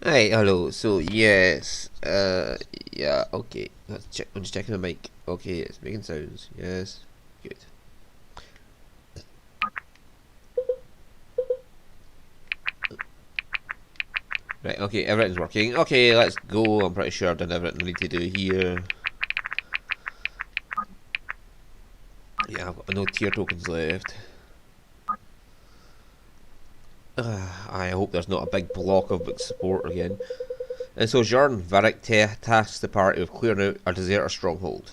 Hey, hello. So yes, yeah, okay. Let's check. I'm just checking the mic. Okay, it's making sounds. Yes, good. Right. Okay, everything's working. Okay, let's go. I'm pretty sure I've done everything I need to do here. Yeah, I've got no tier tokens left. I hope there's not a big block of support again. And so Jordan Varric tasks the party with clearing out a deserter stronghold.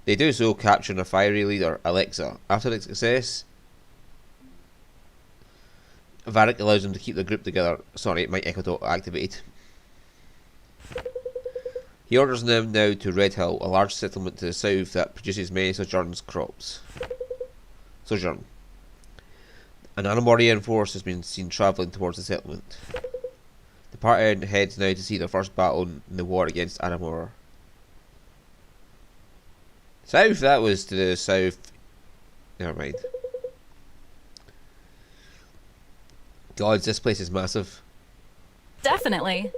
They do so, capturing a fiery leader, Alexa. After the success, Varric allows them to keep the group together. Sorry, my Echo Dot activated. He orders them now to Red Hill, a large settlement to the south that produces many Sojourn's crops. Sojourn. An Animorian force has been seen travelling towards the settlement. The party heads now to see their first battle in the war against Animor. South? That was to the south. Never mind. Gods, this place is massive. Definitely.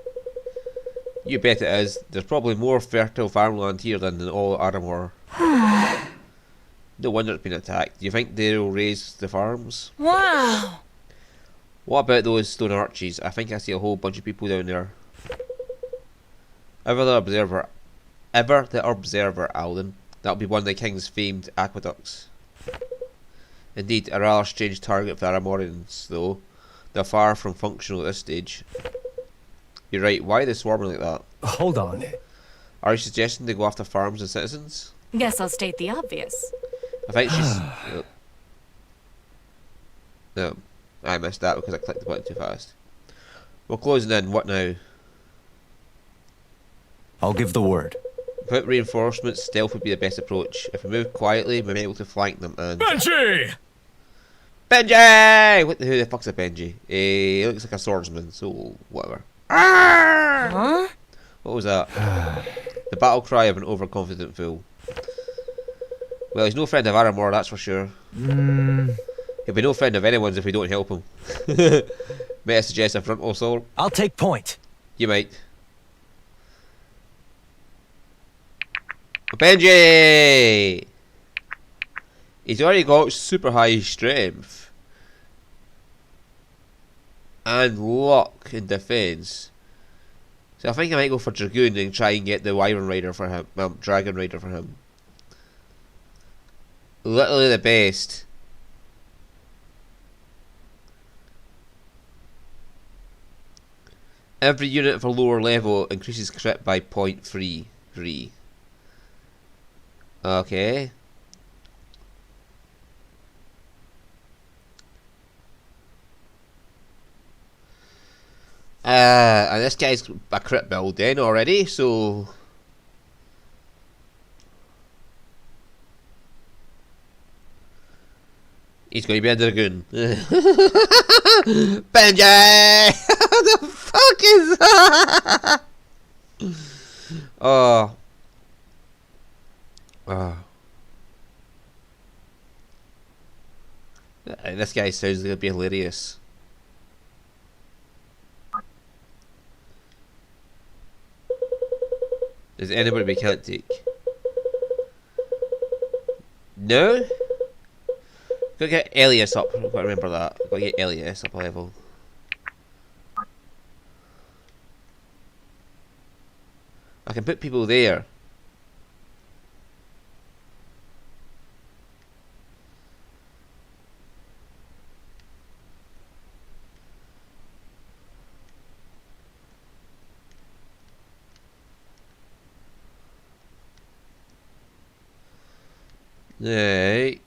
You bet it is. There's probably more fertile farmland here than in all Aramor. No wonder it's been attacked. Do you think they'll raise the farms? Wow. What about those stone arches? I think I see a whole bunch of people down there. Ever the observer, Alden. That'll be one of the king's famed aqueducts. Indeed, a rather strange target for Aramorians, though. They're far from functional at this stage. You're right. Why are they swarming like that? Hold on. Are you suggesting they go after farms and citizens? Guess I'll state the obvious. I think she's. No, I missed that because I clicked the button too fast. We're closing in. What now? I'll give the word. Without reinforcements, stealth would be the best approach. If we move quietly, we may be able to flank them and. Benji! Benji! Who the fuck's a Benji? He looks like a swordsman, so whatever. Huh? What was that? The battle cry of an overconfident fool. Well, he's no friend of Aramor, that's for sure. He'll be no friend of anyone's if we don't help him. May I suggest a frontal assault? I'll take point. You might. Benji! He's already got super high strength. And luck in defense. So I think I might go for Dragoon and try and get the Wyvern Rider for him. Dragon Rider for him. Literally the best. Every unit for lower level increases crit by 0.33. Okay. And this guy's a crit build then already, so he's going to be a dragoon. Benji! What the fuck is that? Oh. Oh. This guy sounds like it'd be hilarious. Is anybody we can't take? No? Gotta get Elias up. I've got to remember that. Gotta get Elias up a level. I can put people there. Right.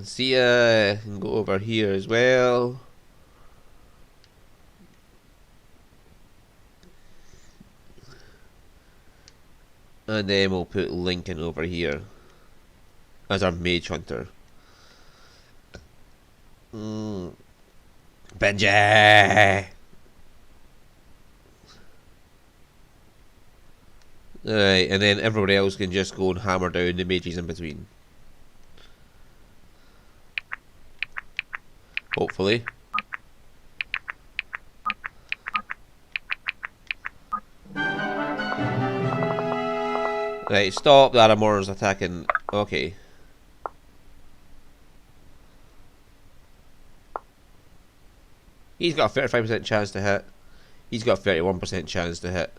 See ya. Can go over here as well. And then we'll put Lincoln over here as our mage hunter. Benji! Alright, and then everybody else can just go and hammer down the mages in between. Hopefully. Right, stop. The Aramor's attacking. Okay. He's got a 35% chance to hit. He's got a 31% chance to hit.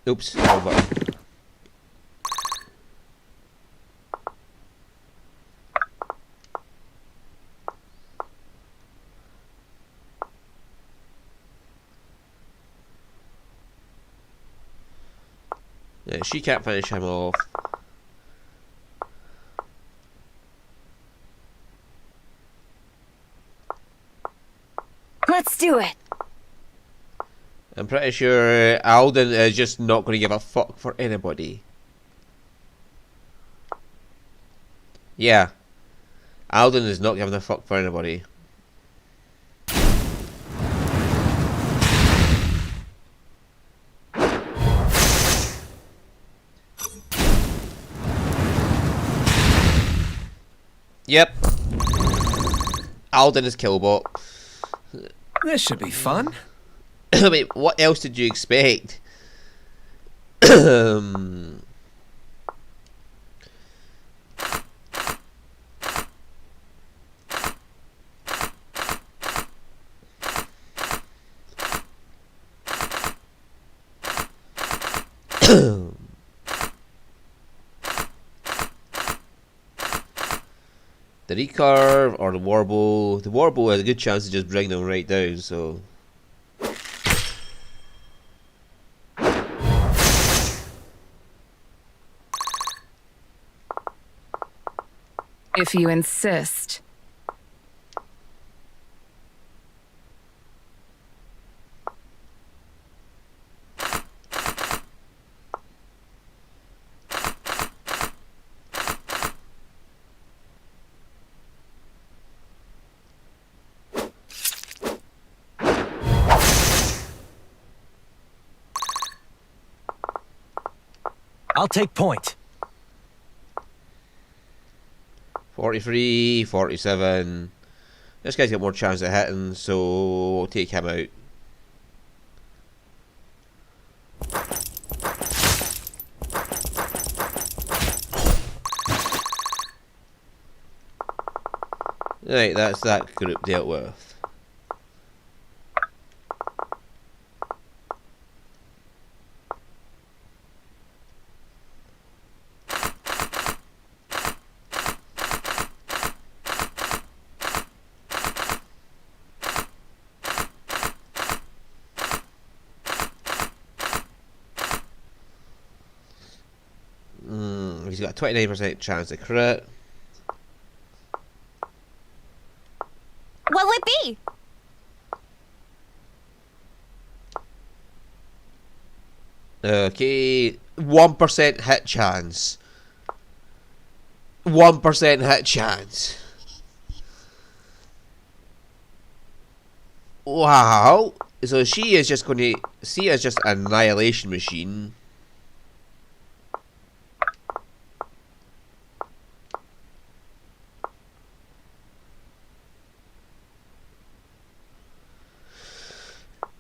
Oops. Wrong button. Yeah, she can't finish him off. Let's do it. I'm pretty sure Alden is just not going to give a fuck for anybody. Yeah. Alden is not giving a fuck for anybody. Yep. Alden is Killbot. This should be fun. I mean, what else did you expect? The recurve or the warble. The warble has a good chance to just bring them right down, so. If you insist. I'll take point. 43, 47. This guy's got more chance of hitting, so we'll take him out. Right, that's that group dealt with. He's got a 29% chance to crit. What'll it be? Okay, 1% hit chance. 1% hit chance. Wow. So she is just going to see as just an annihilation machine.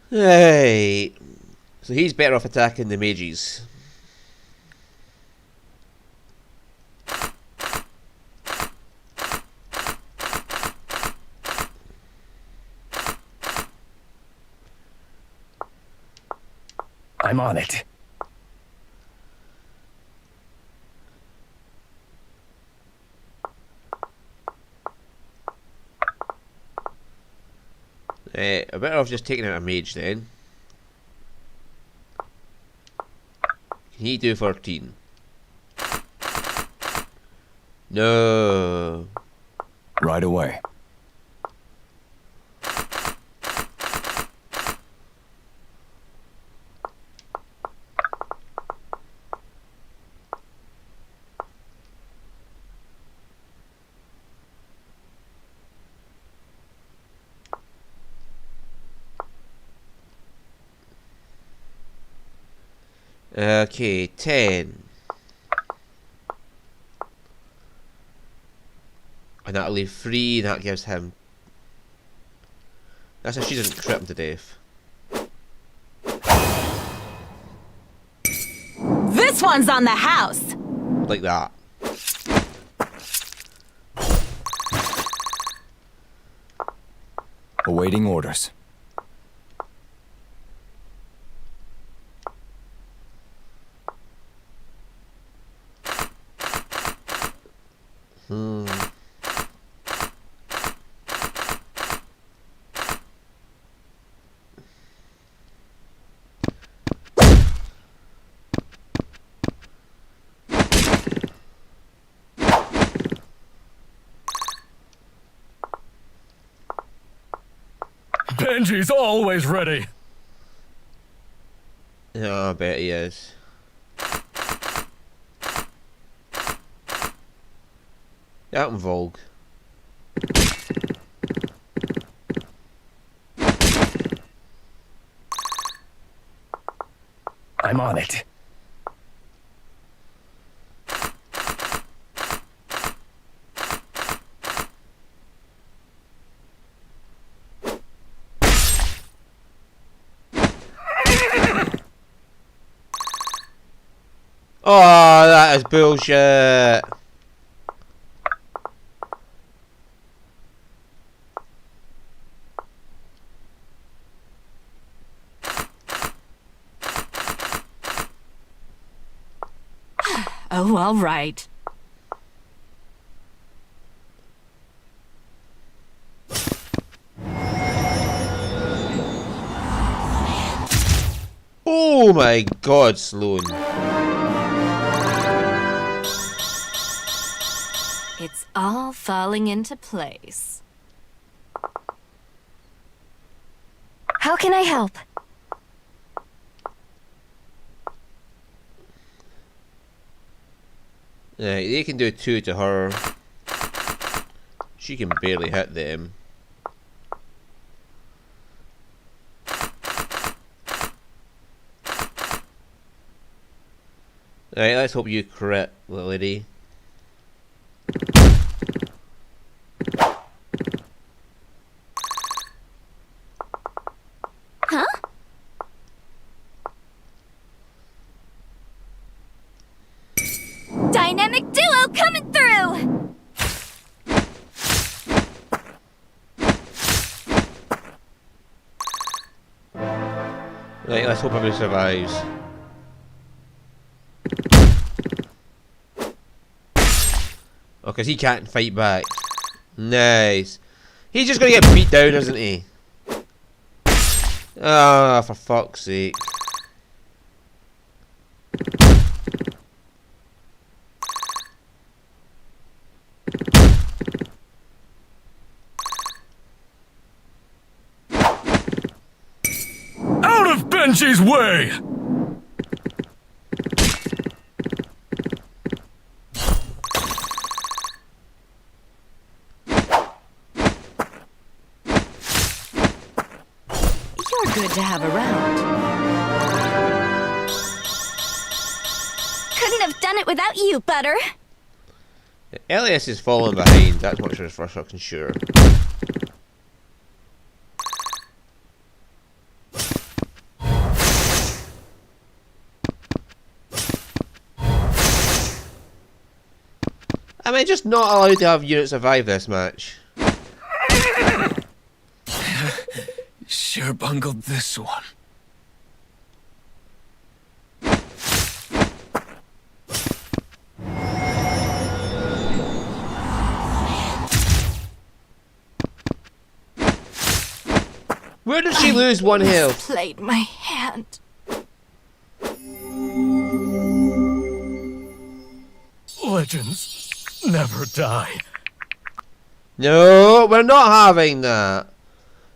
Hey. So he's better off attacking the mages. I'm on it. I'm better off just taking out a mage then. Can he do 13? No. Right away. Okay, 10. And that'll leave 3, and that gives him... That's if she doesn't crit him to death. This one's on the house. Like that. Awaiting orders. Benji's always ready. Yeah, I bet he is. Out in Vogue. I'm on it. Oh, that is bullshit. Oh, all right. Oh my god, Sloan. It's all falling into place. How can I help? Yeah, they can do 2 to her. She can barely hit them. Right, let's hope you crit, little lady. Huh? Dynamic duo coming through! Right, let's hope everybody survives. Oh, because he can't fight back. Nice. He's just gonna get beat down, isn't he? Ah, for fuck's sake. Out of Benji's way! You're good to have around. Couldn't have done it without you, Butter. Elias is falling behind, that's what she's for fucking sure. Am I just not allowed to have units survive this match? Sure bungled this one. Where did she lose 1 health? Played my hand. Legends never die. No, we're not having that.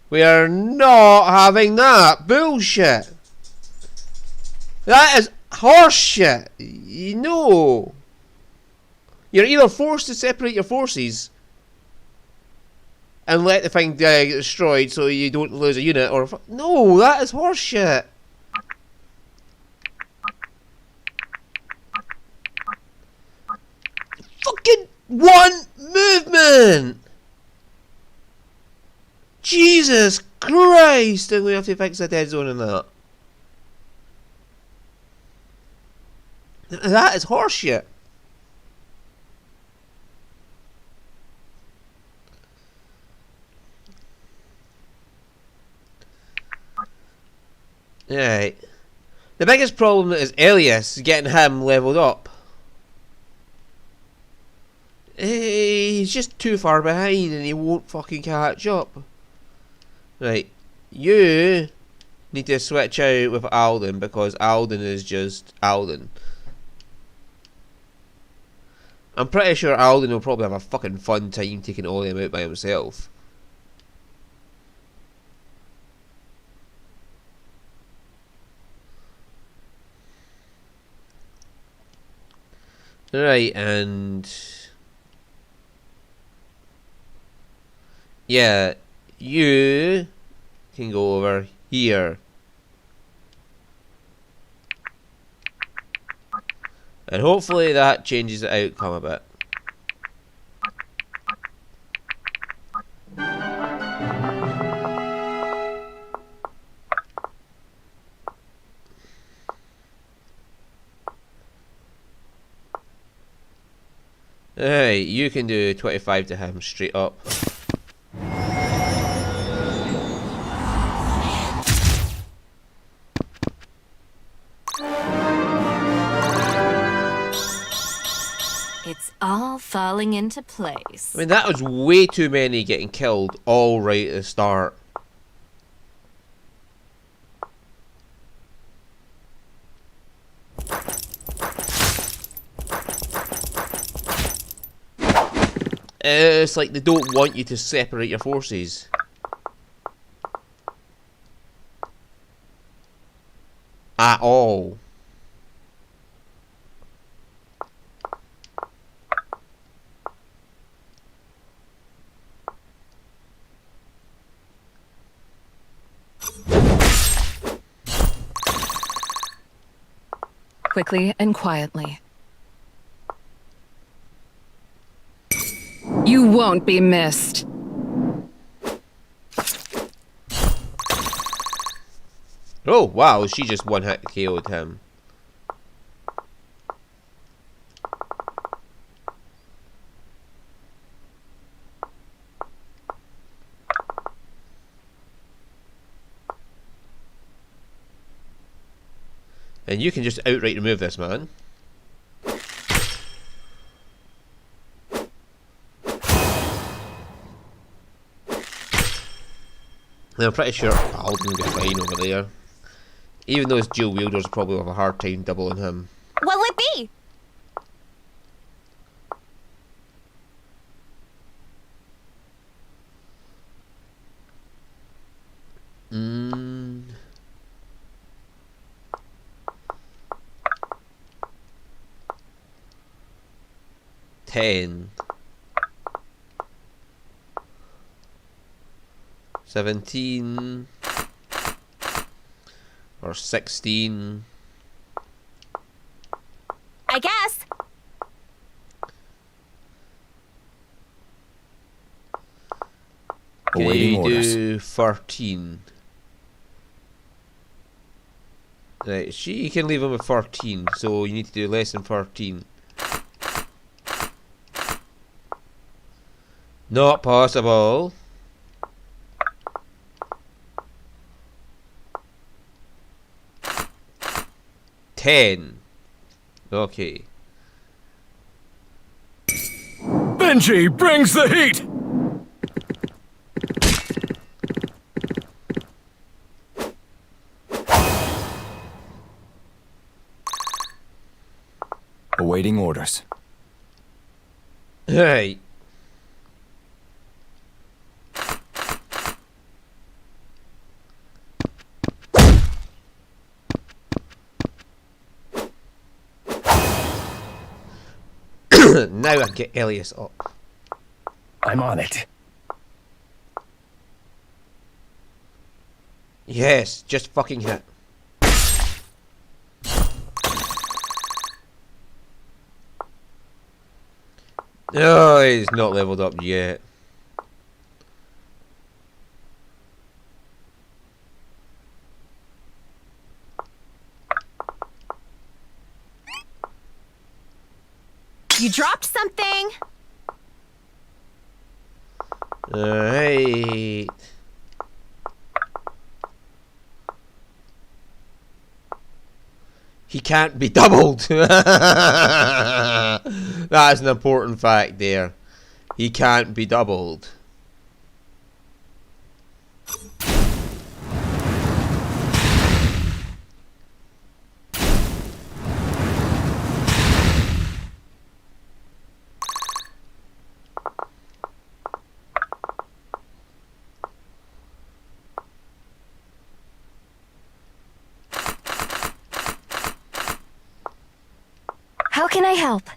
We are not having that. Bullshit. That is horseshit. You know. You're either forced to separate your forces and let the thing get destroyed so you don't lose a unit, or no, that is horseshit. one movement! Jesus Christ! I'm going to have to fix the dead zone in that. That is horseshit. Right. The biggest problem is Elias getting him leveled up. He's just too far behind and he won't fucking catch up. Right. You need to switch out with Alden because Alden is just Alden. I'm pretty sure Alden will probably have a fucking fun time taking all of them out by himself. Right, and yeah, you can go over here. And hopefully that changes the outcome a bit. Hey, you can do 25 to him straight up. It's all falling into place. I mean, that was way too many getting killed all right at the start. It's like they don't want you to separate your forces. At all. Quickly and quietly. You won't be missed. Oh, wow, she just one hit KO'd him. And you can just outright remove this man. And I'm pretty sure Alden will be fine over there. Even those dual wielders probably have a hard time doubling him. What'll it be? Mm. Ten. 17 or 16. I guess. Can Awaiting you orders. do 13? Right, she can leave him with 13, so you need to do less than 13. Not possible. Ten. Okay. Benji brings the heat! Awaiting orders. Right. Now I can get Elias up. I'm on it. Yes, just fucking hit. Oh, he's not leveled up yet. You dropped something. Alright. He can't be doubled. That's an important fact there. He can't be doubled. How can I help?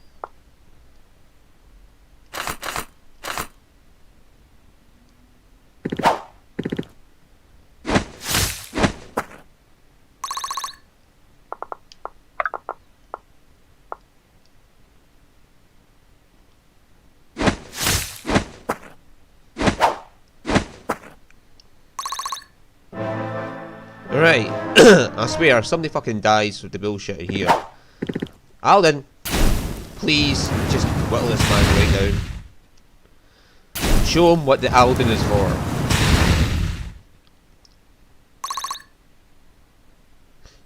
Right. I swear, somebody fucking dies with the bullshit here. Alden, please just whittle this man right down. Show him what the Alden is for.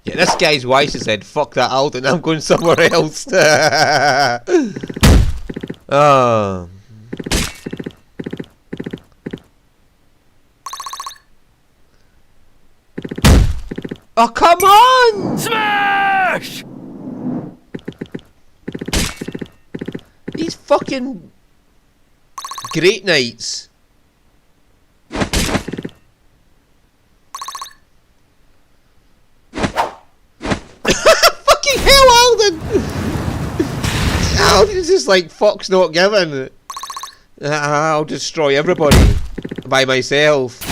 Yeah, this guy's wise has said, fuck that Alden, I'm going somewhere else. Oh. Oh, come on! Smash! These fucking great knights. Fucking hell, Alden! Alden's just like, fuck's not given. I'll destroy everybody by myself.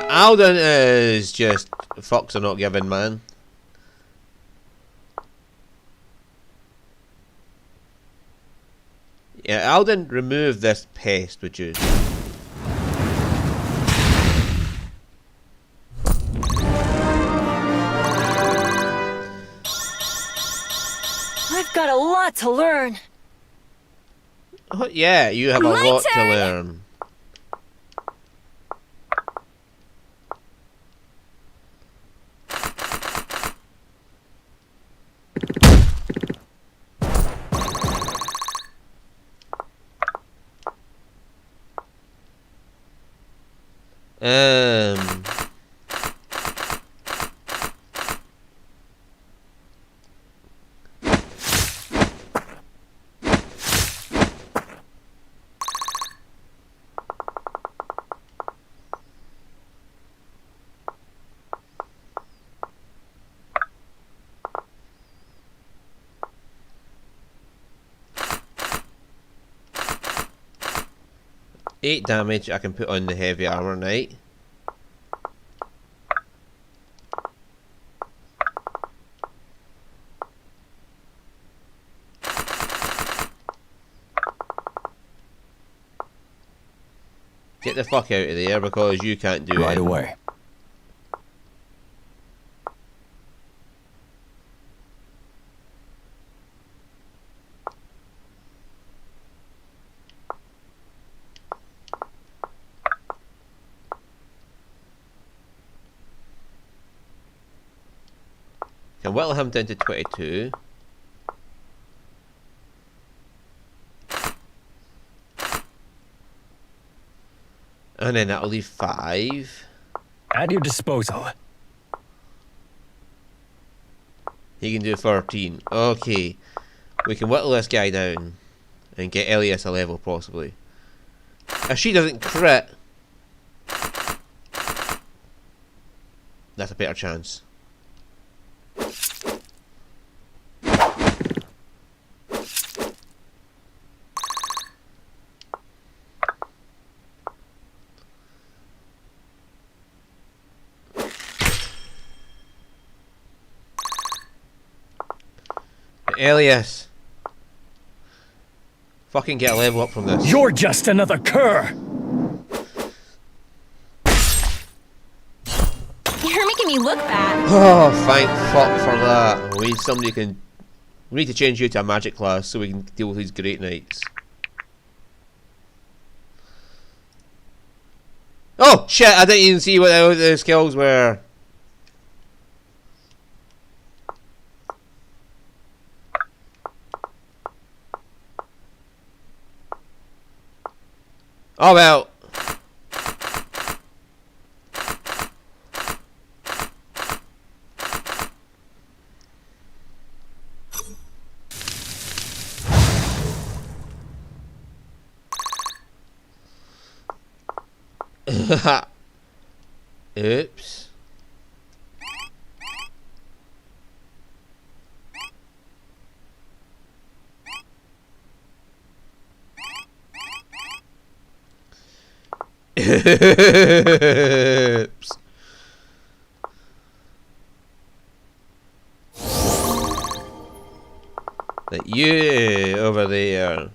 Alden is just fucks are not given, man. Yeah, Alden, remove this pest, would you? I've got a lot to learn. Oh, yeah, you have a My lot to turn. learn. Um. Eight damage I can put on the heavy armor knight. Get the fuck out of there because you can't do Right it. away. Can whittle him down to 22. And then that'll leave 5. At your disposal. He can do 13. Okay. We can whittle this guy down and get Elias a level possibly. If she doesn't crit, That's a better chance. Elias! Fucking get a level up from this. You're just another cur! You're making me look bad. Oh, thank fuck for that. We need somebody who can. We need to change you to a magic class so we can deal with these great knights. Oh shit! I didn't even see what the skills were. Oh well. Oops. Oops. That you over there.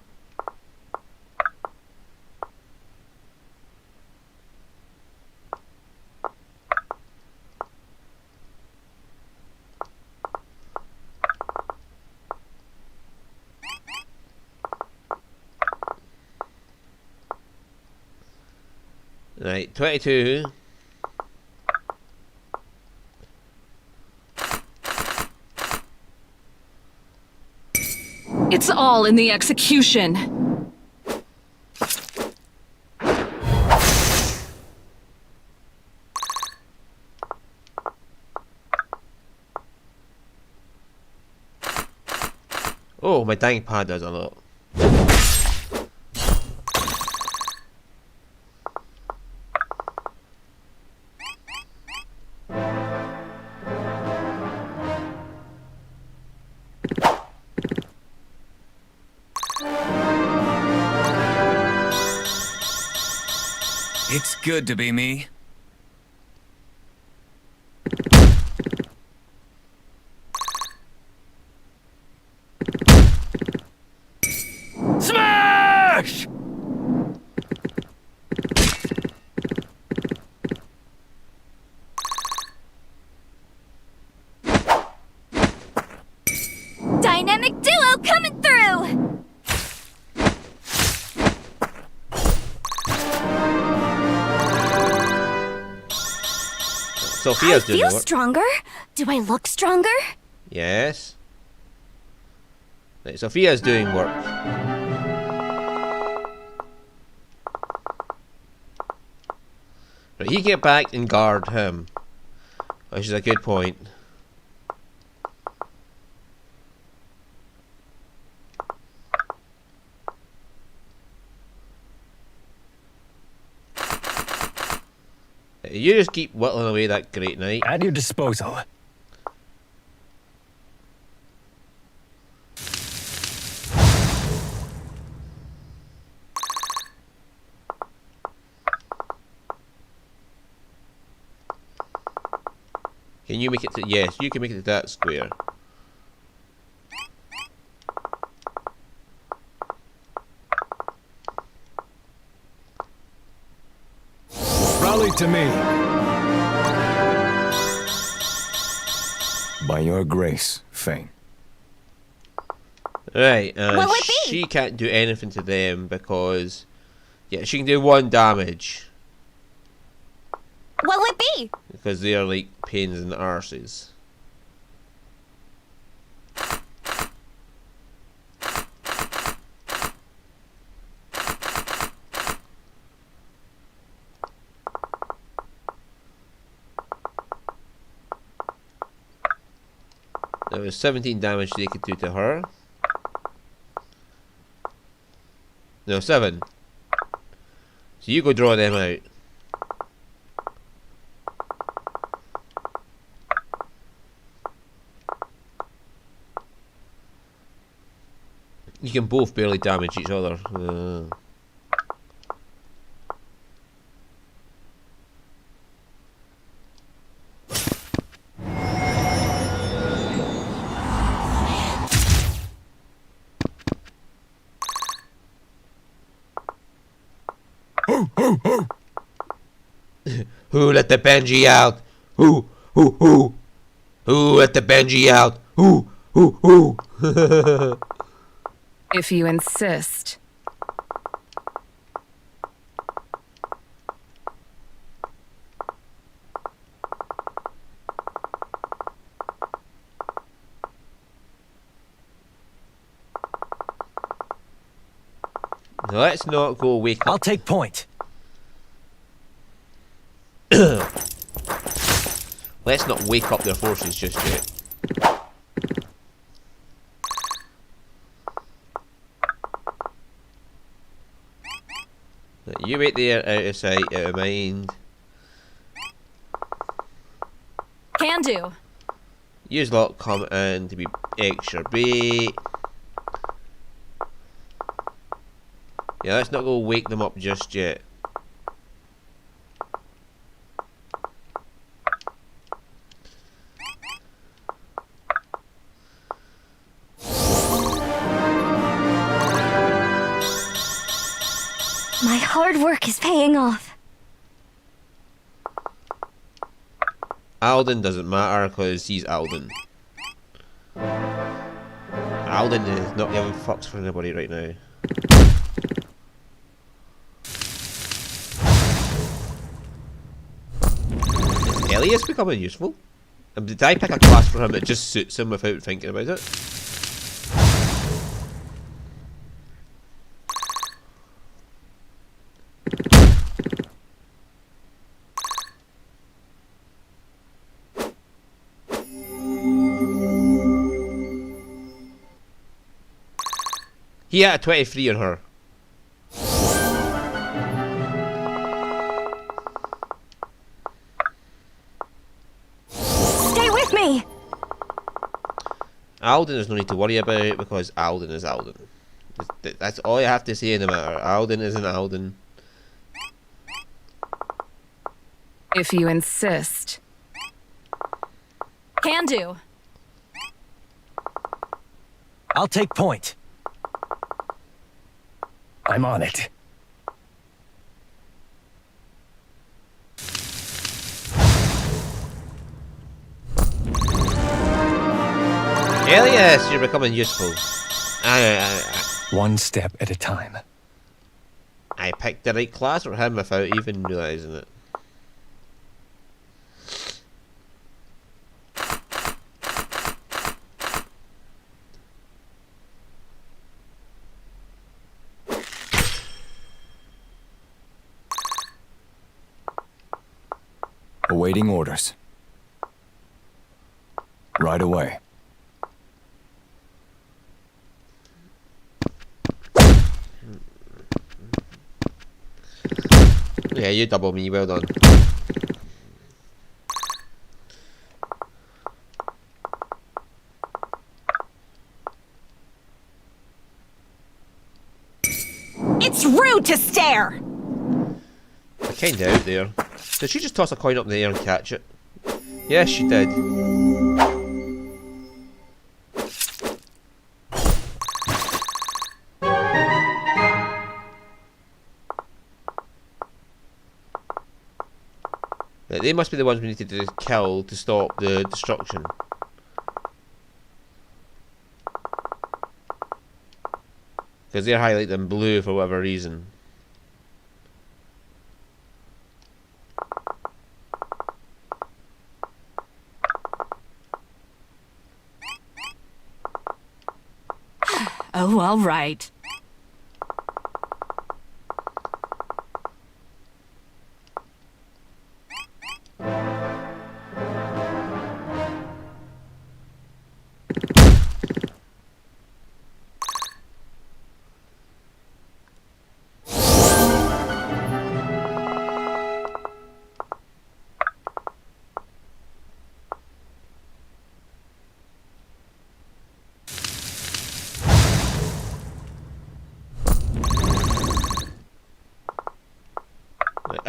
Right, 22. It's all in the execution. Oh, my dying pad does a lot. It's good to be me. Smash! Dynamic duo coming through! Sophia's doing the work. Stronger? Do I look stronger? Yes. Right, Sophia's doing work. Right, you get back and guard him. Which is a good point. You just keep whittling away that great knight. At your disposal. Can you make it to... Yes, you can make it to that square. Rally to me. By your grace, Fane. Right, What'll it be? she can't do anything to them because... Yeah, she can do 1 damage. What'll it be? Because they are like pains in the arses. There was 17 damage they could do to her. No, 7. So you go draw them out. You can both barely damage each other. Who let the Benji out? Who? Who let the Benji out? Who? If you insist. Let's not go wake I'll up. take point. Let's not wake up their forces just yet. You wait there, out of sight, out of mind. Can do. Use lock, come in to be extra bait. Yeah, let's not go wake them up just yet. My hard work is paying off. Alden doesn't matter because he's Alden. Alden is not giving fucks for anybody right now. Is Elias becoming useful? Did I pick a class for him that just suits him without thinking about it? He had a 23 on her. Stay with me! Alden there's no need to worry about it because Alden is Alden. That's all you have to say in the matter. Alden is an Alden. If you insist. Can do. I'll take point. I'm on it. Elias, you're becoming useful. One step at a time. I picked the right class for him without even realising it. Awaiting orders. Right away. Yeah, you double me, well done. It's rude to stare! I kinda out there. Did she just toss a coin up in the air and catch it? Yes, she did. They must be the ones we need to kill to stop the destruction. Because they're highlighted in blue for whatever reason. Oh, all right.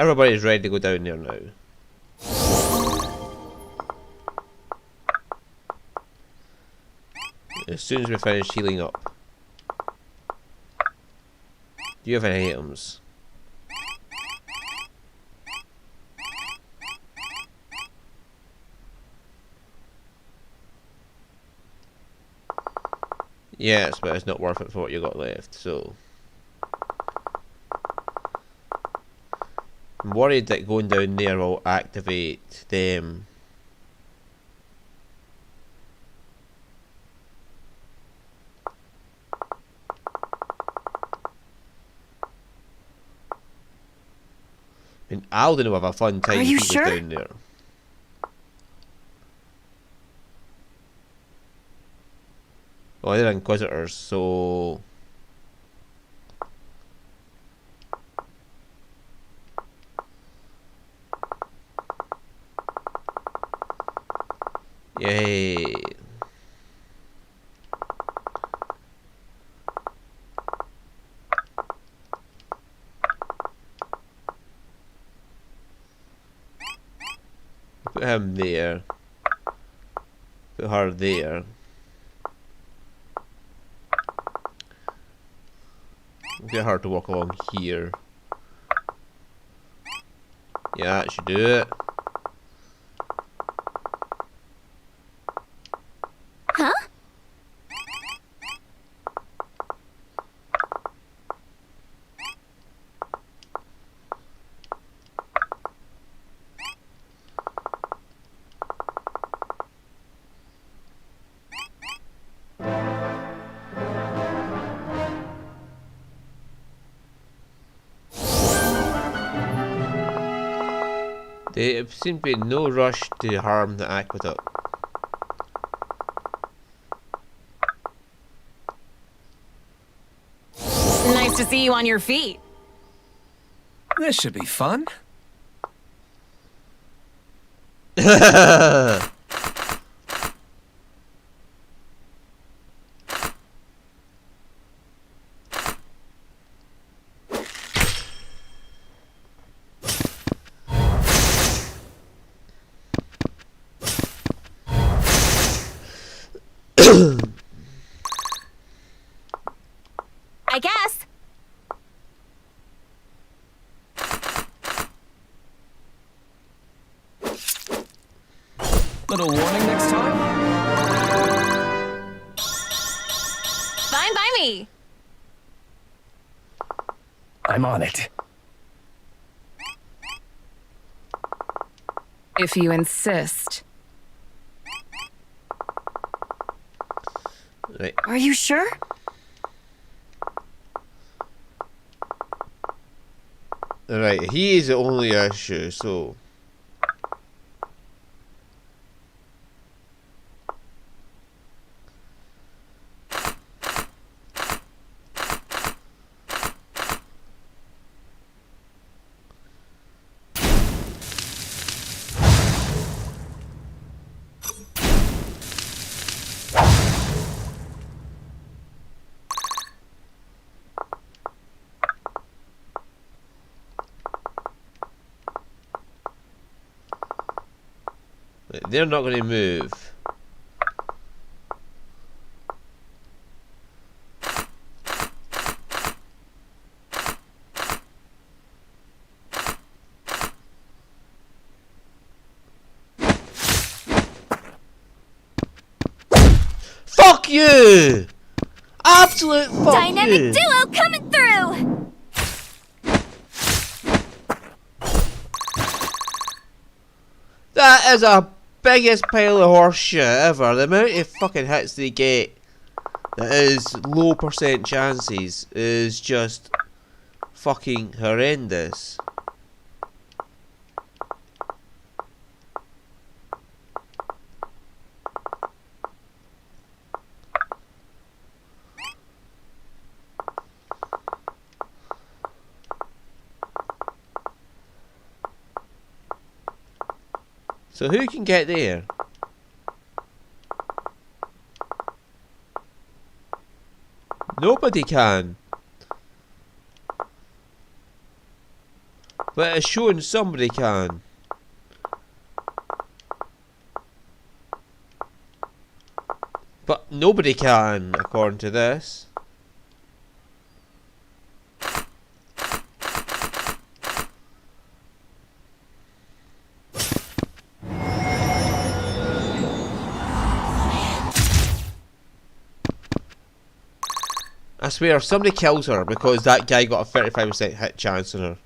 Everybody's ready to go down there now. As soon as we finish healing up. Do you have any items? Yes, but it's not worth it for what you got left, so. I'm worried that going down there will activate them. And Alden will have a fun time Are you if he sure? goes down there. Well, they're Inquisitors, so... Yay! Put him there. Put her there. Get her to walk along here. Yeah, that should do it. Huh? There seems to be no rush to harm the aqueduct. Nice to see you on your feet. This should be fun. I guess. Little warning next time? Fine by me. I'm on it. If you insist. Right. Are you sure? Right, he is the only issue, so... They're not going to move. Fuck you! Absolute fuck Dynamic you! duo coming through! That is a biggest pile of horse shit ever. The amount of fucking hits they get that is low percent chances is just fucking horrendous. So who can get there? Nobody can. But it's showing somebody can. But nobody can, according to this. I swear, if somebody kills her because that guy got a 35% hit chance on her.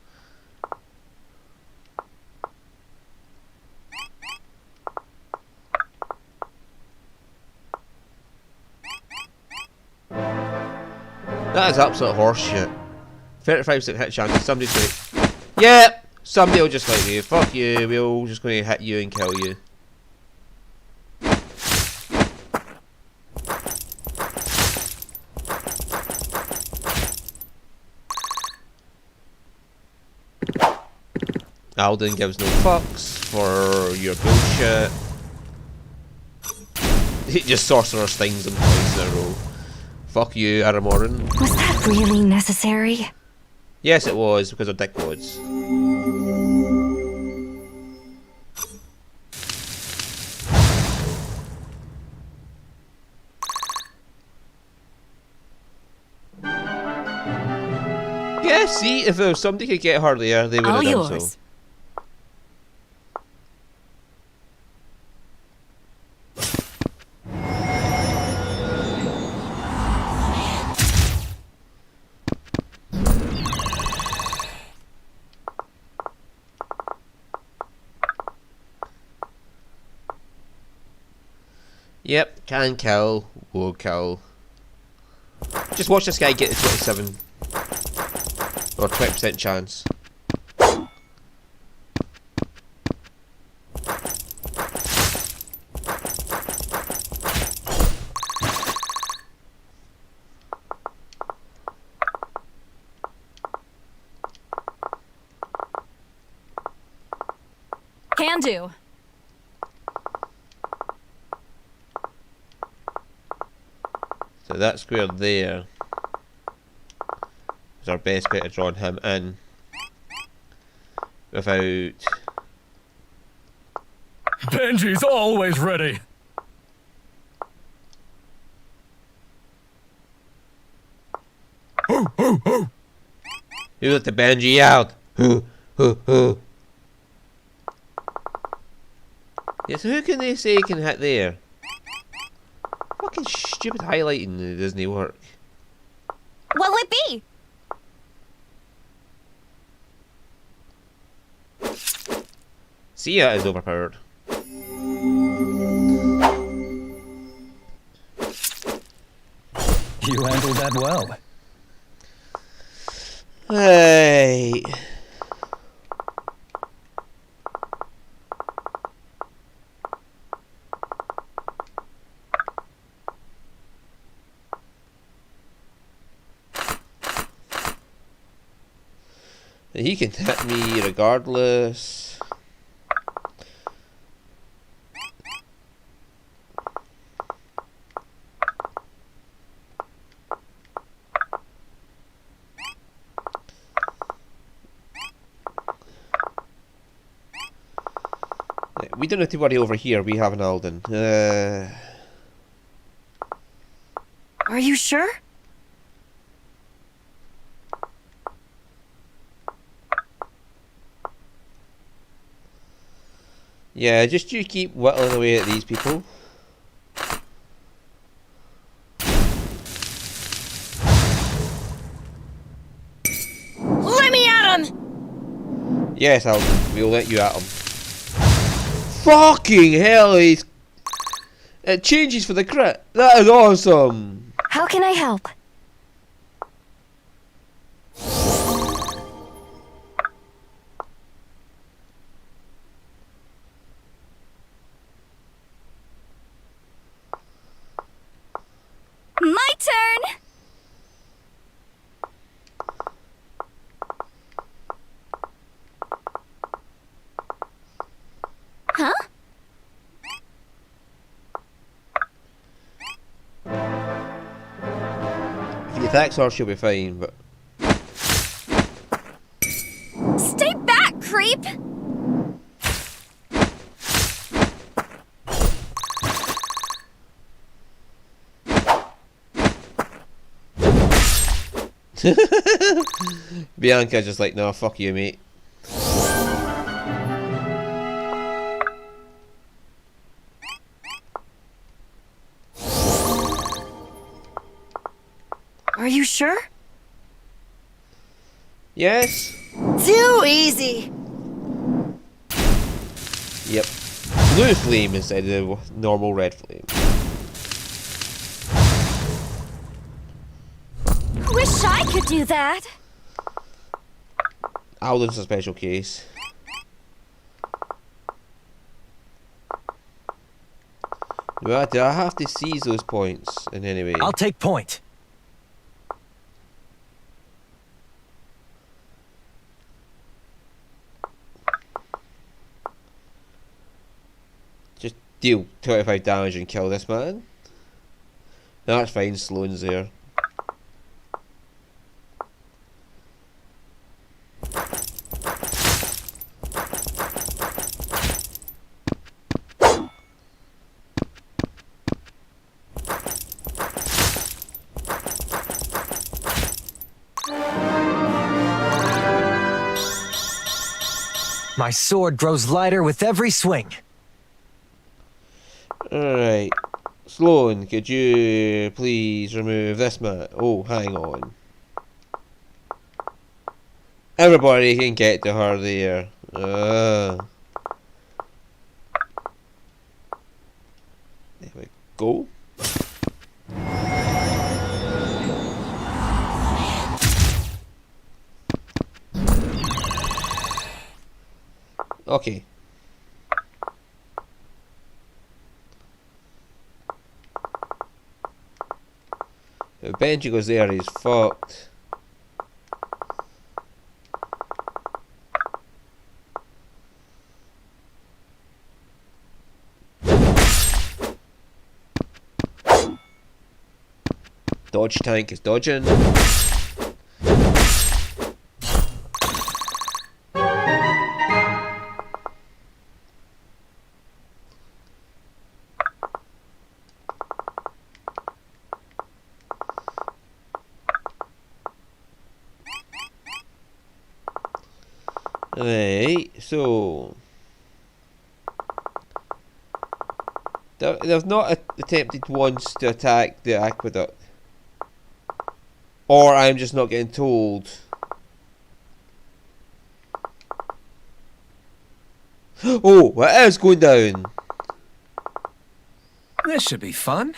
That is absolute horseshit. 35% hit chance, and somebody's going, yep, somebody will just like you. Fuck you, we're all just going to hit you and kill you. Alden gives no fucks for your bullshit. He just sorcerer stings him twice in a row. Fuck you, Aramoran. Was that really necessary? Yes, it was, because of dickwads. Yeah, see, if there was somebody could get her there, they would have All done yours. so. Yep, can kill, will kill. Just watch this guy get the 27 or 20% chance. Can do. So that square there is our best bet of drawing him in without... Benji's always ready. You let the Benji out! Yeah, so who can they say can hit there? Fucking stupid highlighting that doesn't work. What'll it be? Sia is overpowered. You handled that well. Hey. He can hit me regardless. We don't have to worry over here, we have an Alden. Are you sure? Yeah, just you keep whittling away at these people. Let me at him! Yes, Alden, we'll let you at him. Fucking hell, it changes for the crit. That is awesome. How can I help? My turn! Huh? If he attacks her, she'll be fine, but... Stay back! creep! Bianca just like, no, fuck you, mate. Are you sure? Yes. Too easy. Yep. Blue flame instead of the normal red flame. Wish I could do that. Alden's a special case. Well, do I have to seize those points in any way? I'll take point. Just deal 25 damage and kill this man. No, that's fine, Sloane's there. My sword grows lighter with every swing. Alright. Sloane, could you please remove this man? Oh, hang on. Everybody can get to her there. There we go. Okay. If Benji goes there, he's fucked. Dodge tank is dodging. Right, so they've not attempted once to attack the aqueduct, or I'm just not getting told. Oh, it is going down. This should be fun.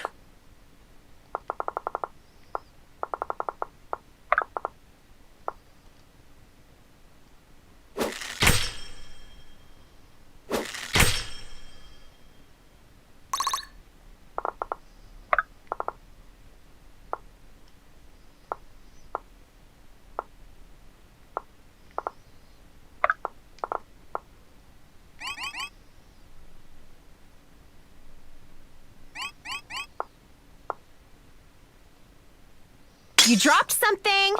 You dropped something.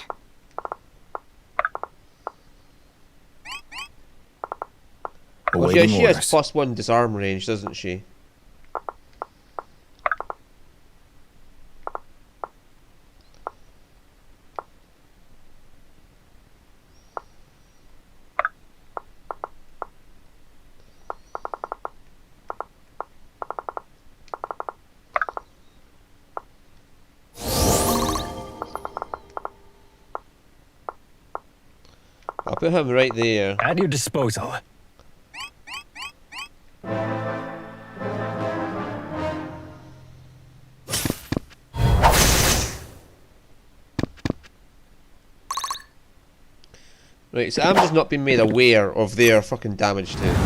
Well, yeah, Awaiting she has orders. +1 disarm range, doesn't she? I'll put him right there. At your disposal. Right, so I'm just not being made aware of their fucking damage to it.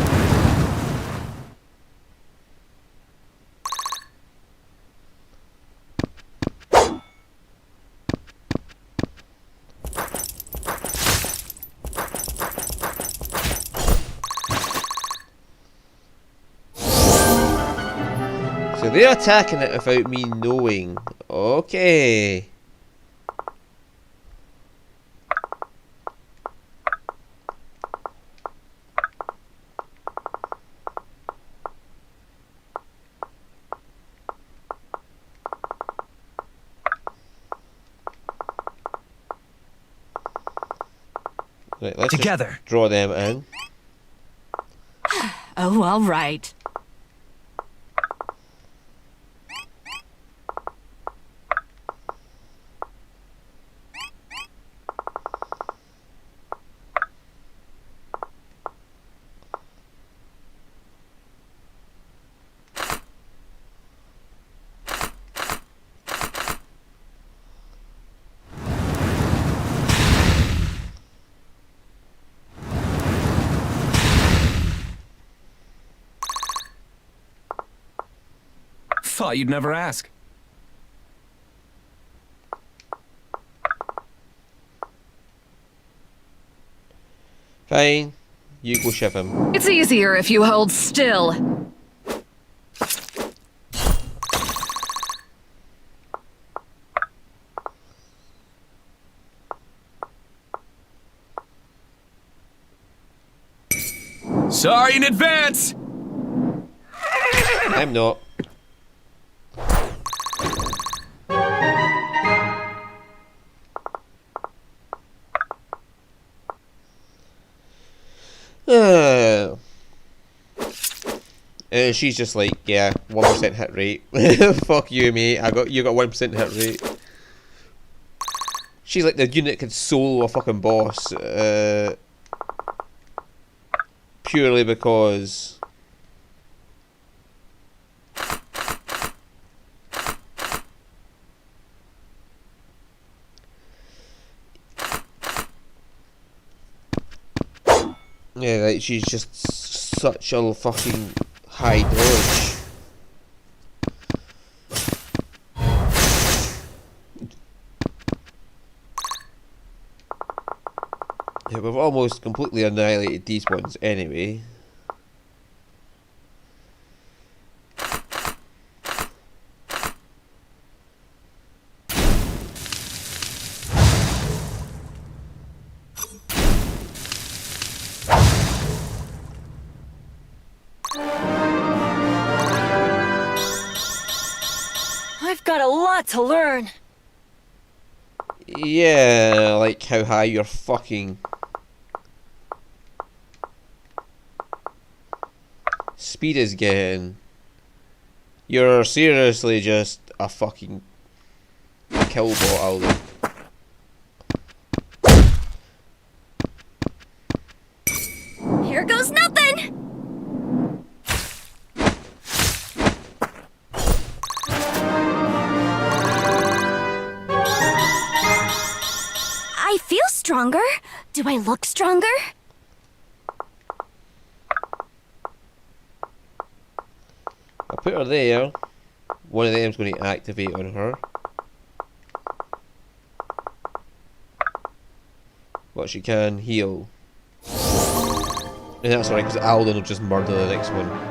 So they're attacking it without me knowing. Okay. Right, let's just Together. draw them in. Oh, all right. Thought you'd never ask. Fine. You go ship him. It's easier if you hold still. Sorry in advance! I'm not. And she's just like, yeah, 1% hit rate. Fuck you, mate. You got 1% hit rate. She's like the unit could solo a fucking boss, purely because yeah, like she's just such a fucking high dodge. Yeah, we've almost completely annihilated these ones anyway. I've got a lot to learn. Yeah, like how high your fucking speed is getting. You're seriously just a fucking kill bot, Alden. Here goes nothing. I feel stronger. Do I look stronger? I put her there. One of them's going to activate on her. But she can heal. And that's alright, because Alden will just murder the next one.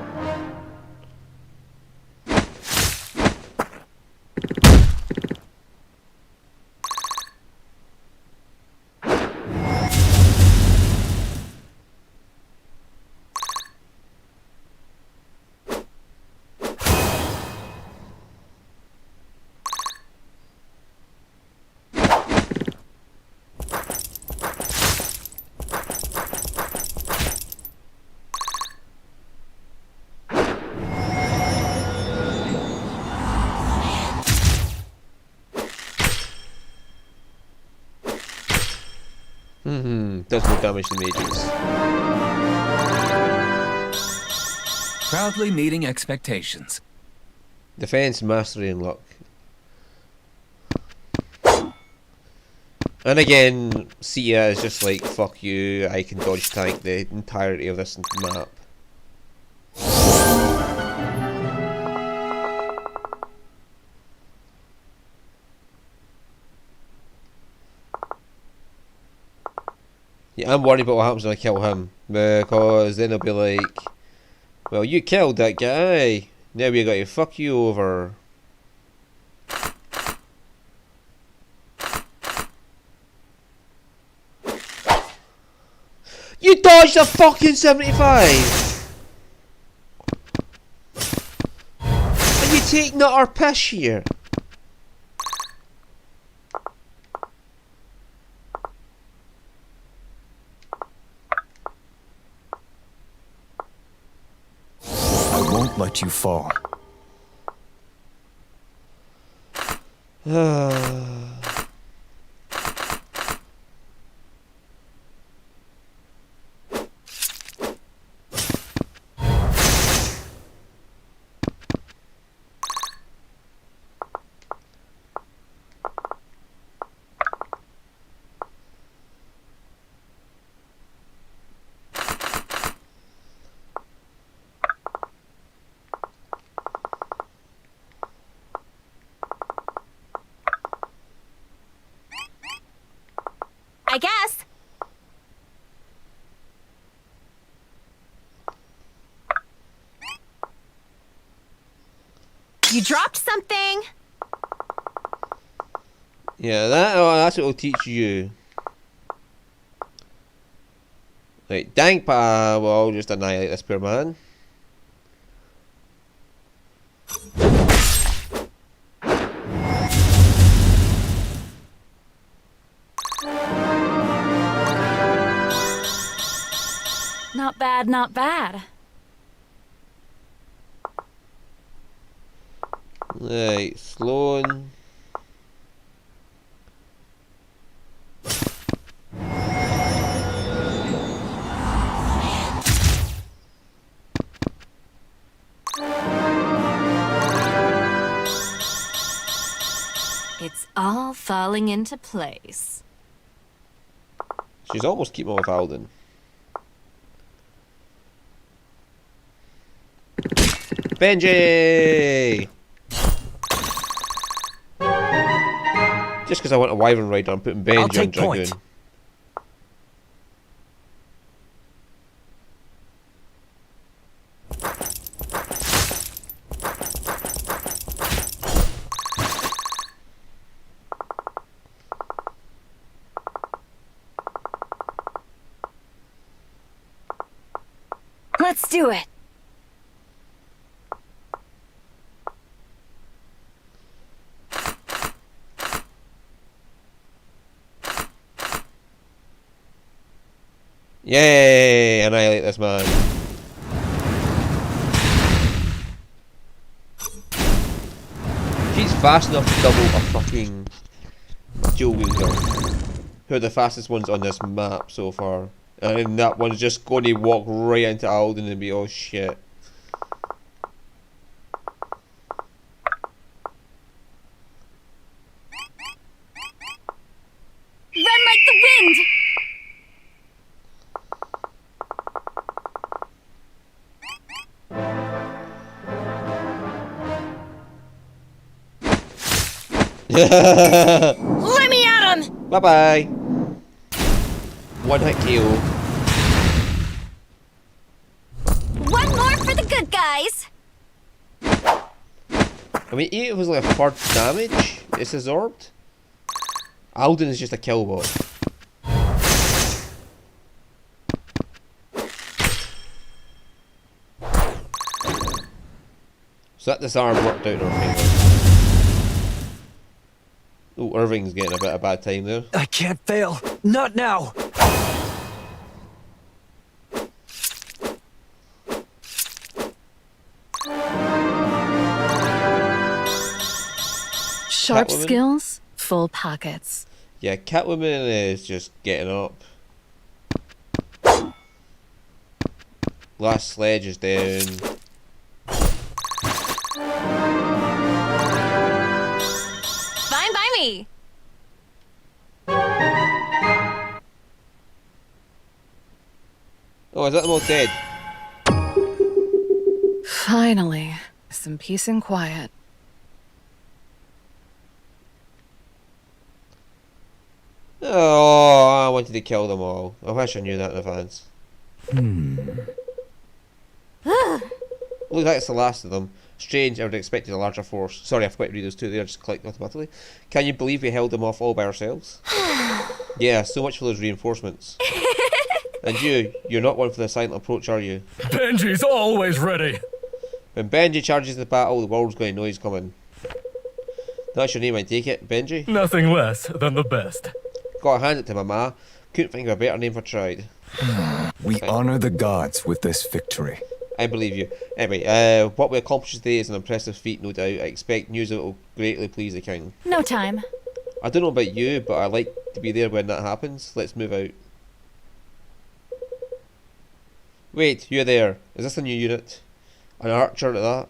Does more damage than mages. Proudly meeting expectations. Defense, mastery, and luck. And again, Sia is just like, fuck you, I can dodge tank the entirety of this map. Yeah, I'm worried about what happens when I kill him, because then they'll be like, well, you killed that guy, now we got to fuck you over. You dodged a fucking 75! And you take not our piss here. let you fall. I guess. You dropped something. Yeah, that's what it'll teach you. Right, dang pa, well, I'll just annihilate this poor man. Not bad, not bad. Right, Sloan. It's all falling into place. She's almost keeping with Alden. Benji! Just because I want a Wyvern Rider, I'm putting Benji I'll on take Dragoon. point. Let's do it. Yay! Annihilate this man. She's fast enough to double a fucking dual wielder. Who are the fastest ones on this map so far. And that one's just going to walk right into Alden and be, oh shit. Run like the wind. Let me at him! Bye bye. One hit KO. One more for the good guys. I mean, even if it was like a third damage, it's absorbed. Alden is just a kill bot. So that disarm worked out in our favour. Oh, Irving's getting a bit of a bad time there. I can't fail. Not now. Sharp Catwoman? skills, full pockets. Yeah, Catwoman is just getting up. Last sledge is down. Fine by me. Oh, is that them all dead? Finally, some peace and quiet. Oh, I wanted to kill them all. I wish I knew that in advance. Looks like it's the last of them. Strange, I would have expected a larger force. Sorry, I forgot to read those two there, just clicked automatically. Can you believe we held them off all by ourselves? Yeah, so much for those reinforcements. And you're not one for the silent approach, are you? Benji's always ready. When Benji charges the battle, the world's going to know he's coming. That's your name, I take it, Benji? Nothing less than the best. Gotta hand it to my ma. Couldn't think of a better name for tried. We honor the gods with this victory. I believe you. Anyway, what we accomplished today is an impressive feat, no doubt. I expect news that will greatly please the king. No time. I don't know about you, but I like to be there when that happens. Let's move out. Wait, you're there. Is this a new unit? An archer at that?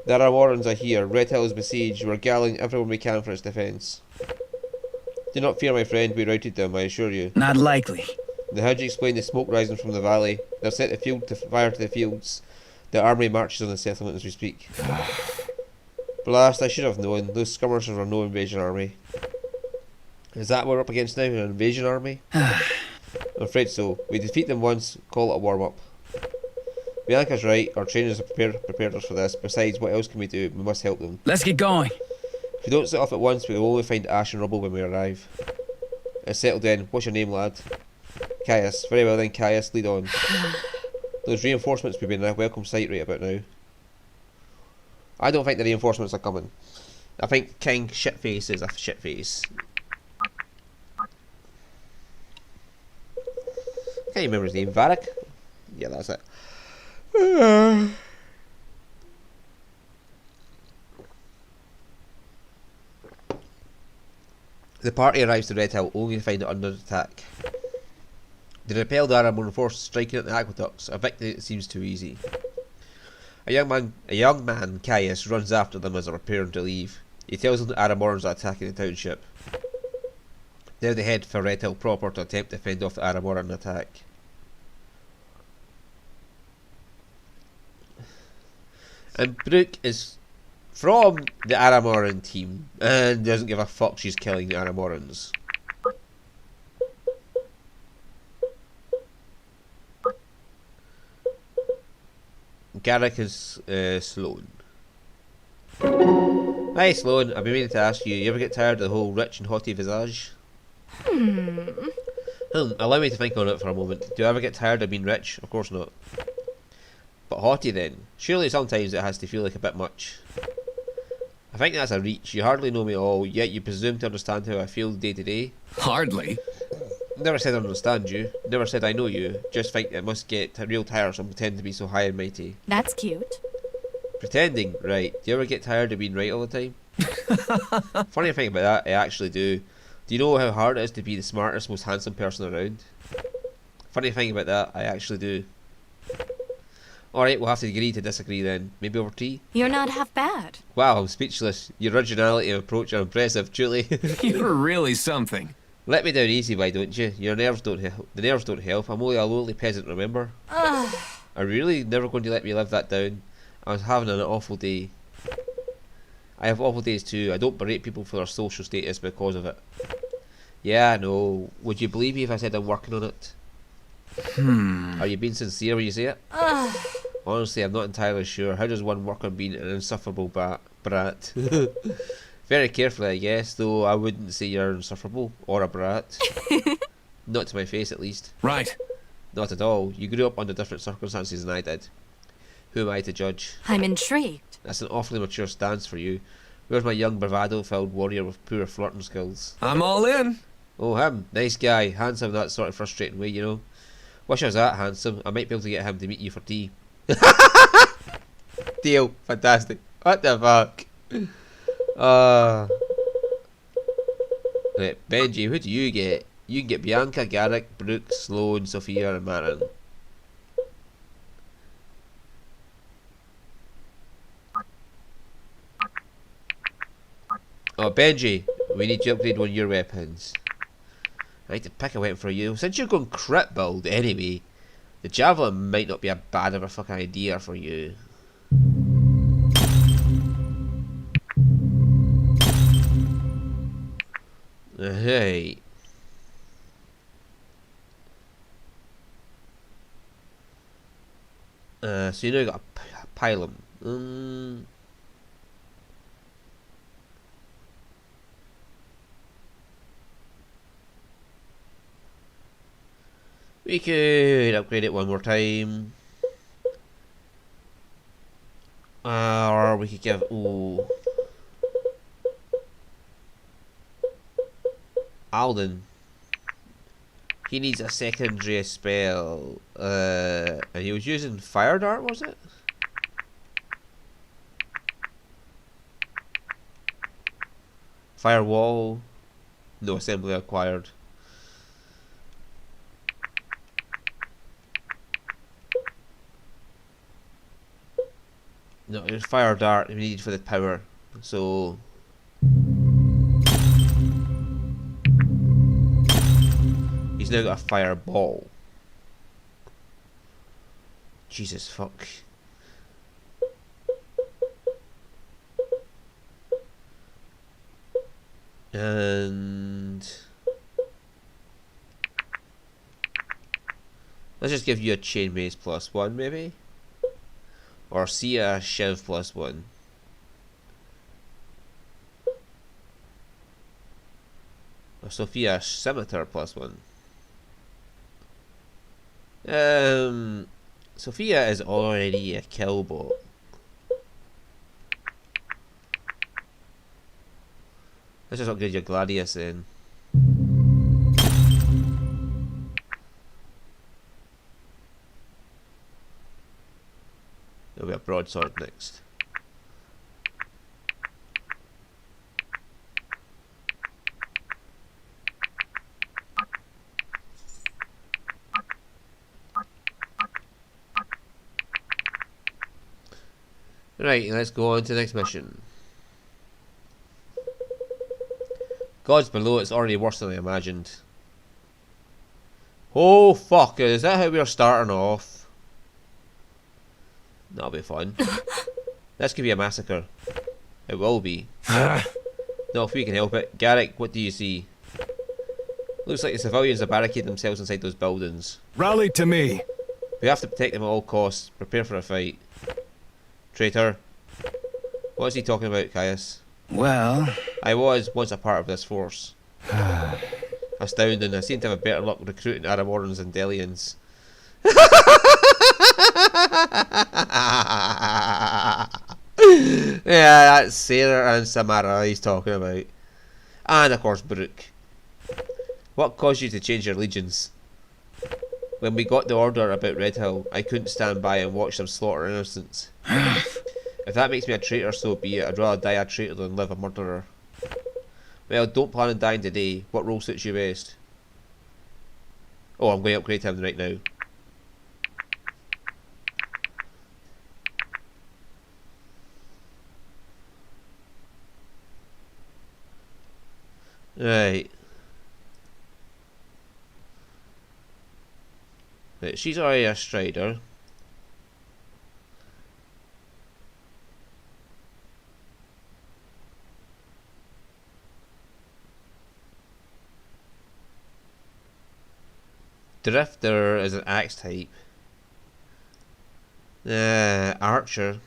There are Warrens, I hear. Red Hill is besieged. We're galling everyone we can for its defence. Do not fear, my friend. We routed them, I assure you. Not likely. Now, how do you explain the smoke rising from the valley? They've set the field to fire to the fields. The army marches on the settlement as we speak. Blast, I should have known. Those skirmishers are no invasion army. Is that what we're up against now? An invasion army? I'm afraid so. We defeat them once, call it a warm-up. Bianca's right. Our trainers have prepared us for this. Besides, what else can we do? We must help them. Let's get going. If we don't set off at once, we will only find ash and rubble when we arrive. It's settled then. What's your name, lad? Caius. Very well then, Caius. Lead on. Those reinforcements will be in a welcome sight right about now. I don't think the reinforcements are coming. I think King Shitface is a shitface. I can't remember his name. Varric? Yeah, that's it. The party arrives to Red Hill only to find it under attack. The repelled Aramoran force striking at the aqueducts, a victory that seems too easy. A young man, Caius, runs after them as they're preparing to leave. He tells them that Aramorans are attacking the township. Now they head for Red Hill proper to attempt to fend off the Aramoran attack. And Brooke is from the Aramoran team and doesn't give a fuck she's killing the Aramorans. Garrick is Sloane. Hi Sloane, I've been meaning to ask you, you ever get tired of the whole rich and haughty visage? Allow me to think on it for a moment. Do you ever get tired of being rich? Of course not. But haughty then? Surely sometimes it has to feel like a bit much. I think that's a reach. You hardly know me at all, yet you presume to understand how I feel day to day. Hardly. Never said I understand you. Never said I know you. Just think it must get real tiresome pretending to be so high and mighty. That's cute. Pretending, right. Do you ever get tired of being right all the time? Funny thing about that, I actually do. Do you know how hard it is to be the smartest, most handsome person around? Funny thing about that, I actually do. Alright, we'll have to agree to disagree then. Maybe over tea? You're not half bad. Wow, I'm speechless. Your originality and approach are impressive, truly. You're really something. Let me down easy, why don't you? Your nerves don't help. The nerves don't help. I'm only a lowly peasant, remember? Are you really never going to let me live that down? I was having an awful day. I have awful days too. I don't berate people for their social status because of it. Yeah, I know. Would you believe me if I said I'm working on it? Are you being sincere when you say it? Honestly, I'm not entirely sure. How does one work on being an insufferable brat? Very carefully, I guess, though I wouldn't say you're insufferable or a brat. Not to my face, at least. Right. Not at all. You grew up under different circumstances than I did. Who am I to judge? I'm intrigued. That's an awfully mature stance for you. Where's my young bravado-filled warrior with poor flirting skills? I'm all in. Oh, him. Nice guy. Handsome that sort of frustrating way, you know. Wish I was that handsome. I might be able to get him to meet you for tea. Deal. Fantastic. What the fuck? Right, Benji, who do you get? You can get Bianca, Garrick, Brooke, Sloane, Sophia, and Marin. Oh, Benji, we need to upgrade one of your weapons. I need to pick a weapon for you. Since you're going crit build anyway, the javelin might not be a bad of a fucking idea for you. Right. So you know you got a pylon. We could upgrade it one more time. Or we could give... Ooh. Alden. He needs a secondary spell. And he was using Fire Dart, was it? Firewall. No assembly acquired. No, it was Fire Dart we needed for the power. So he's now got a fireball. Jesus fuck. And let's just give you a chain mace +1 maybe? Or see a shiv +1. Or Sophia scimitar +1. Sophia is already a killbot. Let's just upgrade your Gladius then. There'll be a broadsword next. Right, let's go on to the next mission. Gods below, it's already worse than I imagined. Oh fuck, is that how we're starting off? That'll be fun. This could be a massacre. It will be. Not if we can help it. Garrick, what do you see? Looks like the civilians have barricaded themselves inside those buildings. Rally to me. We have to protect them at all costs. Prepare for a fight. Traitor. What is he talking about, Caius? Well, I was once a part of this force. Astounding. I seem to have better luck recruiting Aramorans than Delians. Yeah, that's Sarah and Samara he's talking about. And of course Brooke. What caused you to change your legions? When we got the order about Red Hill, I couldn't stand by and watch them slaughter innocents. If that makes me a traitor, so be it. I'd rather die a traitor than live a murderer. Well, don't plan on dying today. What role suits you best? Oh, I'm going to upgrade him right now. Right. Right, she's already a strider. Drifter is an axe type. Archer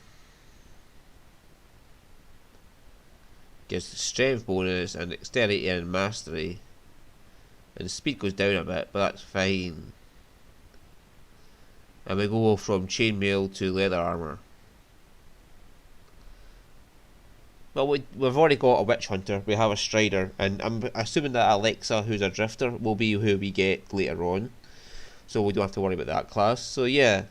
gives strength bonus and dexterity and mastery. And speed goes down a bit, but that's fine. And we go from chainmail to leather armor. Well, we've already got a witch hunter, we have a strider, and I'm assuming that Alexa, who's a drifter, will be who we get later on. So we don't have to worry about that class. So yeah.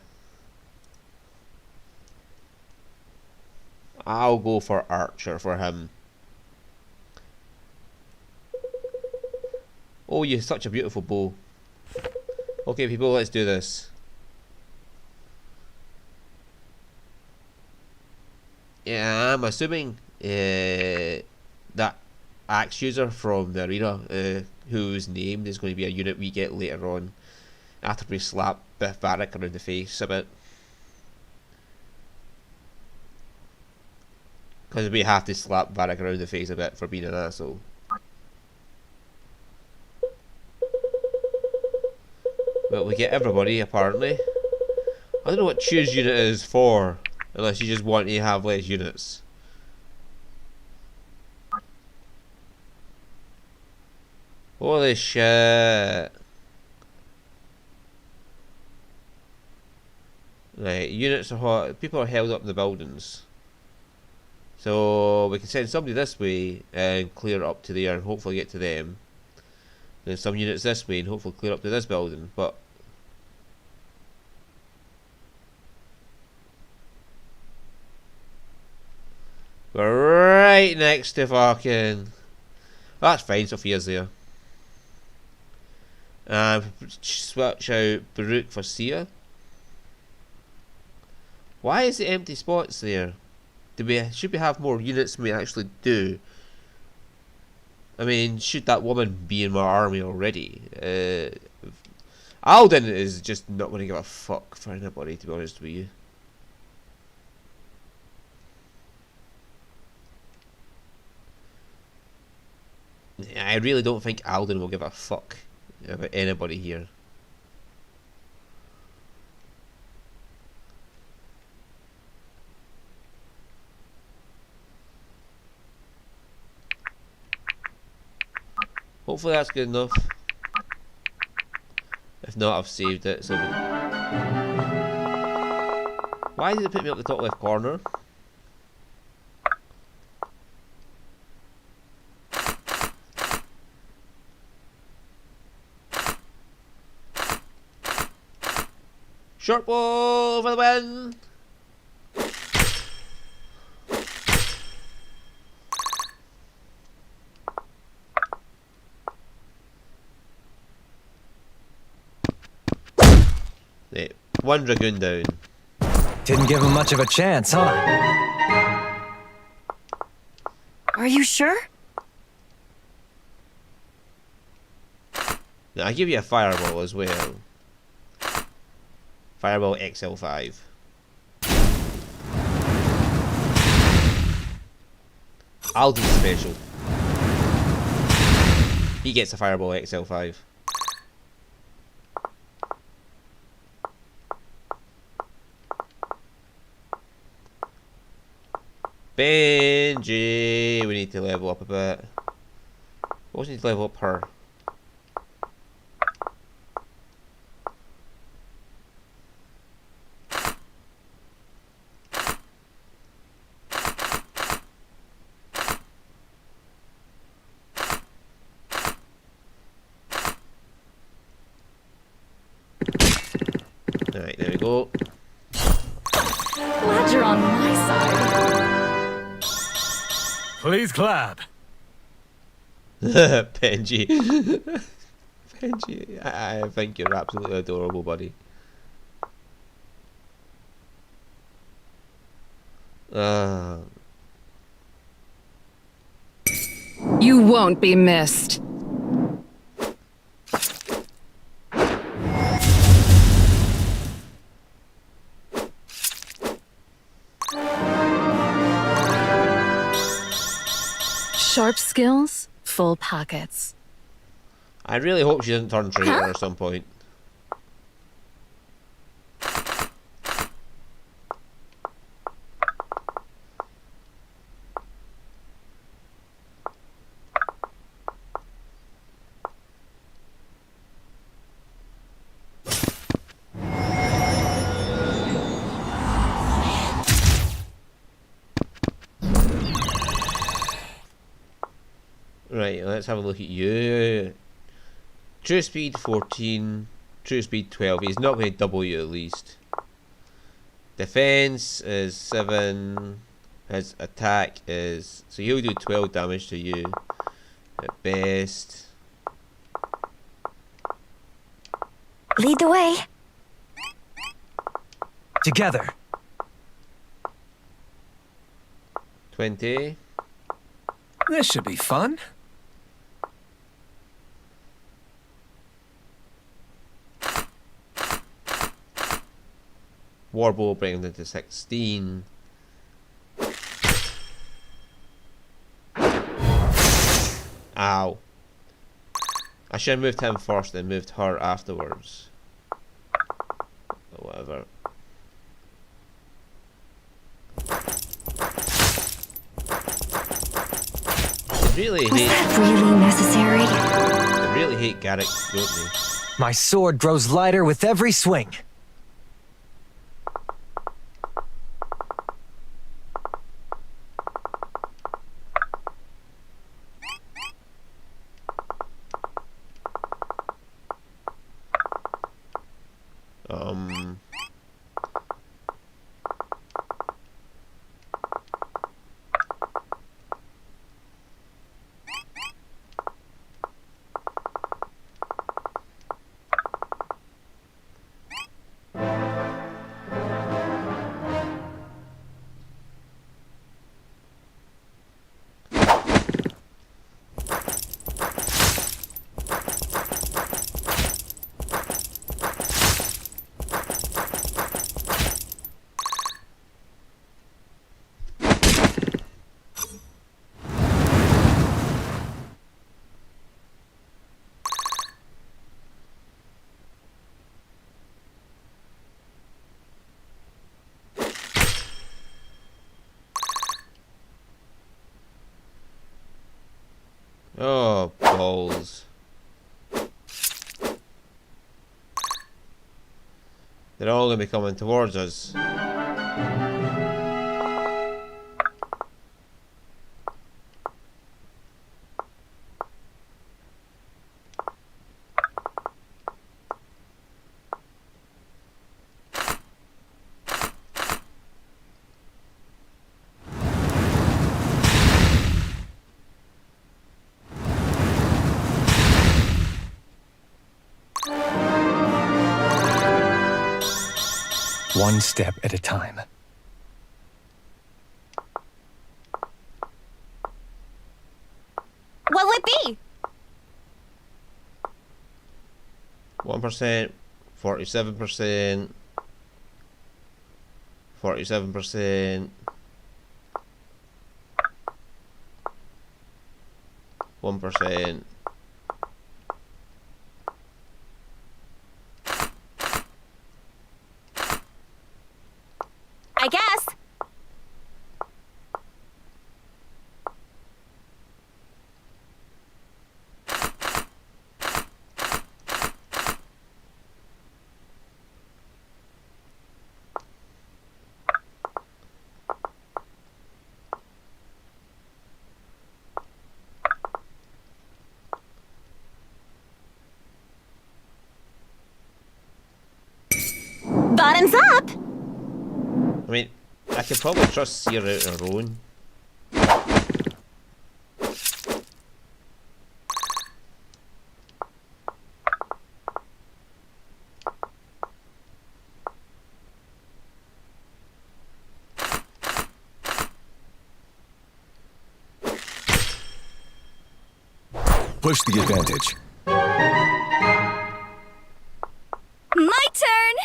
I'll go for Archer for him. Oh, you're such a beautiful bow. Okay people, let's do this. Yeah, I'm assuming that axe user from the arena, whose name is going to be a unit we get later on, after we slap Biff Barrack around the face a bit. Because we have to slap Barrack around the face a bit for being an asshole. Well, we get everybody apparently. I don't know what choose unit is for, unless you just want to have less units. Holy shit. Right, units are hot. People are held up in the buildings. So we can send somebody this way and clear up to there and hopefully get to them. There's some units this way and hopefully clear up to this building, but we're right next to fucking... That's fine, Sophia's there. Switch out Baruch for Sia. Why is the empty spots there? Should we have more units than we actually do? I mean, should that woman be in my army already? Alden is just not going to give a fuck for anybody, to be honest with you. I really don't think Alden will give a fuck about anybody here. Hopefully that's good enough. If not, I've saved it. So why did it put me up the top left corner? Short ball for the win! Right, one Dragoon down. Didn't give him much of a chance, huh? Are you sure? Now I give you a fireball as well. Fireball XL5. Alden's special. He gets a fireball XL5. Benji, we need to level up a bit. We also need to level up her. Alright, there we go. Glad you're on my side. Please clap. Benji. Benji, I think you're absolutely adorable, buddy. You won't be missed. Sharp skills, full pockets. I really hope she doesn't turn traitor at some point. Right, let's have a look at you. True speed 14, true speed 12. He's not going to double you at least. Defense is 7. His attack is... So he'll do 12 damage to you at best. Lead the way. Together. 20. This should be fun. Warbow bring him to 16. Ow. I should have moved him first, then moved her afterwards. Or whatever. They really Was hate. that really necessary? They really hate Garrick, don't they? My sword grows lighter with every swing. Oh, balls. They're all going to be coming towards us. One step at a time. What will it be? 1%, 47%, 47%, 1%. I guess. Bottoms up! I mean, I could probably trust Sierra out on her own. Push the advantage. My turn!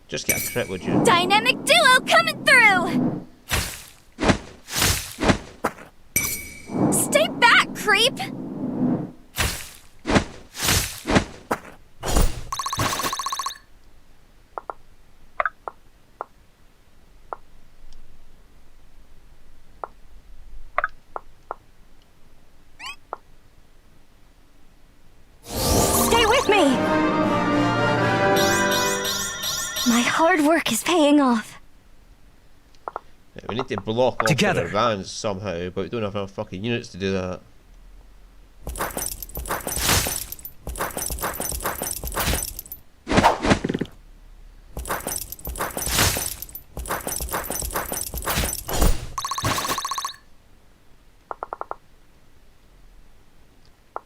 Just get a crit, would you? Dynamic duo coming through! Stay back, creep! Stay with me! My hard work is paying off. Yeah, we need to block off Together. their vans somehow, but we don't have enough fucking units to do that.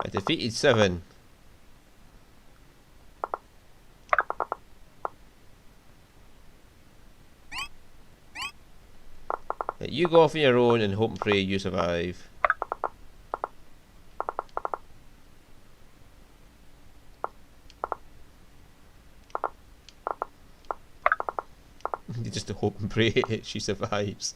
I defeated 7. You go off on your own and hope and pray you survive. You just hope and pray she survives.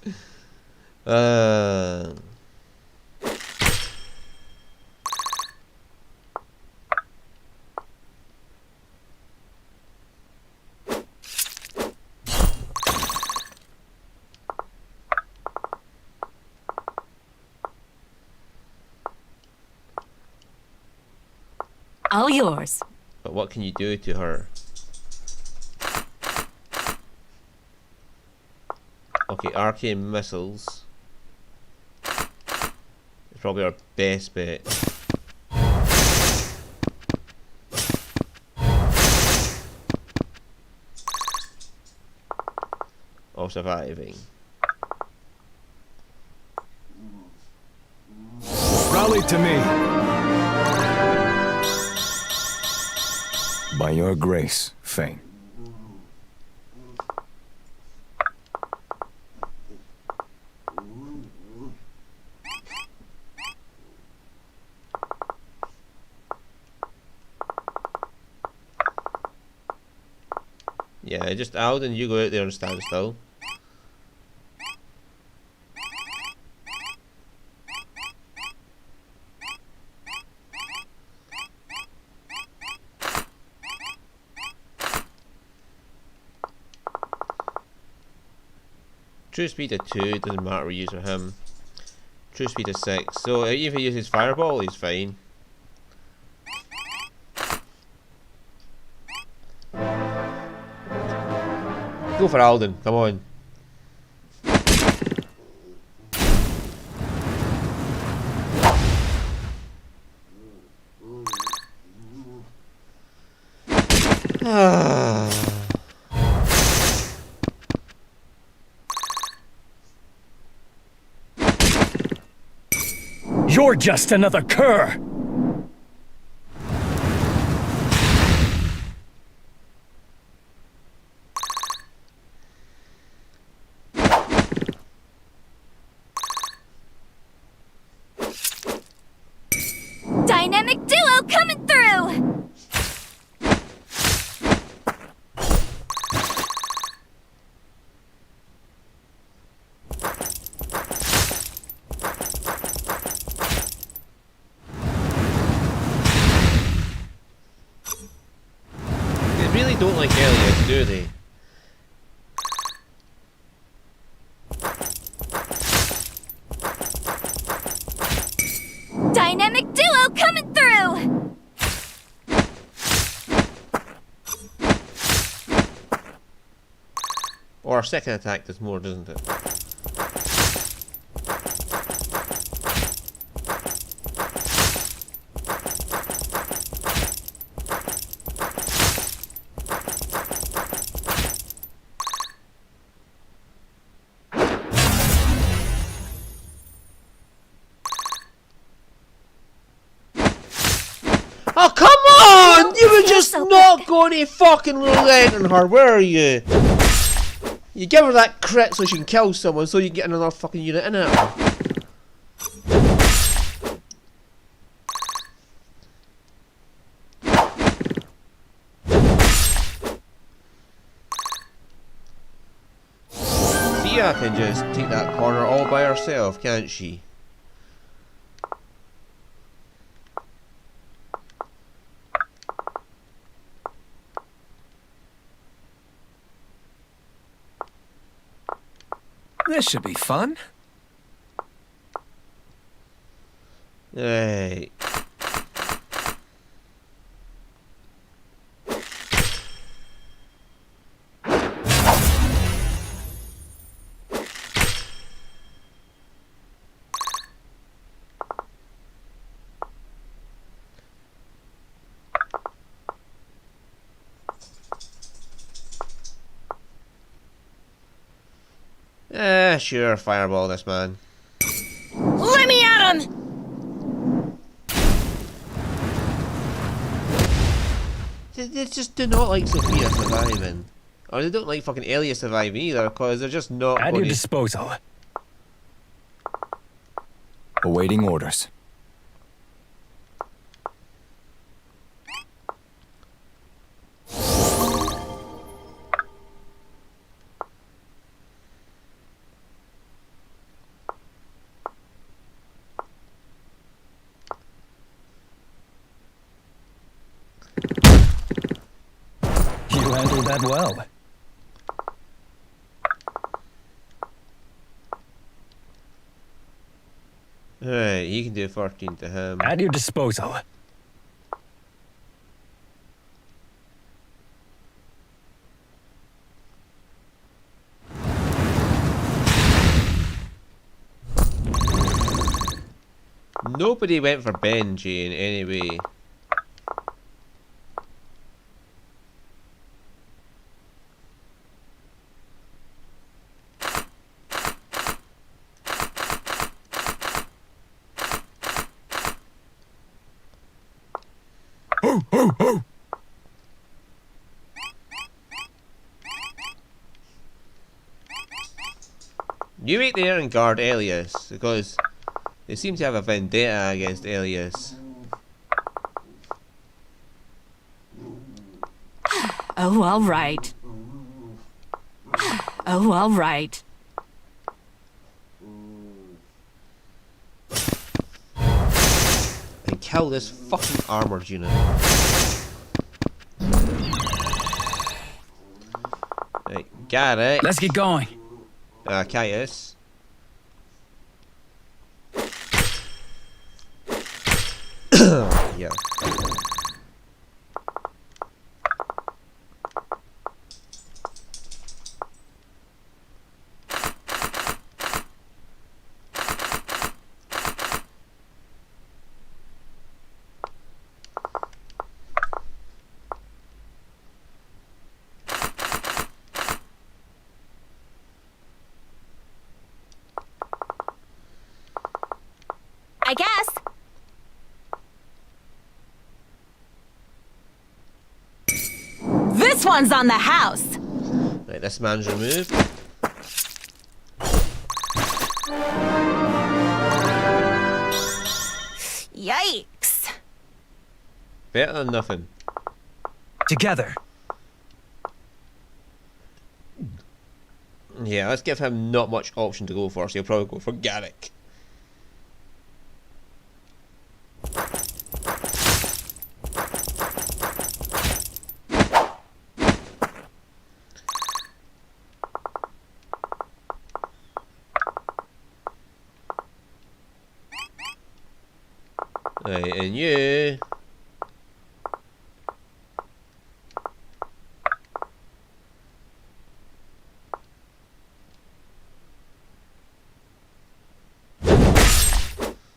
All yours. But what can you do to her? Okay, arcane missiles. It's probably our best bet. Of surviving. Rally to me. By your grace, Fane. Yeah, just Alden, you go out there and stand still. True speed of 2, doesn't matter we use with him. True speed of 6, so even if he uses fireball, he's fine. Go for Alden, come on. You're just another cur! Dynamic duo coming through! They really don't like Elias, do they? Dynamic duo coming through! Or our second attack does more, doesn't it? Oh, come on! You were just not going to fucking relent on her, were you? You give her that crit so she can kill someone so you can get another fucking unit in it. Thea can just take that corner all by herself, can't she? This should be fun. Right. Sure, fireball this man. Let me at him! They just do not like Sophia surviving. Or they don't like fucking Elia surviving either, because they're just not At your going to... disposal. Awaiting orders. You handled that well. Right, he can do 14 to him. At your disposal. Nobody went for Benji in any way. You wait there and guard Elias, because they seem to have a vendetta against Elias. Oh, all right. Oh, all right. And kill this fucking armored unit. Right, got it. Let's get going. Caius. Yeah. I guess. This one's on the house. Right, this man's removed. Yikes. Better than nothing. Together. Yeah, let's give him not much option to go for, so he'll probably go for Garrick. Right, and you...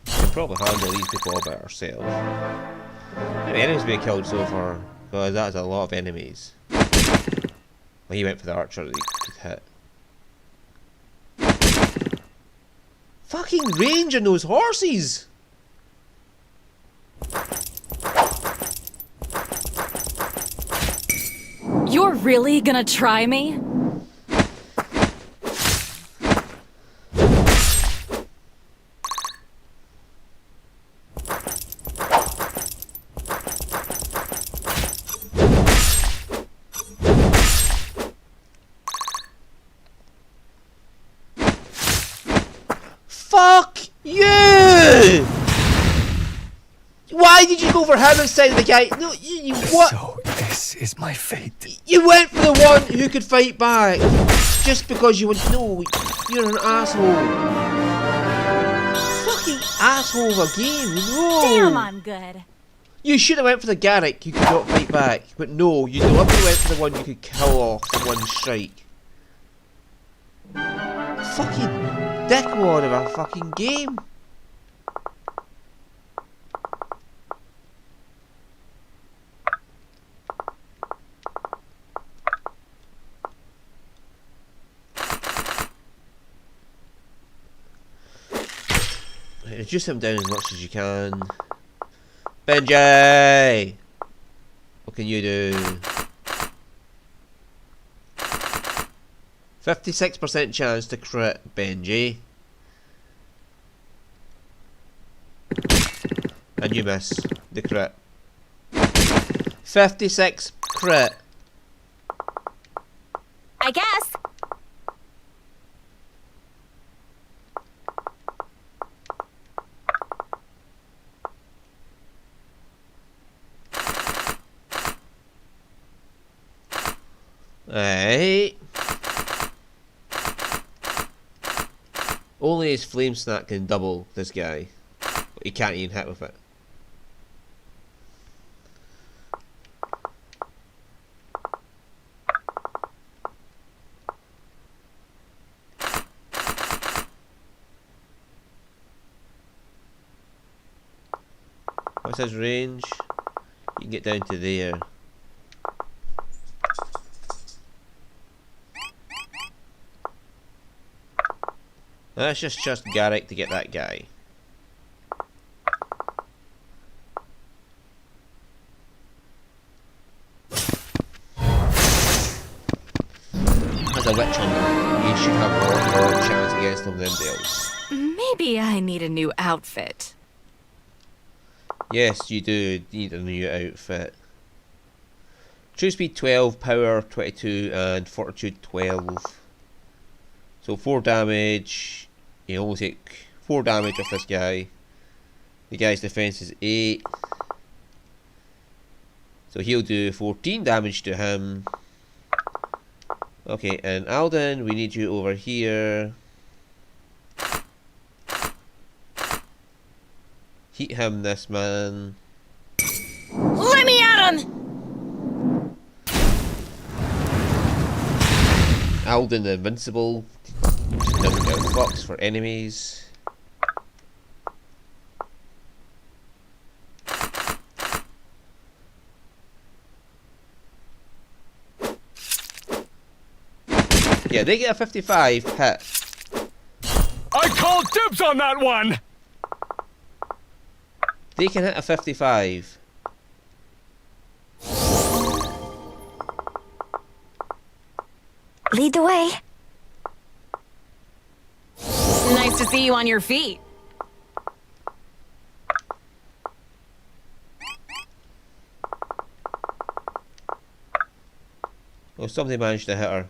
can probably handle these people all by ourselves. How many enemies we killed so far? Because that's a lot of enemies. Well, he went for the archer that he could hit. Fucking range on those horses! You're really gonna try me? Fuck you! Why did you go for him instead of the guy? No, you what? So this is my fate. You went for the one who could fight back. Just because you went. No, you're an asshole. Fucking asshole of a game. No. Damn, I'm good. You should have went for the Garrick who could not fight back. But no, you deliberately went for the one you could kill off in one strike. Fucking dickwad of a fucking game. Reduce him down as much as you can. Benji! What can you do? 56% chance to crit, Benji. And you miss the crit. 56 crit. I guess. Right. Only his flame snack can double this guy. He can't even hit with it. What's his range? You can get down to there. Let's just trust Garrick to get that guy. As a witch hunter, you should have more chance against them than else. Maybe I need a new outfit. Yes, you do need a new outfit. True speed 12, power 22, and fortitude 12. So 4 damage. You only take 4 damage off this guy. The guy's defense is 8. So he'll do 14 damage to him. Okay, and Alden, we need you over here. Heat him, this man. Let me at him! Alden the Invincible. Doesn't give fucks for enemies. Yeah, they get a 55 hit. I call dibs on that one! They can hit a 55. Lead the way. Nice to see you on your feet. Oh, somebody managed to hit her.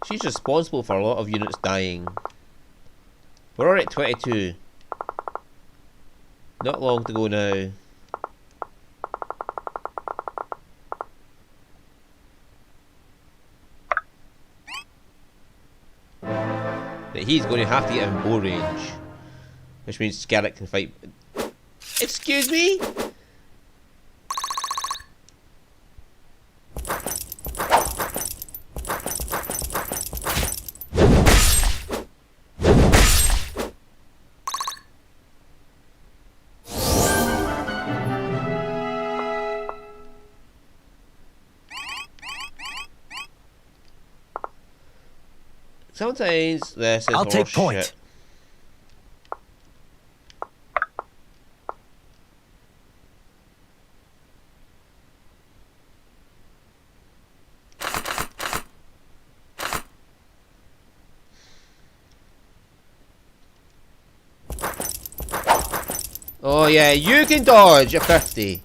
She's responsible for a lot of units dying. We're already at 22. Not long to go now. That he's going to have to get in bow range. Which means Scarlet can fight. Excuse me? Sometimes this is I'll take horseshit. point. Oh yeah, you can dodge a 50.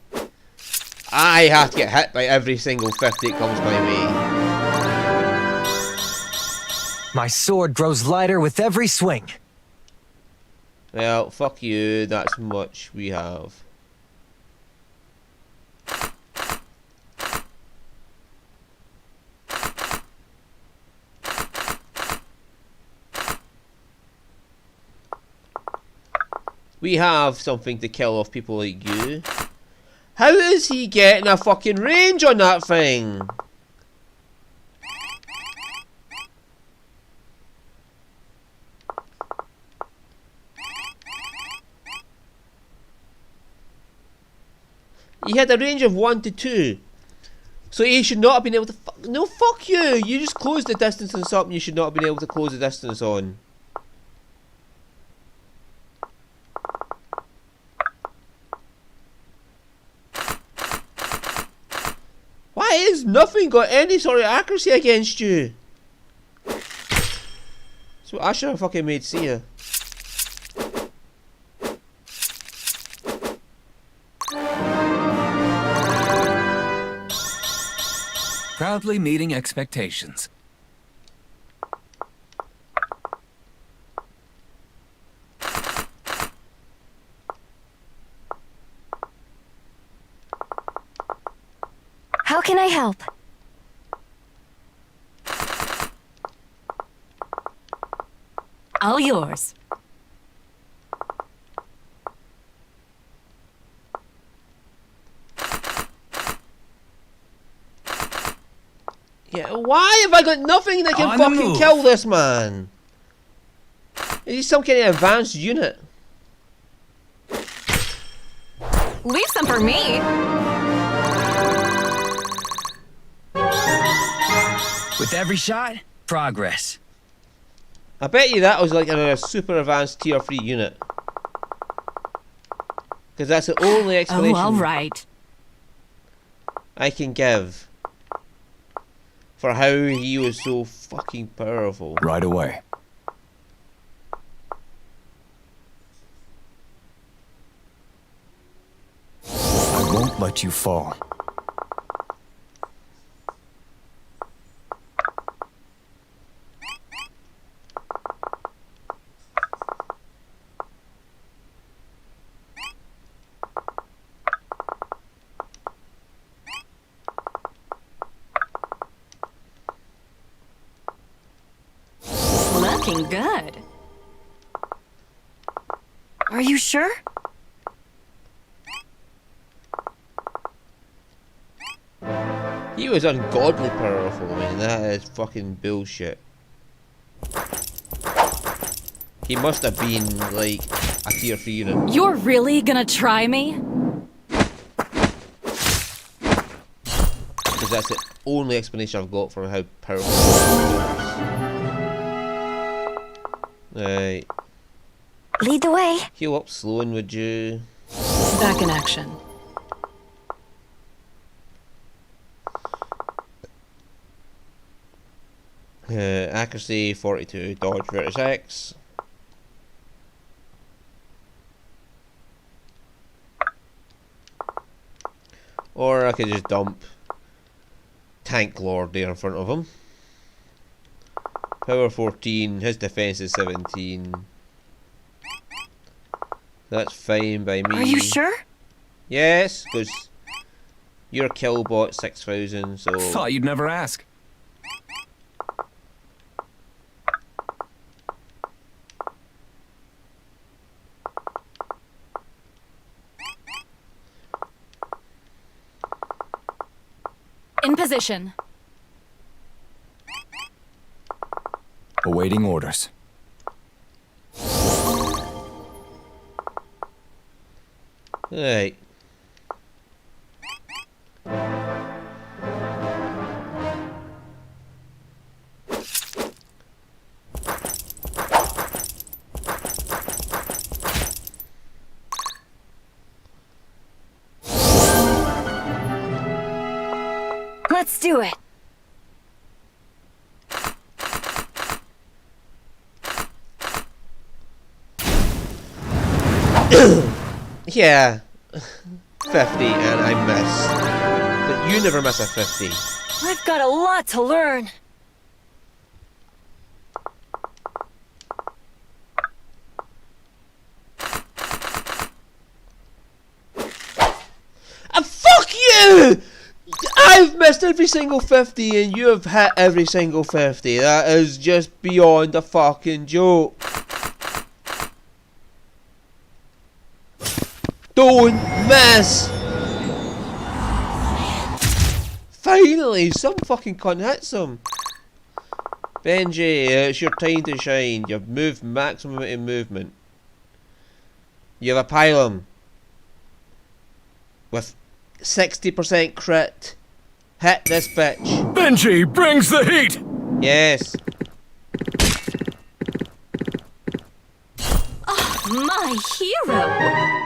I have to get hit by every single 50 that comes my way. My sword grows lighter with every swing. Well, fuck you, that's much we have. We have something to kill off people like you. How is he getting a fucking range on that thing? He had a range of 1 to 2. So he should not have been able to no, fuck you! You just closed the distance on something you should not have been able to close the distance on. Why has nothing got any sort of accuracy against you? That's what I should have fucking made see ya. Proudly meeting expectations. How can I help? All yours. Yeah, why have I got nothing that can On the fucking move. kill this man? Is he some kind of advanced unit? Leave some for me. With every shot, progress. I bet you that was like a super advanced tier 3 unit. Because that's the only Oh, explanation all right. I can give for how he was so fucking powerful. Right away. I won't let you fall. looking good. Are you sure? He was ungodly powerful, man. That is fucking bullshit. He must have been like a tier 3 unit. You're really gonna try me? Because that's the only explanation I've got for how powerful he was. Right. Lead the way. Heal up Sloan, would you? Back in action. Accuracy 42, dodge versus X. Or I could just dump Tank Lord there in front of him. Power 14, his defense is 17. That's fine by me. Are you sure? Yes, because your kill bot 6,000, so. Thought you'd never ask. In position. Awaiting orders. Right. Let's do it. Yeah. 50 and I missed. But you never miss a 50. I've got a lot to learn. Fuck you! I've missed every single 50 and you have hit every single 50. That is just beyond a fucking joke. Don't miss! Finally, some fucking cunt hits him. Benji, it's your time to shine. You've moved maximum amount of movement. You have a pylon with 60% crit. Hit this bitch. Benji brings the heat! Yes. My hero!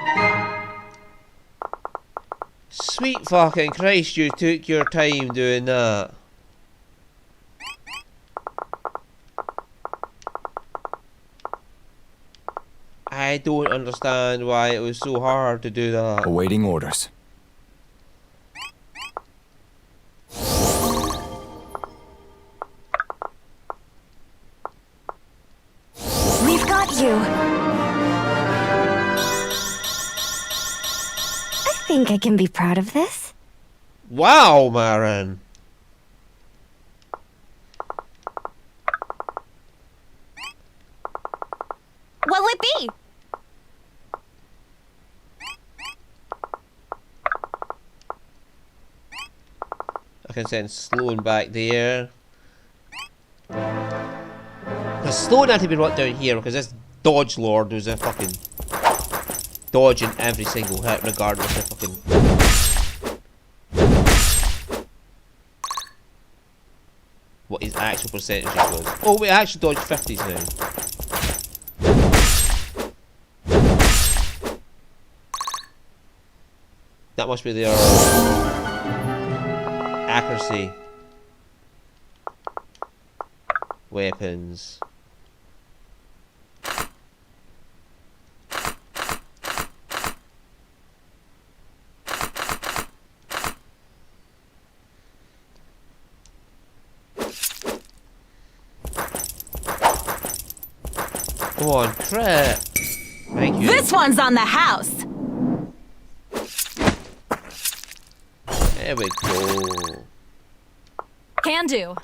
Sweet fucking Christ, you took your time doing that. I don't understand why it was so hard to do that. Awaiting orders. We've got you. I think I can be proud of this. Wow, Marin. What'll it be? I can send Sloan back there. Because Sloan had to be brought down here because this Dodge Lord was a fucking dodging every single hit regardless of fucking. What his actual percentage was. Oh wait, I actually dodged 50s now. That must be their accuracy. Weapons. Come on, crit. Thank you. This one's on the house! There we go. Can do.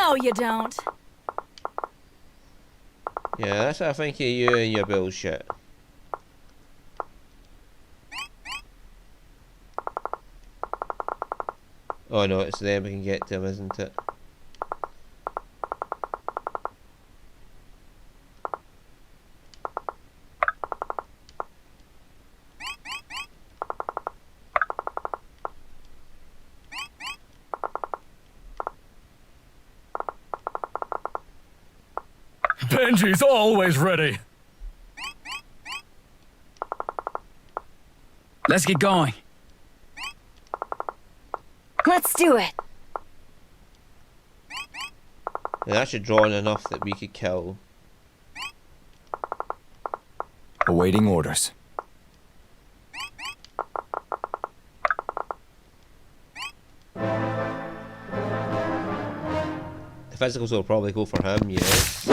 No, you don't. Yeah, that's what I think of you and your bullshit. Oh no, it's them we can get to him, isn't it? Benji's always ready. Let's get going. Let's do it. And that should draw in enough that we could kill. Awaiting orders. The physicals will probably go for him, yes.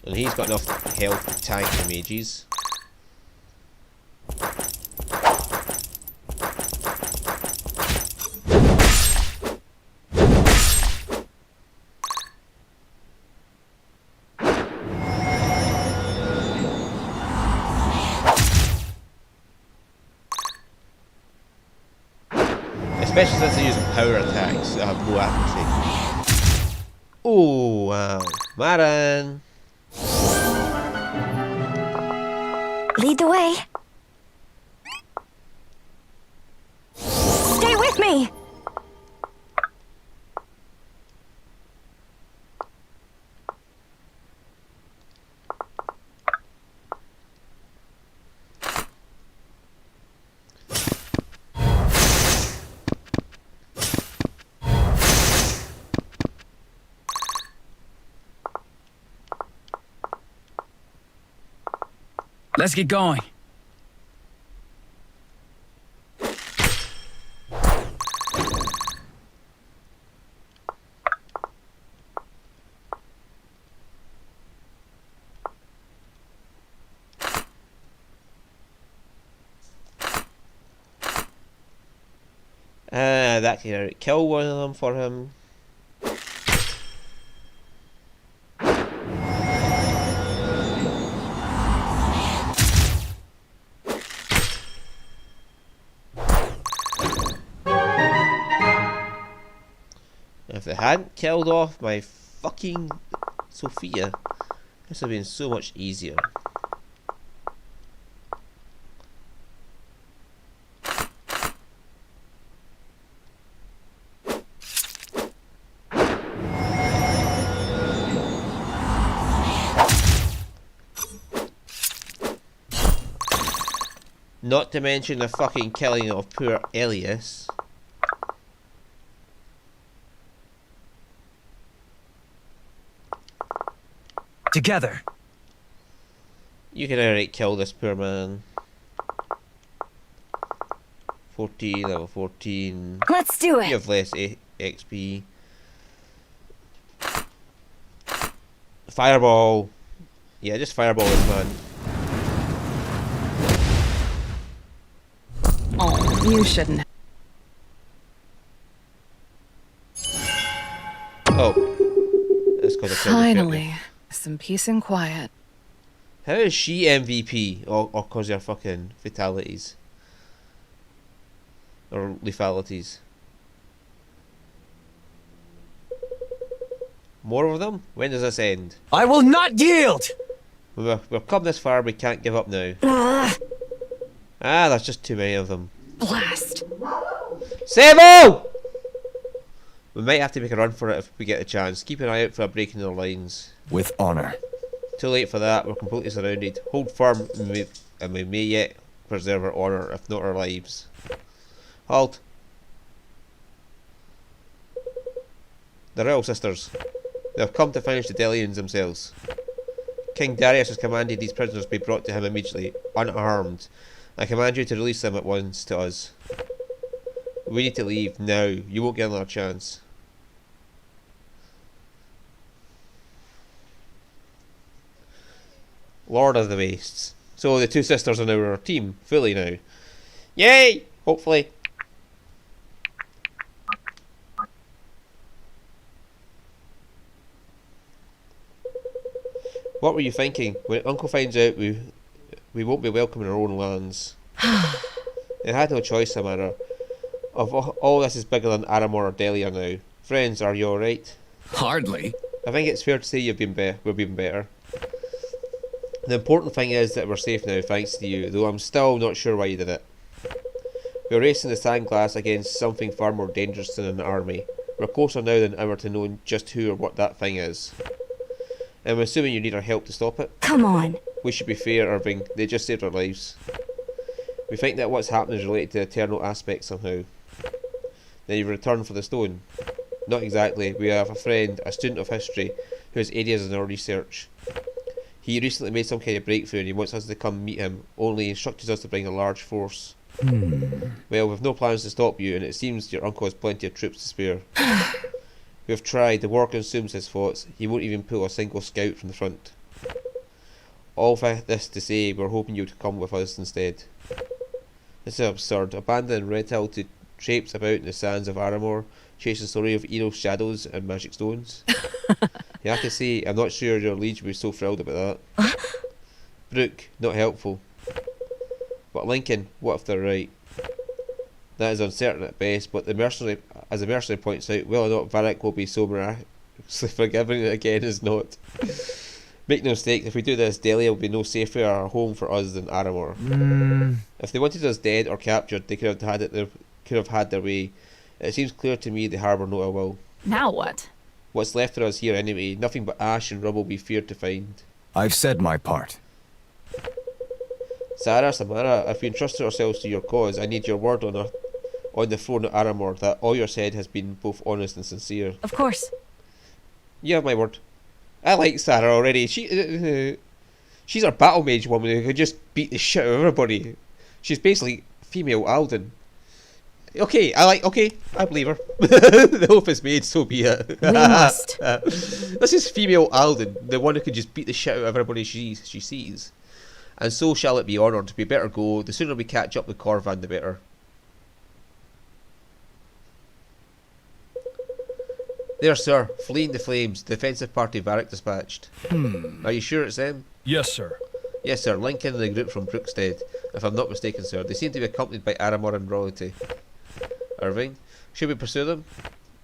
And he's got enough health to tank the mages. Especially since they're using power attacks that have low accuracy. Oh wow. Maran! Lead the way. Stay with me. Let's get going. That can kill one of them for him. If they hadn't killed off my fucking Sophia, this would have been so much easier. Not to mention the fucking killing of poor Elias. Together. You can outright kill this poor man. 14, level 14. Let's do You it. have less XP. Fireball. Yeah, just fireball this man. Oh, you shouldn't. Oh. That's because I killed the Finally, some peace and quiet. How is she MVP? Or cause her fucking fatalities? Or lethalities? More of them? When does this end? I will not yield! We've come this far, we can't give up now. Ugh. Ah, there's just too many of them. Blast. Sable! We might have to make a run for it if we get a chance. Keep an eye out for a break in their lines. With honor. Too late for that, we're completely surrounded. Hold firm and we may yet preserve our honour, if not our lives. Halt! The Royal Sisters. They have come to finish the Delians themselves. King Darius has commanded these prisoners be brought to him immediately, unarmed. I command you to release them at once to us. We need to leave now. You won't get another chance. Lord of the Wastes. So the two sisters are now our team, fully now. Yay! Hopefully. What were you thinking? When Uncle finds out we won't be welcome in our own lands. They had no choice, Samara. All this is bigger than Aramor or Delia now. Friends, are you alright? Hardly. I think it's fair to say we've been better. The important thing is that we're safe now, thanks to you, though I'm still not sure why you did it. We're racing the sandglass against something far more dangerous than an army. We're closer now than ever to knowing just who or what that thing is. I'm assuming you need our help to stop it. Come on. We should be fair, Irving. They just saved our lives. We think that what's happened is related to eternal aspects somehow. Then you return for the stone. Not exactly. We have a friend, a student of history, who has areas in our research. He recently made some kind of breakthrough and he wants us to come meet him, only instructed us to bring a large force. Well, we've no plans to stop you, and it seems your uncle has plenty of troops to spare. We've tried, the war consumes his thoughts. He won't even pull a single scout from the front. All this to say, we're hoping you to come with us instead. This is absurd. Abandon Red Hill to traipse about in the sands of Aramor, chasing a story of evil shadows and magic stones. You have to say, I'm not sure your liege would be so thrilled about that. Brooke, not helpful. But Lincoln, what if they're right? That is uncertain at best, but as the mercenary points out, whether or not Varric will be so miraculously forgiving again is not. Make no mistake, if we do this, Delia will be no safer a home for us than Aramor. If they wanted us dead or captured, they could have had their way. It seems clear to me they harbour no ill will. Now what? What's left for us here anyway? Nothing but ash and rubble we feared to find. I've said my part. Samara, if we entrusted ourselves to your cause, I need your word on the throne of Aramor that all your said has been both honest and sincere. Of course. You have my word. I like Sarah already. She's our battle mage woman who could just beat the shit out of everybody. She's basically female Alden. Okay, I believe her. The oath is made, so be it. We must. This is female Alden, the one who can just beat the shit out of everybody she sees. And so shall it be honoured. We better go. The sooner we catch up with Corvan, the better. There, sir. Fleeing the flames. Defensive party Varric dispatched. Are you sure it's them? Yes, sir. Yes, sir. Lincoln and the group from Brookstead. If I'm not mistaken, sir. They seem to be accompanied by Aramor and royalty. Irving, should we pursue them?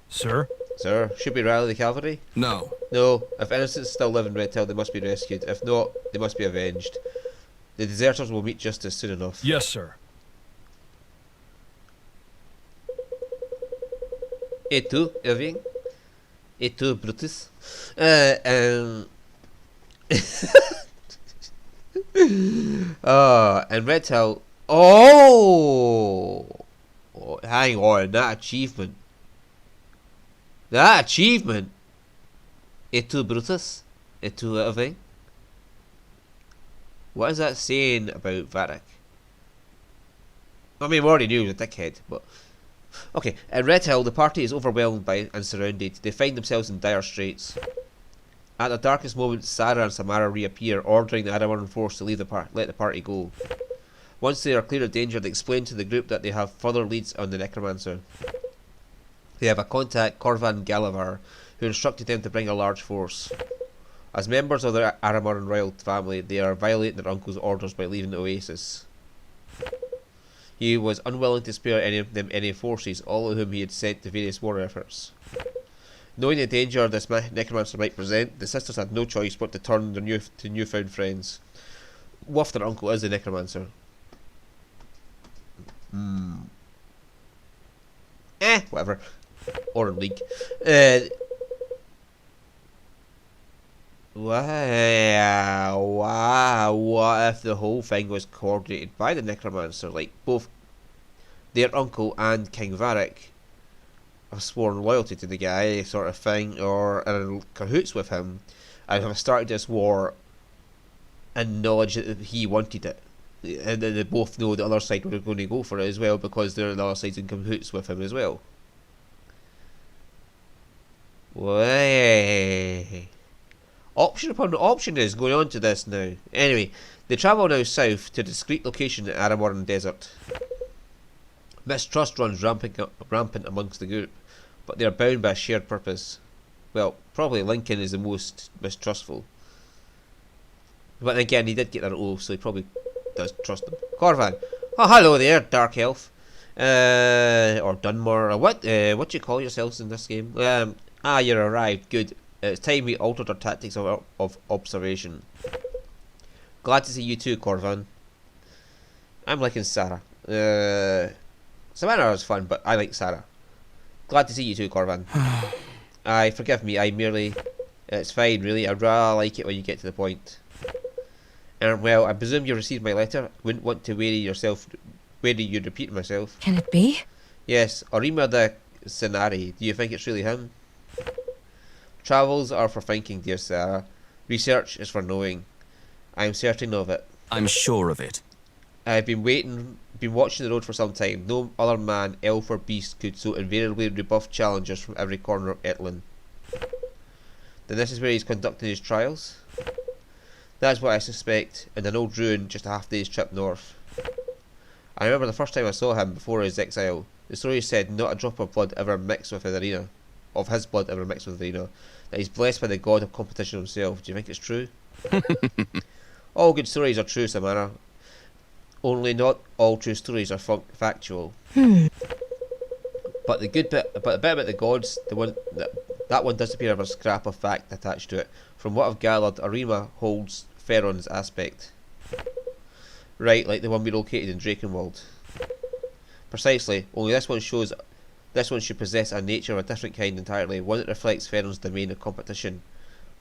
Sir? Sir, should we rally the cavalry? No. No. If innocents still live in Red Hill, they must be rescued. If not, they must be avenged. The deserters will meet justice soon enough. Yes, sir. Et tu, Irving? Et tu, Brutus? And Red Hill. Oh, hang on, that achievement. Et tu, Brutus? Et tu, Irving? What is that saying about Varric? I mean, we already knew he was a dickhead, but... Okay, at Red Hill, the party is overwhelmed by and surrounded. They find themselves in dire straits. At the darkest moment, Sarah and Samara reappear, ordering the Arawaran force to let the party go. Once they are clear of danger, they explain to the group that they have further leads on the Necromancer. They have a contact, Corvan Galavar, who instructed them to bring a large force. As members of the Aramoran royal family, they are violating their uncle's orders by leaving the oasis. He was unwilling to spare any forces, all of whom he had sent to various war efforts. Knowing the danger this necromancer might present, the sisters had no choice but to turn to newfound friends. What if their uncle is the necromancer? Whatever. Or in League. Wow, what if the whole thing was coordinated by the necromancer, like both their uncle and King Varric have sworn loyalty to the guy, sort of thing, or are in cahoots with him, and have started this war in knowledge that he wanted it, and then they both know the other side were going to go for it as well because the other side's in cahoots with him as well. Option upon option is going on to this now. Anyway, they travel now south to a discreet location in Aramoran Desert. Mistrust runs rampant amongst the group, but they are bound by a shared purpose. Well, probably Lincoln is the most mistrustful. But then again, he did get that oath, so he probably does trust them. Corvan. Oh, hello there, Dark Elf. Or Dunmore, or what do you call yourselves in this game? You're arrived. Good. It's time we altered our tactics of observation. Glad to see you too, Corvan. I'm liking Sarah. Savannah was fun, but I like Sarah. Glad to see you too, Corvan. Forgive me, I merely... It's fine, really. I'd rather like it when you get to the point. Well, I presume you received my letter. Wouldn't want to worry you repeating myself. Can it be? Yes, Orima the Senari. Do you think it's really him? Travels are for thinking, dear Sarah. Research is for knowing. I am certain of it. I'm sure of it. I've been watching the road for some time. No other man, elf or beast could so invariably rebuff challengers from every corner of Etlin. Then this is where he's conducting his trials? That's what I suspect, in an old ruin just a half day's trip north. I remember the first time I saw him before his exile. The story said not a drop of blood ever mixed with his arena. Of his blood ever mixed with the arena. That he's blessed by the god of competition himself. Do you think it's true? All good stories are true, Samara. Only not all true stories are factual. But the bit about the gods, that one does appear to have a scrap of fact attached to it. From what I've gathered, Arima holds Feron's aspect. Right, like the one we located in Drakenwald. Precisely, only this one should possess a nature of a different kind entirely, one that reflects Feron's domain of competition.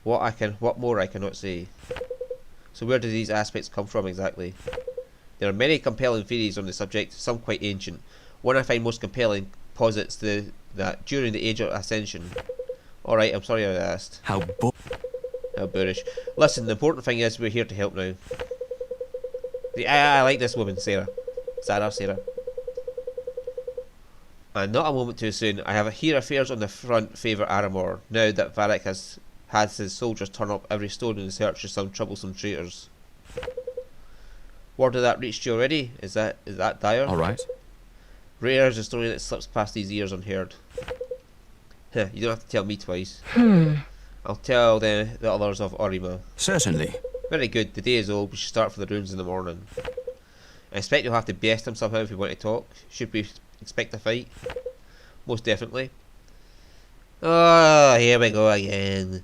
What more I cannot say. So where do these aspects come from exactly? There are many compelling theories on the subject, some quite ancient. One I find most compelling posits that during the Age of Ascension... Alright, I'm sorry I asked. How boorish. Listen, the important thing is we're here to help now. I like this woman, Sarah. Sarah. And not a moment too soon. I have here affairs on the front favour Aramor, now that Varric has his soldiers turn up every stone in search of some troublesome traitors. Word of that reached you already? Is that dire? Alright. Rare is a story that slips past these ears unheard. You don't have to tell me twice. I'll tell the others of Orima. Certainly. Very good, the day is old, we should start for the ruins in the morning. I expect you'll have to best him somehow if we want to talk. Should we expect a fight? Most definitely. Oh, here we go again.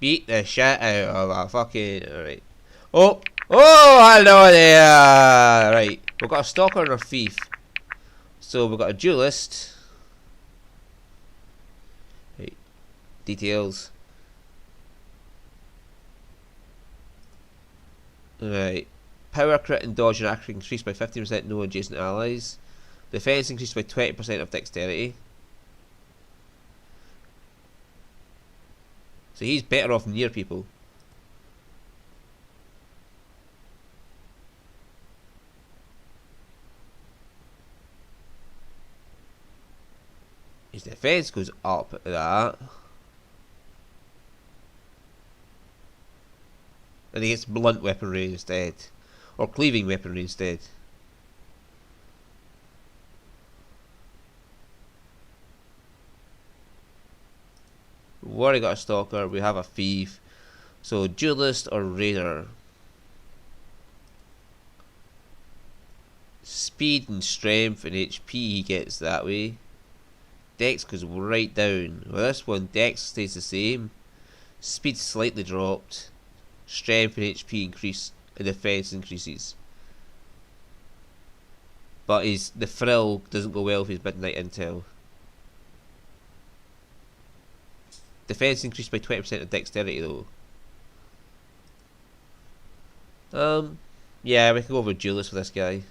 Beat the shit out of a fucking... Alright. Oh, hello there! Right, we've got a stalker and a thief. So we've got a duelist. Right. Details. Right. Power, crit and dodge and attack increased by 15%, no adjacent allies. Defense increased by 20% of dexterity. So he's better off near people. His defense goes up at that. And he gets blunt weaponry instead. Or cleaving weaponry instead. We've already got a stalker, we have a thief. So duelist or raider. Speed and strength and HP he gets that way. Dex goes right down. Well, this one, Dex stays the same. Speed slightly dropped. Strength and HP increase, and defense increases. But the frill doesn't go well with his midnight intel. Defense increased by 20% of dexterity though. Yeah, we can go over duelist for this guy.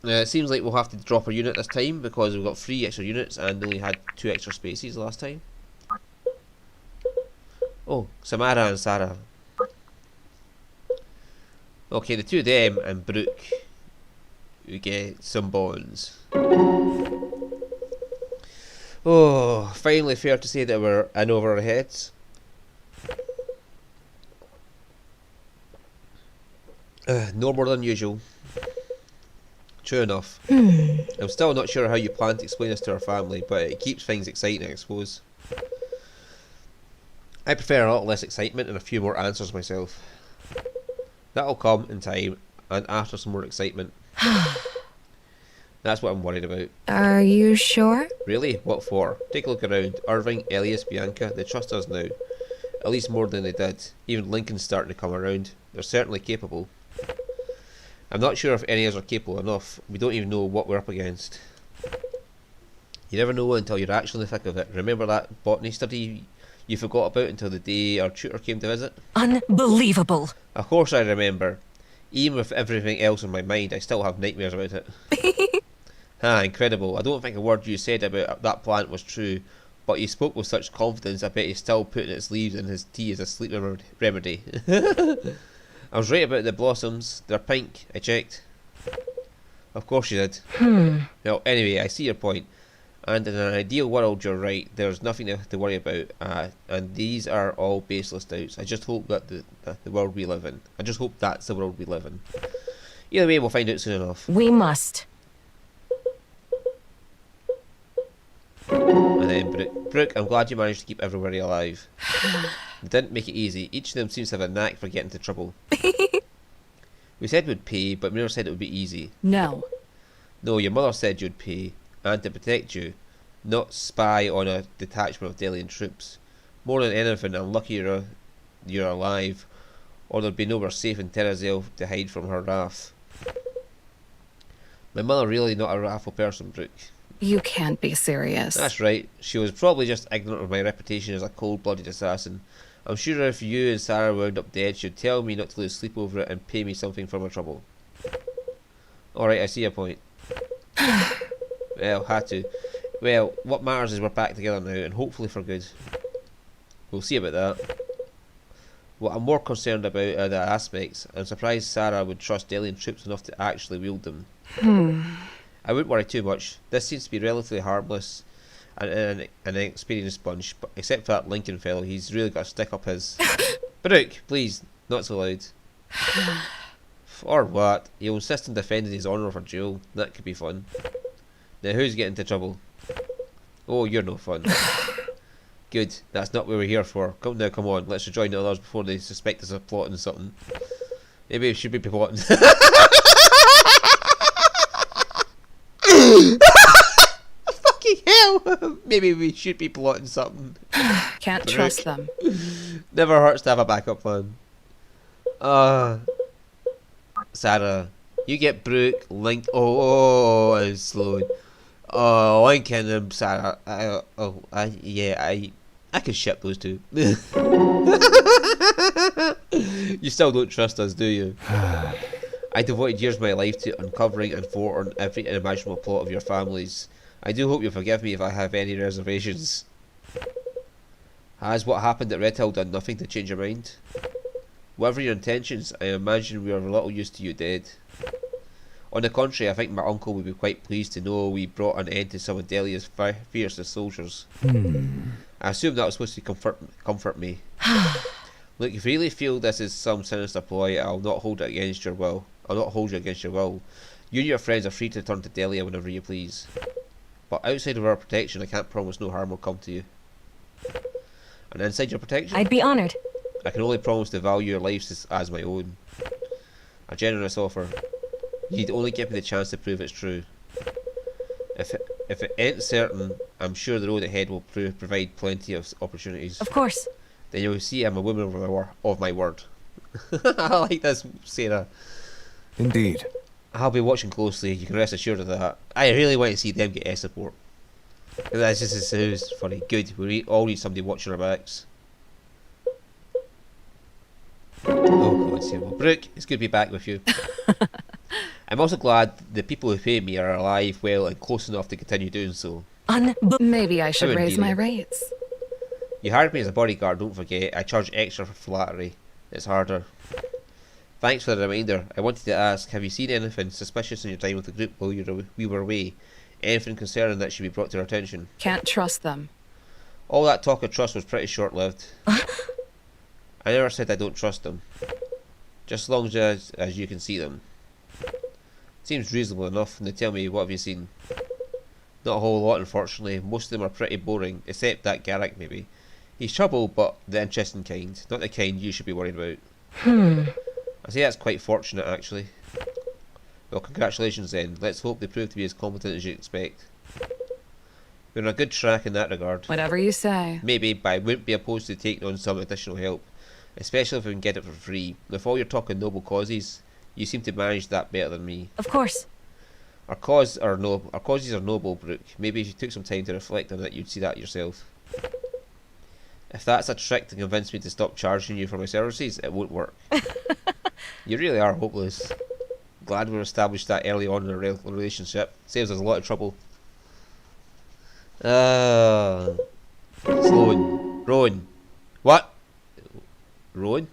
It seems like we'll have to drop a unit this time because we've got 3 extra units and only had 2 extra spaces last time. Oh, Samara and Sarah. Okay, the two of them and Brooke, we get some bonds. Oh, finally fair to say that we're in over our heads. No more than usual. True enough. I'm still not sure how you plan to explain this to our family, but it keeps things exciting, I suppose. I prefer a lot less excitement and a few more answers myself. That'll come in time, and after some more excitement. That's what I'm worried about. Are you sure? Really? What for? Take a look around. Irving, Elias, Bianca, they trust us now. At least more than they did. Even Lincoln's starting to come around. They're certainly capable. I'm not sure if any of us are capable enough. We don't even know what we're up against. You never know until you're actually in the thick of it. Remember that botany study you forgot about until the day our tutor came to visit? Unbelievable. Of course I remember. Even with everything else in my mind, I still have nightmares about it. Incredible. I don't think a word you said about that plant was true, but you spoke with such confidence I bet he's still putting its leaves in his tea as a sleep remedy. I was right about the blossoms. They're pink. I checked. Of course you did. Well, anyway, I see your point. And in an ideal world, you're right. There's nothing to worry about. And these are all baseless doubts. I just hope that the world we live in. I just hope that's the world we live in. Either way, we'll find out soon enough. We must. And then Brooke, I'm glad you managed to keep everybody alive. They didn't make it easy. Each of them seems to have a knack for getting into trouble. We said we'd pay, but we never said it would be easy. No. No, your mother said you'd pay, and to protect you, not spy on a detachment of Delian troops. More than anything, I'm lucky you're alive, or there'd be nowhere safe in Terrazel to hide from her wrath. My mother really not a wrathful person, Brooke. You can't be serious. That's right. She was probably just ignorant of my reputation as a cold-blooded assassin. I'm sure if you and Sarah wound up dead, she'd tell me not to lose sleep over it and pay me something for my trouble. Alright, I see your point. Well, had to. Well, what matters is we're back together now, and hopefully for good. We'll see about that. What I'm more concerned about are the aspects. I'm surprised Sarah would trust Delian troops enough to actually wield them. I wouldn't worry too much. This seems to be relatively harmless and an inexperienced bunch, but except for that Lincoln fellow, he's really got to stick up his... Brooke, please, not so loud. Or what? He'll insist on defending his honour for duel. That could be fun. Now who's getting into trouble? Oh, you're no fun. Good, that's not what we're here for. Come on, let's rejoin the others before they suspect us of plotting something. Maybe we should be plotting. Fucking hell! Maybe we should be plotting something. Can't Brooke. trust them. Never hurts to have a backup plan. Sarah, you get Brooke, Link. I'm slowed. Oh, Lincoln and Sarah. I could ship those two. You still don't trust us, do you? I devoted years of my life to uncovering and thwarting every unimaginable plot of your families. I do hope you'll forgive me if I have any reservations. Has what happened at Red Hill done nothing to change your mind? Whatever your intentions, I imagine we are of little use to you dead. On the contrary, I think my uncle would be quite pleased to know we brought an end to some of Delia's fiercest soldiers. I assume that was supposed to comfort me. Look, if you really feel this is some sinister ploy, I'll not hold it against your will. I'll not hold you against your will. You and your friends are free to return to Delia whenever you please. But outside of our protection, I can't promise no harm will come to you. And inside your protection? I'd be honored. I can only promise to value your lives as my own. A generous offer. You'd only give me the chance to prove it's true. If it ain't certain, I'm sure the road ahead will provide plenty of opportunities. Of course. Then you'll see I'm a woman of my word. I like this, Sarah. Indeed. I'll be watching closely, you can rest assured of that. I really want to see them get S support. That's just it sounds funny. Good, we all need somebody watching our backs. Oh god, Sarah. Well, Brooke, it's good to be back with you. I'm also glad the people who pay me are alive, well, and close enough to continue doing so. Maybe I should How raise my endearing. rates. You hired me as a bodyguard, don't forget. I charge extra for flattery. It's harder. Thanks for the reminder. I wanted to ask, have you seen anything suspicious in your time with the group while we were away? Anything concerning that should be brought to our attention. Can't trust them. All that talk of trust was pretty short-lived. I never said I don't trust them. Just as long as you can see them. Seems reasonable enough, and they tell me, what have you seen? Not a whole lot, unfortunately. Most of them are pretty boring, except that Garrick, maybe. He's trouble, but the interesting kind. Not the kind you should be worried about. I say that's quite fortunate, actually. Well, congratulations then. Let's hope they prove to be as competent as you expect. We're on a good track in that regard. Whatever you say. Maybe, but I wouldn't be opposed to taking on some additional help. Especially if we can get it for free. If all you're talking noble causes, you seem to manage that better than me. Of course. Our causes are noble, Brooke. Maybe if you took some time to reflect on it, you'd see that yourself. If that's a trick to convince me to stop charging you for my services, it won't work. You really are hopeless. Glad we established that early on in our relationship. Saves us a lot of trouble. Sloan. Rowan. What? Rowan?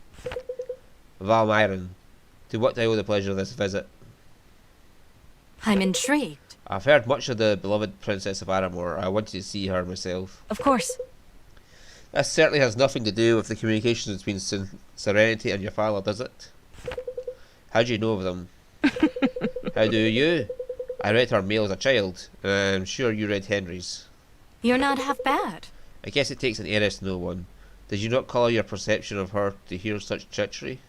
Val Myron. To what do I owe the pleasure of this visit? I'm intrigued. I've heard much of the beloved Princess of Aramor. I wanted to see her myself. Of course. This certainly has nothing to do with the communications between Serenity and your father, does it? How do you know of them? How do you? I read her mail as a child, and I'm sure you read Henry's. You're not half bad. I guess it takes an heiress to know one. Did you not colour your perception of her to hear such treachery?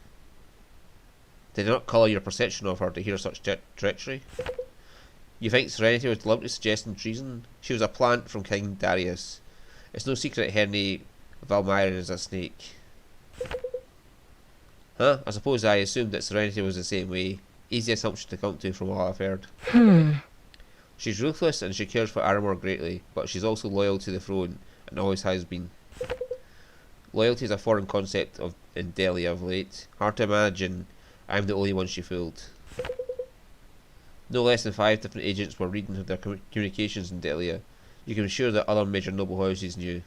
Did you not colour your perception of her to hear such treachery? You think Serenity was deliberately suggesting treason? She was a plant from King Darius. It's no secret Henry Valmyron is a snake. Huh? I suppose I assumed that Serenity was the same way. Easy assumption to come to from all I've heard. She's ruthless and she cares for Aramor greatly, but she's also loyal to the throne, and always has been. Loyalty is a foreign concept in Delhi of late. Hard to imagine I'm the only one she fooled. No less than 5 different agents were reading their communications in Delia. You can be sure that other major noble houses knew.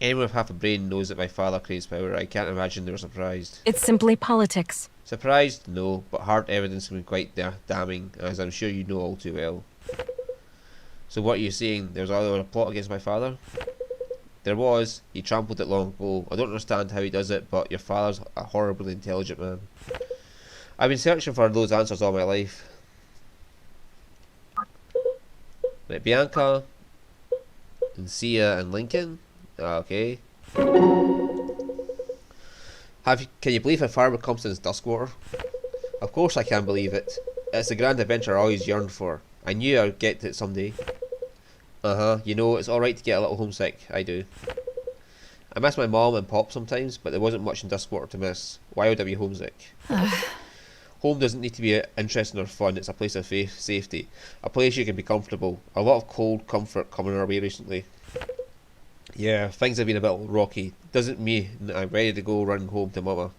Anyone with half a brain knows that my father craves power. I can't imagine they were surprised. It's simply politics. Surprised? No, but hard evidence has been quite damning, as I'm sure you know all too well. So what are you saying? There's either a plot against my father? There was. He trampled it long ago. I don't understand how he does it, but your father's a horribly intelligent man. I've been searching for those answers all my life. Right, Bianca, and Sia, and Lincoln. Okay. Can you believe how far we've come since Duskwater? Of course I can believe it. It's the grand adventure I always yearned for. I knew I'd get to it someday. You know, it's alright to get a little homesick. I do. I miss my mom and pop sometimes, but there wasn't much in Duskwater to miss. Why would I be homesick? Home doesn't need to be interesting or fun. It's a place of safety. A place you can be comfortable. A lot of cold comfort coming our way recently. Yeah, things have been a bit rocky. Doesn't mean I'm ready to go run home to Mama.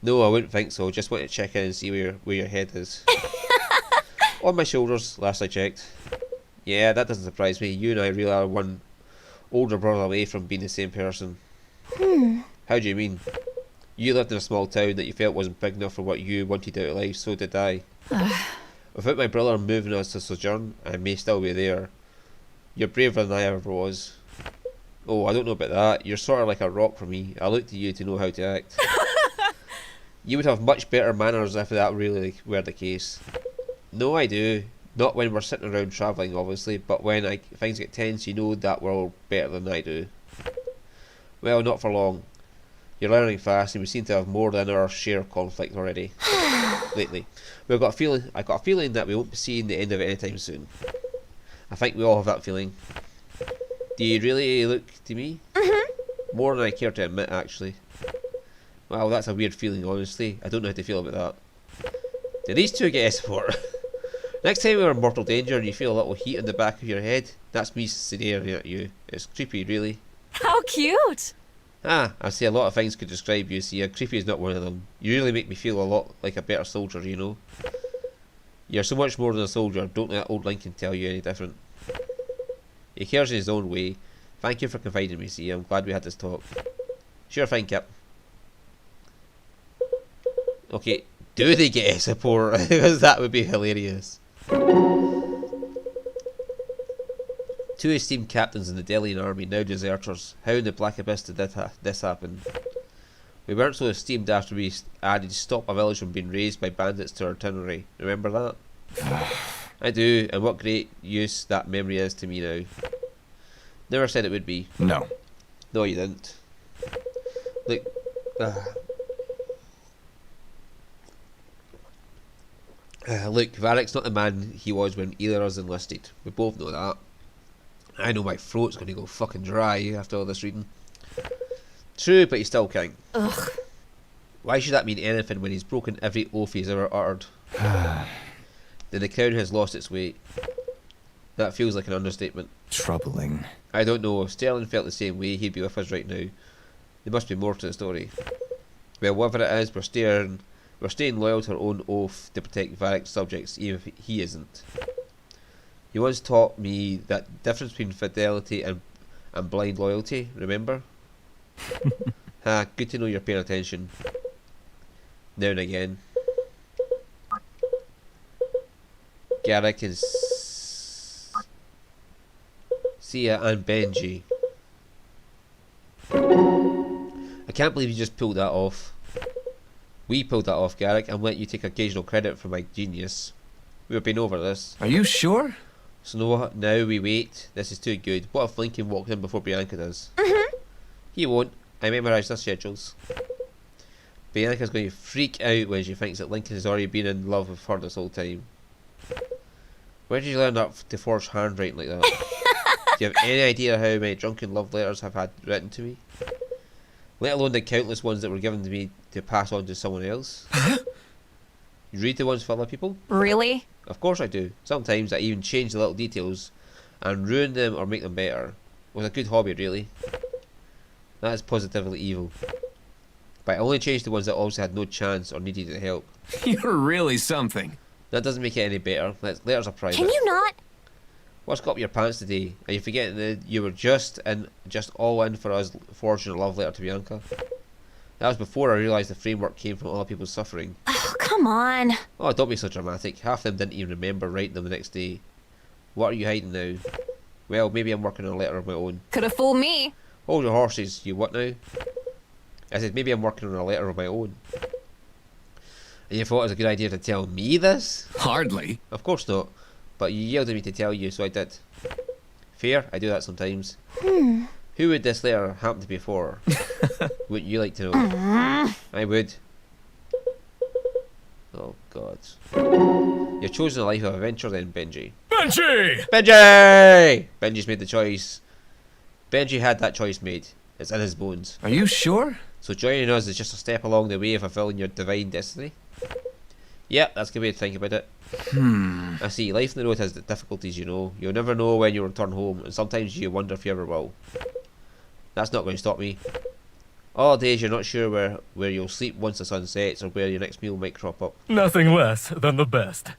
No, I wouldn't think so. Just want to check in and see where your head is. On my shoulders, last I checked. Yeah, that doesn't surprise me. You and I really are one older brother away from being the same person. How do you mean? You lived in a small town that you felt wasn't big enough for what you wanted out of life, so did I. Without my brother moving us to Sojourn, I may still be there. You're braver than I ever was. Oh, I don't know about that. You're sort of like a rock for me. I look to you to know how to act. You would have much better manners if that really were the case. No, I do. Not when we're sitting around travelling, obviously, but when things get tense, you know that world better than I do. Well, not for long. You're learning fast, and we seem to have more than our share of conflict already. Lately. I got a feeling that we won't be seeing the end of it anytime soon. I think we all have that feeling. Do you really look to me? More than I care to admit, actually. Well, that's a weird feeling, honestly. I don't know how to feel about that. Did these two get support? Next time we're in mortal danger and you feel a little heat in the back of your head, that's me staring at you. It's creepy, really. How cute! I say a lot of things could describe you, see, creepy is not one of them. You really make me feel a lot like a better soldier, you know. You're so much more than a soldier, don't let old Lincoln tell you any different. He cares in his own way. Thank you for confiding in me, see, I'm glad we had this talk. Sure thing, Kip. Okay, do they get support? Because that would be hilarious. Two esteemed captains in the Delian army, now deserters. How in the black abyss did this happen? We weren't so esteemed after we added to stop a village from being razed by bandits to our itinerary. Remember that? I do, and what great use that memory is to me now. Never said it would be. No. No, you didn't. Look, look, Varric's not the man he was when either of us enlisted. We both know that. I know my throat's going to go fucking dry after all this reading. True, but he's still king. Ugh. Why should that mean anything when he's broken every oath he's ever uttered? Then the crown has lost its weight. That feels like an understatement. Troubling. I don't know. If Sterling felt the same way, he'd be with us right now. There must be more to the story. Well, whatever it is, we're staying loyal to our own oath to protect Varric's subjects, even if he isn't. You once taught me that difference between fidelity and blind loyalty, remember? Good to know you're paying attention. Now and again. Garrick and Sia and Benji. I can't believe you just pulled that off. We pulled that off, Garrick, and let you take occasional credit for my genius. We've been over this. Are you sure? So now we wait. This is too good. What if Lincoln walked in before Bianca does? He won't. I memorised their schedules. Bianca's going to freak out when she thinks that Lincoln has already been in love with her this whole time. Where did you learn that to forge handwriting like that? Do you have any idea how many drunken love letters I've had written to me? Let alone the countless ones that were given to me to pass on to someone else. You read the ones for other people? Really? Of course I do. Sometimes I even change the little details and ruin them or make them better. It was a good hobby, really. That is positively evil. But I only changed the ones that obviously had no chance or needed the help. You're really something. That doesn't make it any better. Letters are private. Can you not? What's got up your pants today? Are you forgetting that you were just all in for us forging a love letter to Bianca? That was before I realised the framework came from other people's suffering. Oh, come on. Oh, don't be so dramatic. Half of them didn't even remember writing them the next day. What are you hiding now? Well, maybe I'm working on a letter of my own. Could have fooled me. Hold your horses. You what now? I said maybe I'm working on a letter of my own. And you thought it was a good idea to tell me this? Hardly. Of course not. But you yelled at me to tell you, so I did. Fair, I do that sometimes. Who would this letter happen to be for? Wouldn't you like to know? I would. Oh God. You've chosen a life of adventure then, Benji. Benji! Benji! Benji's made the choice. Benji had that choice made. It's in his bones. Are you sure? So joining us is just a step along the way of fulfilling your divine destiny. Yep, that's a good way to think about it. I see, life on the road has difficulties, you know. You'll never know when you'll return home, and sometimes you wonder if you ever will. That's not going to stop me. All days you're not sure where you'll sleep once the sun sets, or where your next meal might crop up. Nothing less than the best.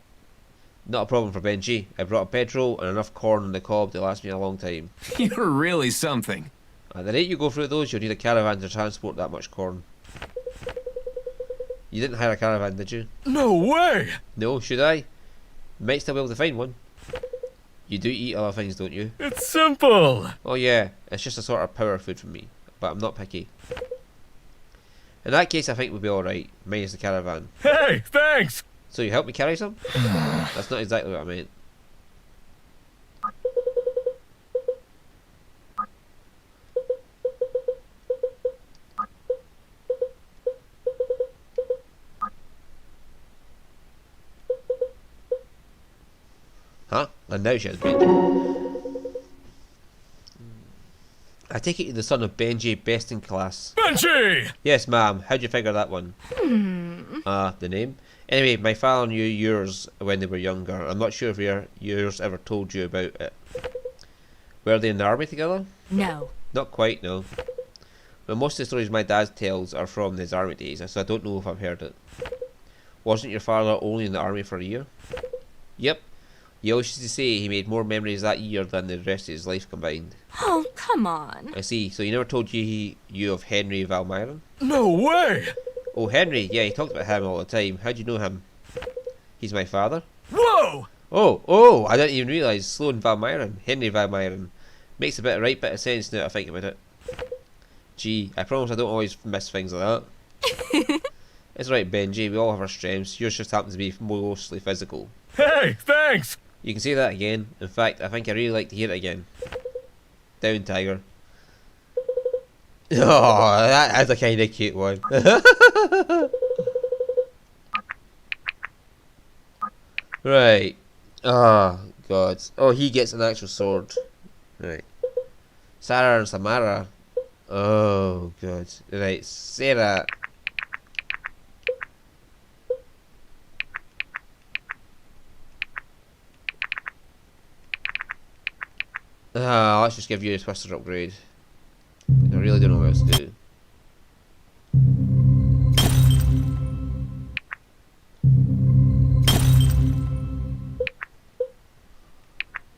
Not a problem for Benji. I brought a bedroll and enough corn on the cob to last me a long time. You're really something. At the rate you go through those, you'll need a caravan to transport that much corn. You didn't hire a caravan, did you? No way! No, should I? You might still be able to find one. You do eat other things, don't you? It's simple. Oh yeah, it's just a sort of power food for me, but I'm not picky. In that case, I think we'll be alright, minus the caravan. Hey, thanks! So you help me carry some? That's not exactly what I meant. Huh? And now she has Benji. I take it you're the son of Benji, best in class. Benji! Yes, ma'am. How'd you figure that one? The name? Anyway, my father knew yours when they were younger. I'm not sure if yours ever told you about it. Were they in the army together? No. Not quite, no. But most of the stories my dad tells are from his army days, so I don't know if I've heard it. Wasn't your father only in the army for a year? Yep. He always used to say he made more memories that year than the rest of his life combined. Oh, come on. I see. So he never told you of Henry Valmyron? No way! Oh, Henry. Yeah, he talked about him all the time. How'd you know him? He's my father. Whoa! Oh, I didn't even realise Sloan Van Myron, Henry Van Myron. Makes a right bit of sense now that I think about it. Gee, I promise I don't always miss things like that. It's right, Benji, we all have our strengths. Yours just happens to be mostly physical. Hey, thanks! You can say that again. In fact, I think I really like to hear it again. Down, Tiger. Oh, that's a kind of cute one. Right. Oh, God. Oh, he gets an actual sword. Right. Sarah and Samara. Oh, God. Right, Sarah. Let's just give you a twister upgrade. I really don't know what else to do.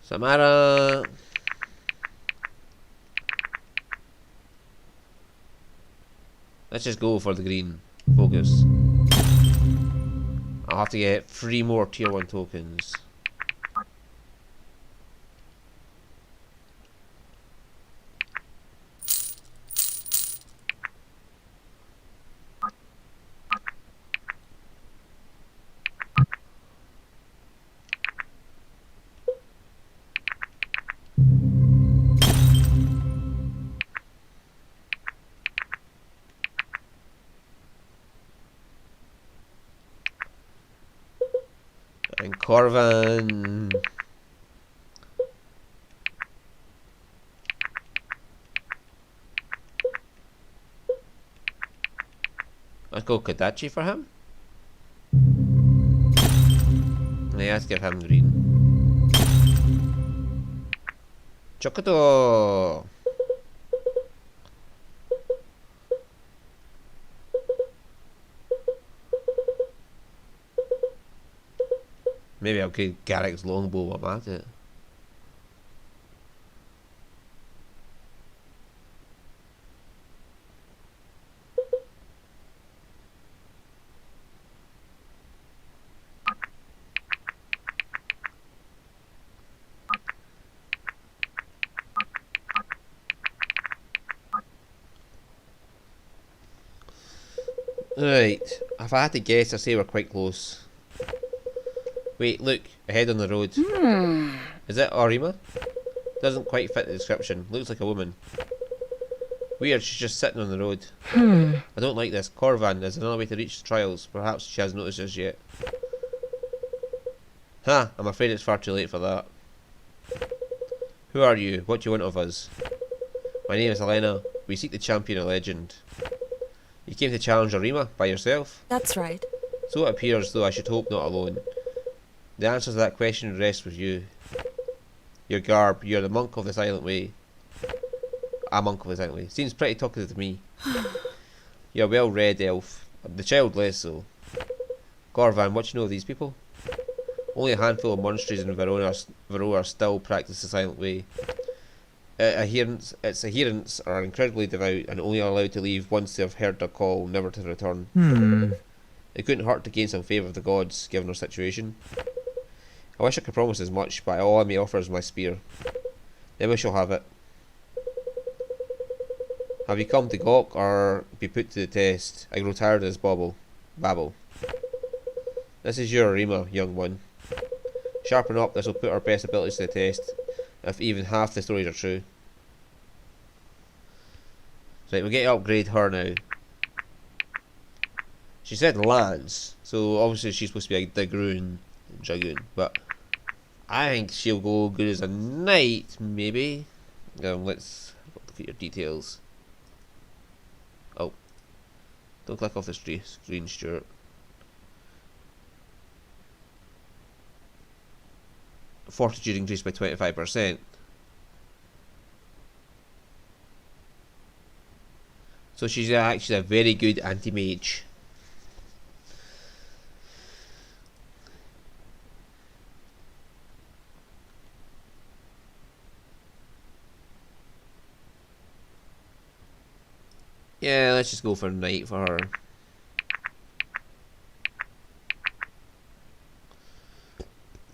Samara. Let's just go for the green focus. I'll have to get 3 more tier 1 tokens. And Corvan. Let's go Kadachi for him. Yeah, let's give him green. Chocoto. Maybe I'll get Garrick's longbow while I'm at it. Right, if I had to guess, I'd say we're quite close. Wait, look, ahead on the road. Is it Arima? Doesn't quite fit the description. Looks like a woman. Weird, she's just sitting on the road. I don't like this. Corvan, there's another way to reach the trials. Perhaps she hasn't noticed us yet. Ha! I'm afraid it's far too late for that. Who are you? What do you want of us? My name is Elena. We seek to champion a legend. You came to challenge Arima by yourself? That's right. So it appears, though I should hope not alone. The answer to that question rests with you. Your garb, you're the monk of the silent way. A monk of the silent way. Seems pretty talkative to me. You're a well-read elf. The child less so. Corvan, what do you know of these people? Only a handful of monasteries in Verona still practice the silent way. Its adherents are incredibly devout and only allowed to leave once they have heard their call, never to return. It couldn't hurt to gain some favour of the gods, given our situation. I wish I could promise as much, but all I may offer is my spear. Then we shall have it. Have you come to gawk or be put to the test? I grow tired of this babble. This is your Arima, young one. Sharpen up, this will put our best abilities to the test, if even half the stories are true. Right, we'll get to upgrade her now. She said Lance, so obviously she's supposed to be a Dragoon, but I think she'll go good as a knight, maybe. Let's look at your details. Oh, don't click off the screen, Stuart. Fortitude increased by 25%. So she's actually a very good anti-mage. Yeah, let's just go for a knight for her.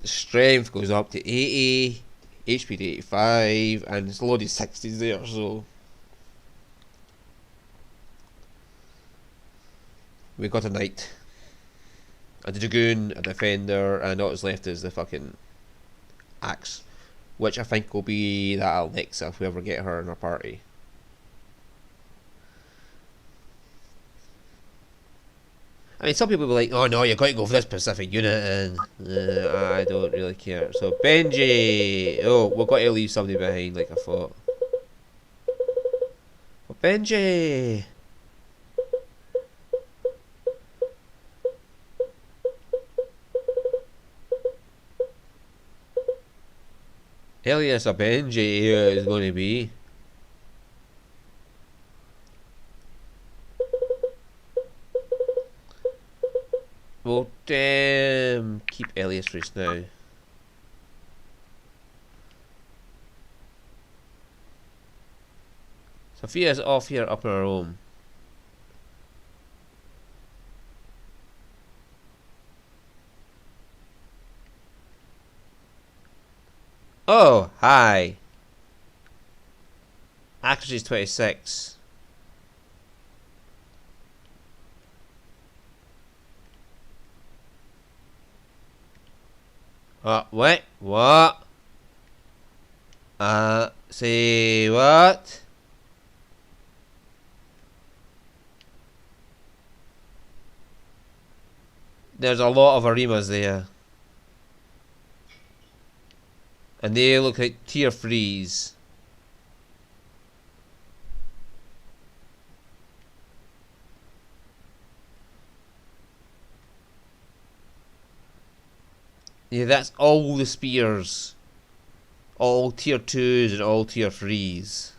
The strength goes up to 80, HP to 85, and it's a load of 60s there, so we got a knight, a dragoon, a defender, and all that's left is the fucking axe, which I think will be that Alexa if we ever get her in our party. I mean, some people will be like, oh no, you've got to go for this specific unit, and I don't really care. So, Benji! Oh, we've got to leave somebody behind, like I thought. Oh, Benji! Elias or Benji is going to be. Well, damn. Keep Elias for us now. Sophia's off here up in her room. Oh, hi. Accuracy's 26. Wait, what? Say what? There's a lot of Arimas there. And they look like tier 3s. Yeah, that's all the spears. All tier 2s and all tier 3s.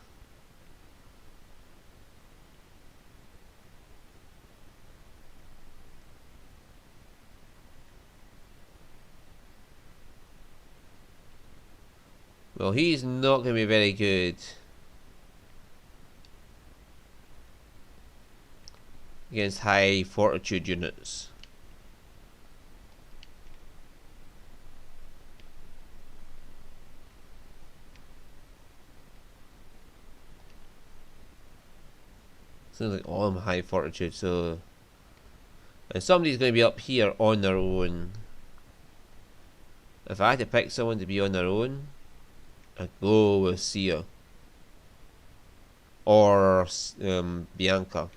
Well, he's not going to be very good against high fortitude units. Sounds like all of them high fortitude, so. And somebody's going to be up here on their own. If I had to pick someone to be on their own, I'd go with Sia. Or Bianca.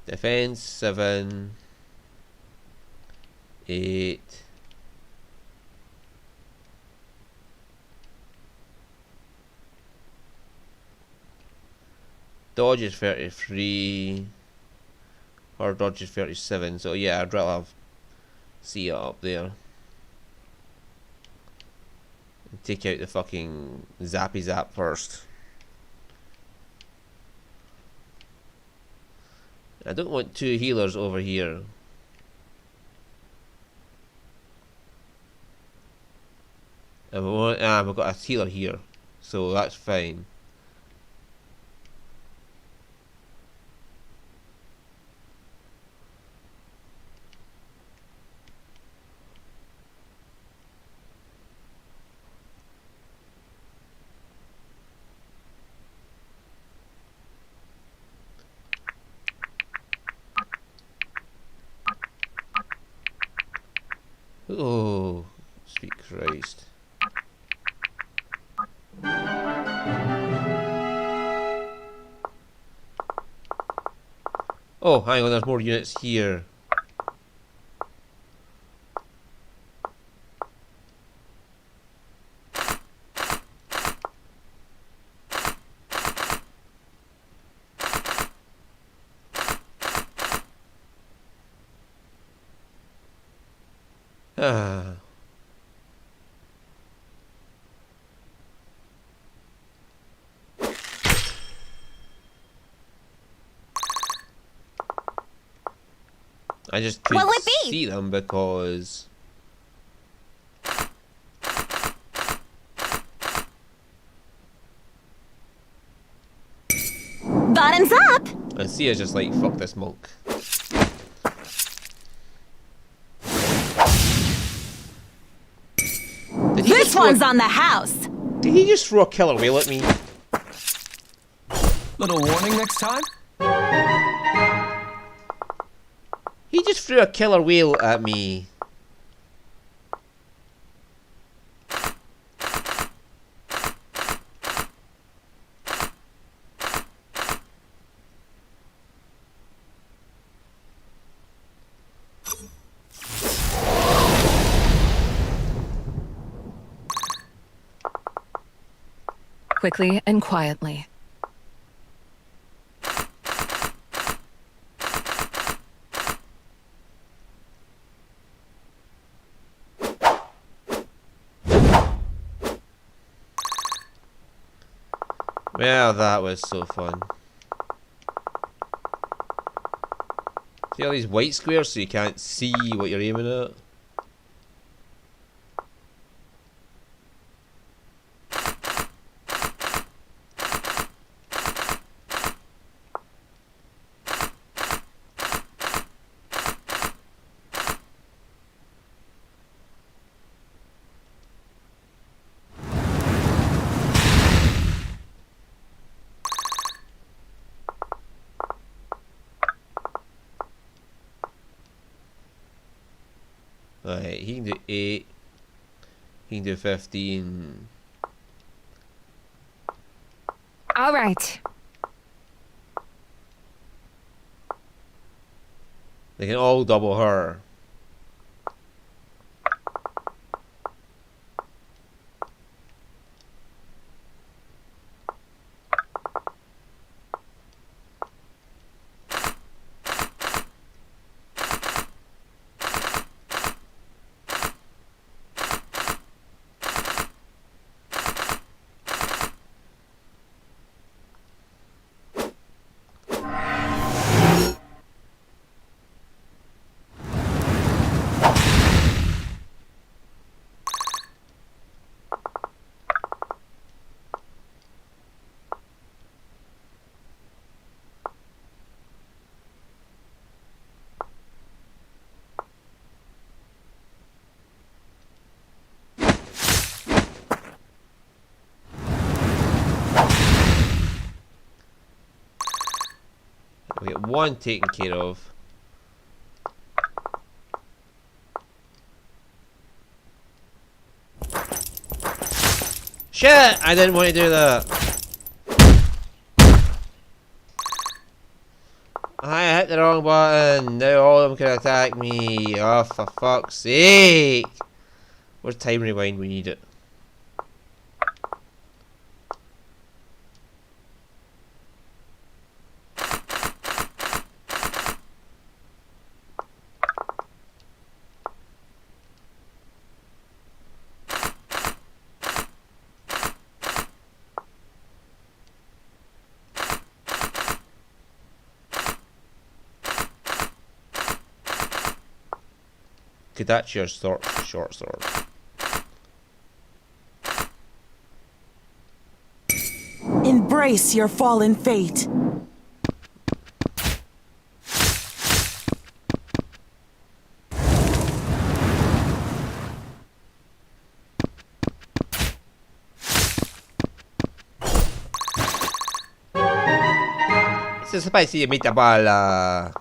Defense 7, 8. Dodge is 33. Or dodge is 37. So yeah, I'd rather have Sia up there. And take out the fucking Zappy Zap first. I don't want two healers over here. And we've got a healer here, so that's fine. Oh, sweet Christ. Oh, hang on, there's more units here. Ah. I just couldn't What'll it be? see them because Bottoms up! And Sia's just like, fuck this monk. This one's on the house. Did he just throw a killer whale at me? Little warning next time? He just threw a killer whale at me. Quickly and quietly. Well, that was so fun. See all these white squares so you can't see what you're aiming at? Right, he can do 8. He can do 15. All right. They can all double her. We get one taken care of. Shit! I didn't want to do that. I hit the wrong button. Now all of them can attack me. Oh, for fuck's sake! Where's time rewind? We need it. Okay, that's your short sword. Embrace your fallen fate. It's a spicy meatball.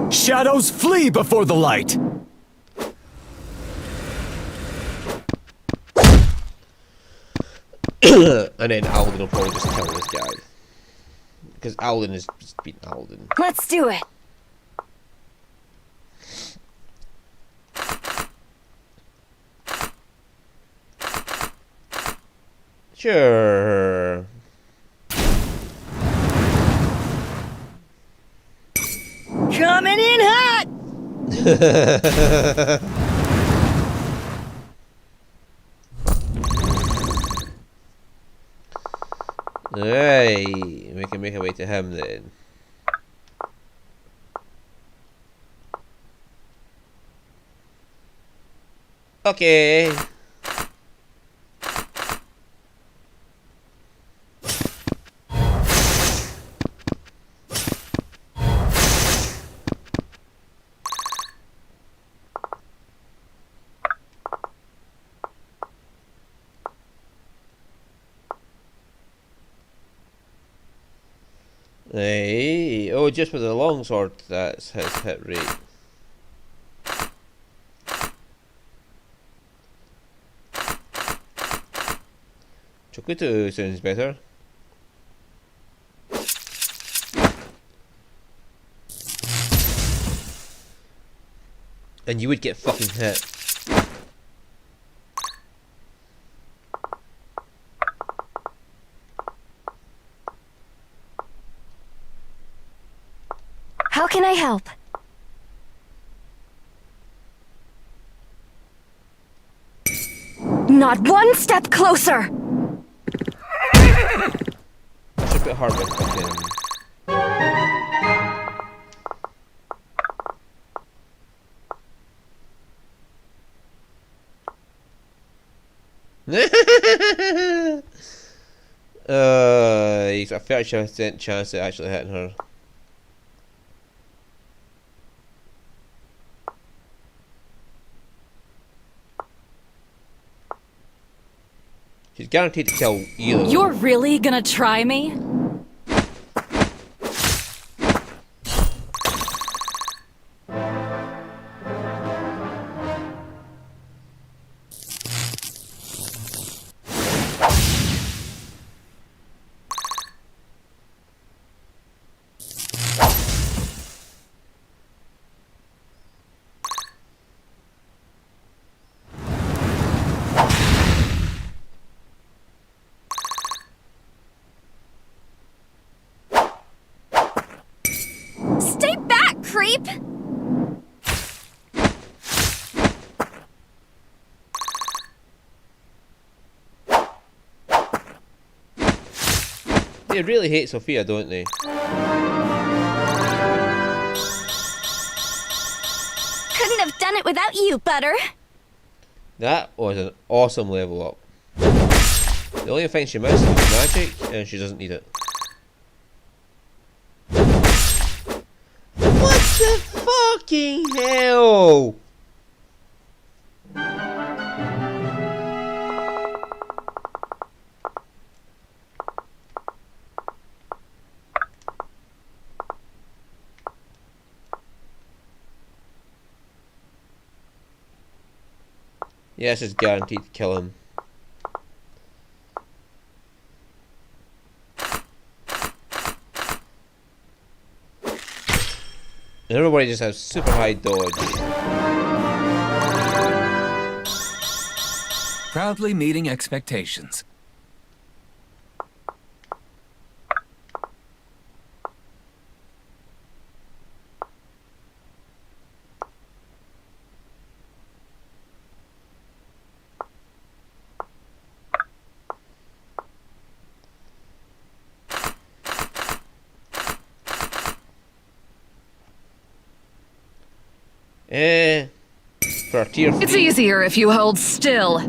Shadows flee before the light! And then Alvin will probably just kill this guy. Because Alden is just being Alden. Let's do it. Sure. Coming in hot! Alright, we can make our way to him then. Okay. Hey, oh, just with the longsword, that's his hit rate. Chokuto sounds better. And you would get fucking hit. How can I help? Not one step closer! It's a bit hard with fucking... He's got a 30% chance of actually hitting her. She's guaranteed to kill you. You're really gonna try me? Stay back, creep! They really hate Sophia, don't they? Couldn't have done it without you, Butter. That was an awesome level up. The only thing she missed was magic, and she doesn't need it. What the fucking hell? Yes, it's guaranteed to kill him. And everybody just has super high dodge. Proudly meeting expectations. For tier 3. It's easier if you hold still.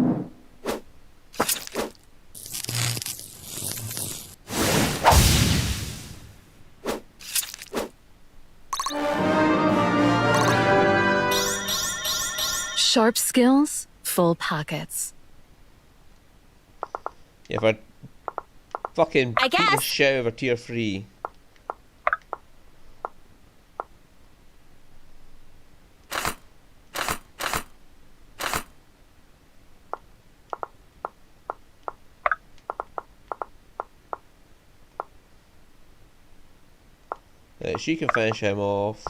Sharp skills, full pockets. Yeah, for fucking I beat the guess. shit over tier 3. She can finish him off.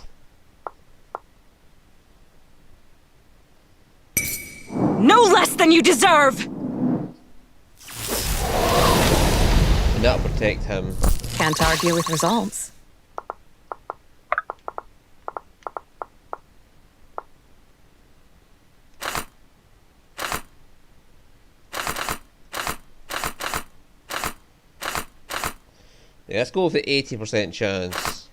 No less than you deserve! And that'll protect him. Can't argue with results. Yeah, let's go with the 80% chance.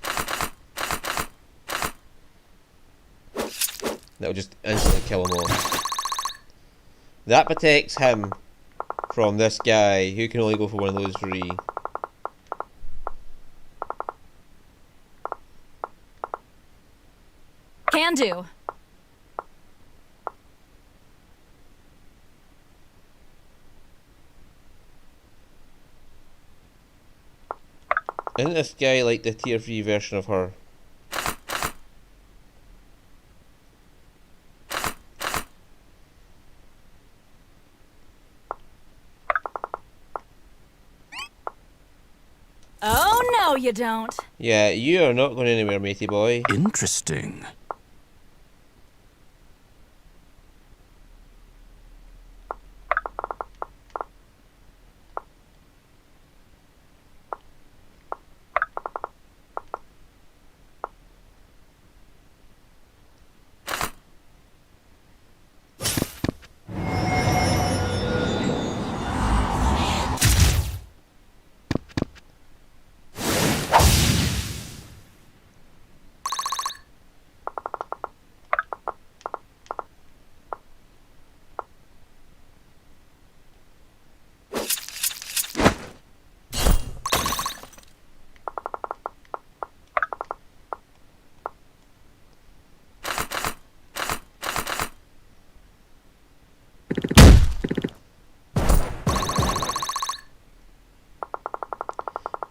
That'll just instantly kill him off. That protects him from this guy, who can only go for one of those three. Can do. Isn't this guy like the tier 3 version of her? Oh, no, you don't. Yeah, you are not going anywhere, matey boy. Interesting.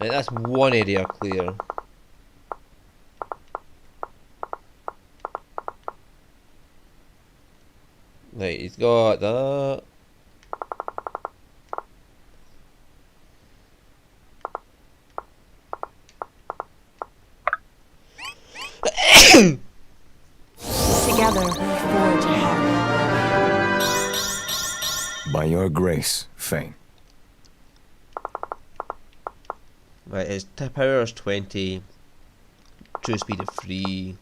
Right, that's one area clear. Right, he's got that. Together, we forge ahead. By your grace, Fane. Right, his power is 20. True speed of 3.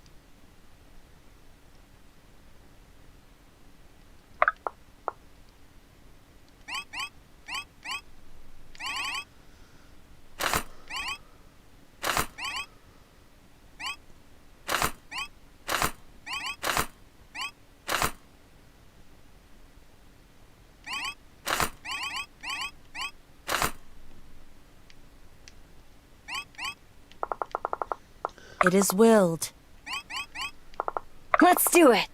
It is willed. Let's do it.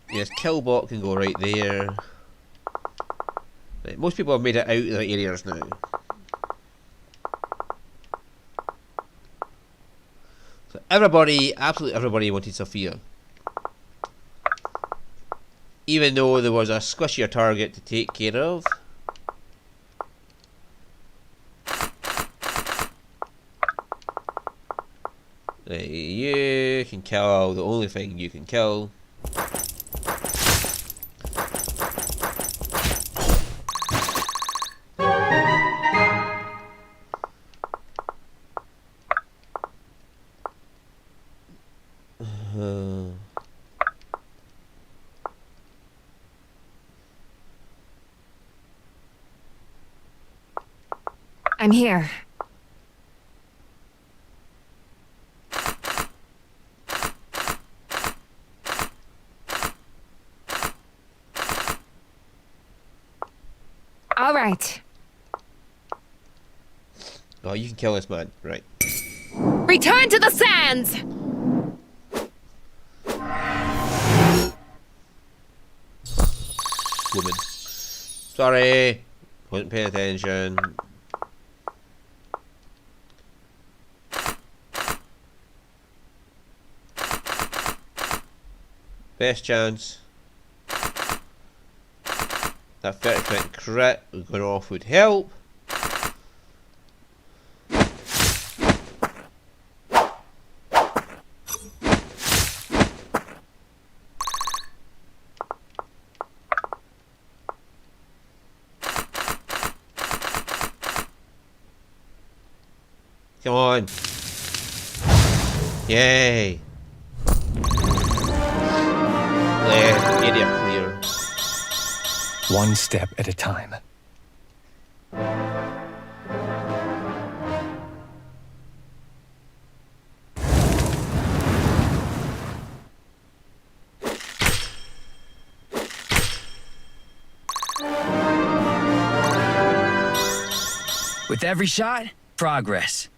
Yes, Killbot can go right there. Right, most people have made it out of the areas now. So everybody, absolutely everybody wanted Sophia. Even though there was a squishier target to take care of. You can kill the only thing you can kill. I'm here. All right. Oh, you can kill this man, right? Return to the sands! Woman. Sorry, wasn't paying attention. Best chance. That 30% crit going off would help. Come on. Yay. Area clear. One step at a time. With every shot, progress.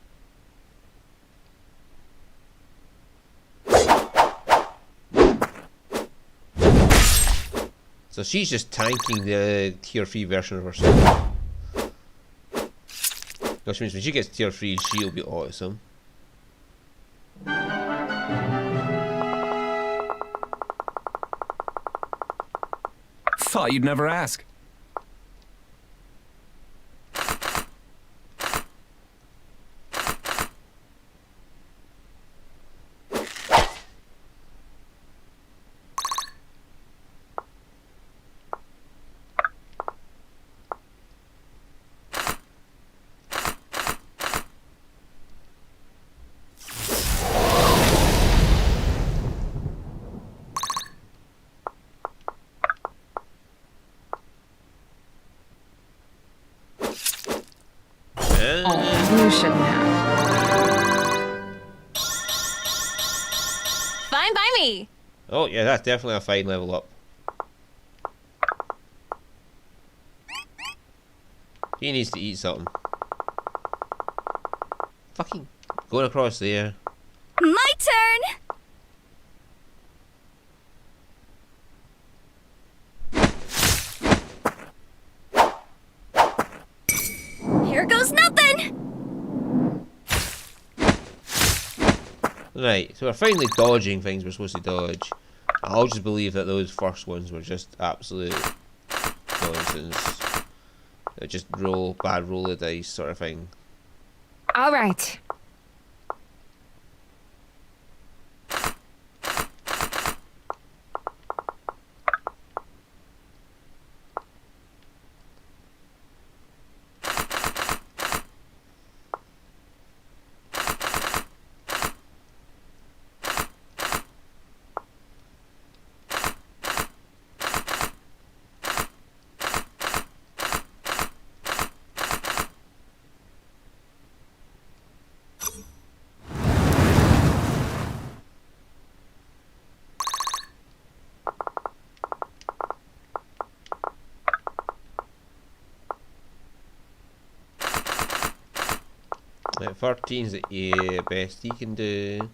So she's just tanking the tier 3 version of herself. Which means when she gets tier 3, she'll be awesome. Thought you'd never ask. You shouldn't have. Fine by me. Oh yeah, that's definitely a fine level up. He needs to eat something. Fucking going across there. My turn! Here goes nothing! Right, so we're finally dodging things we're supposed to dodge. I'll just believe that those first ones were just absolute nonsense. They're just bad roll of dice sort of thing. All right. Right, 13's the best he can do.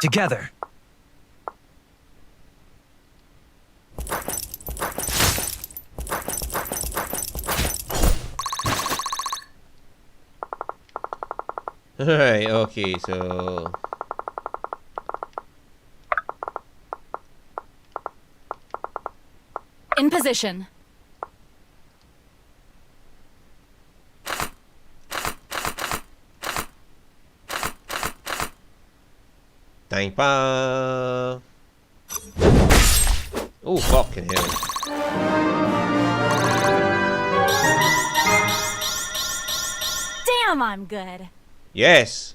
Together. Alright, okay, so... In position. Dang ba! Oh, fucking hell. Damn, I'm good. Yes!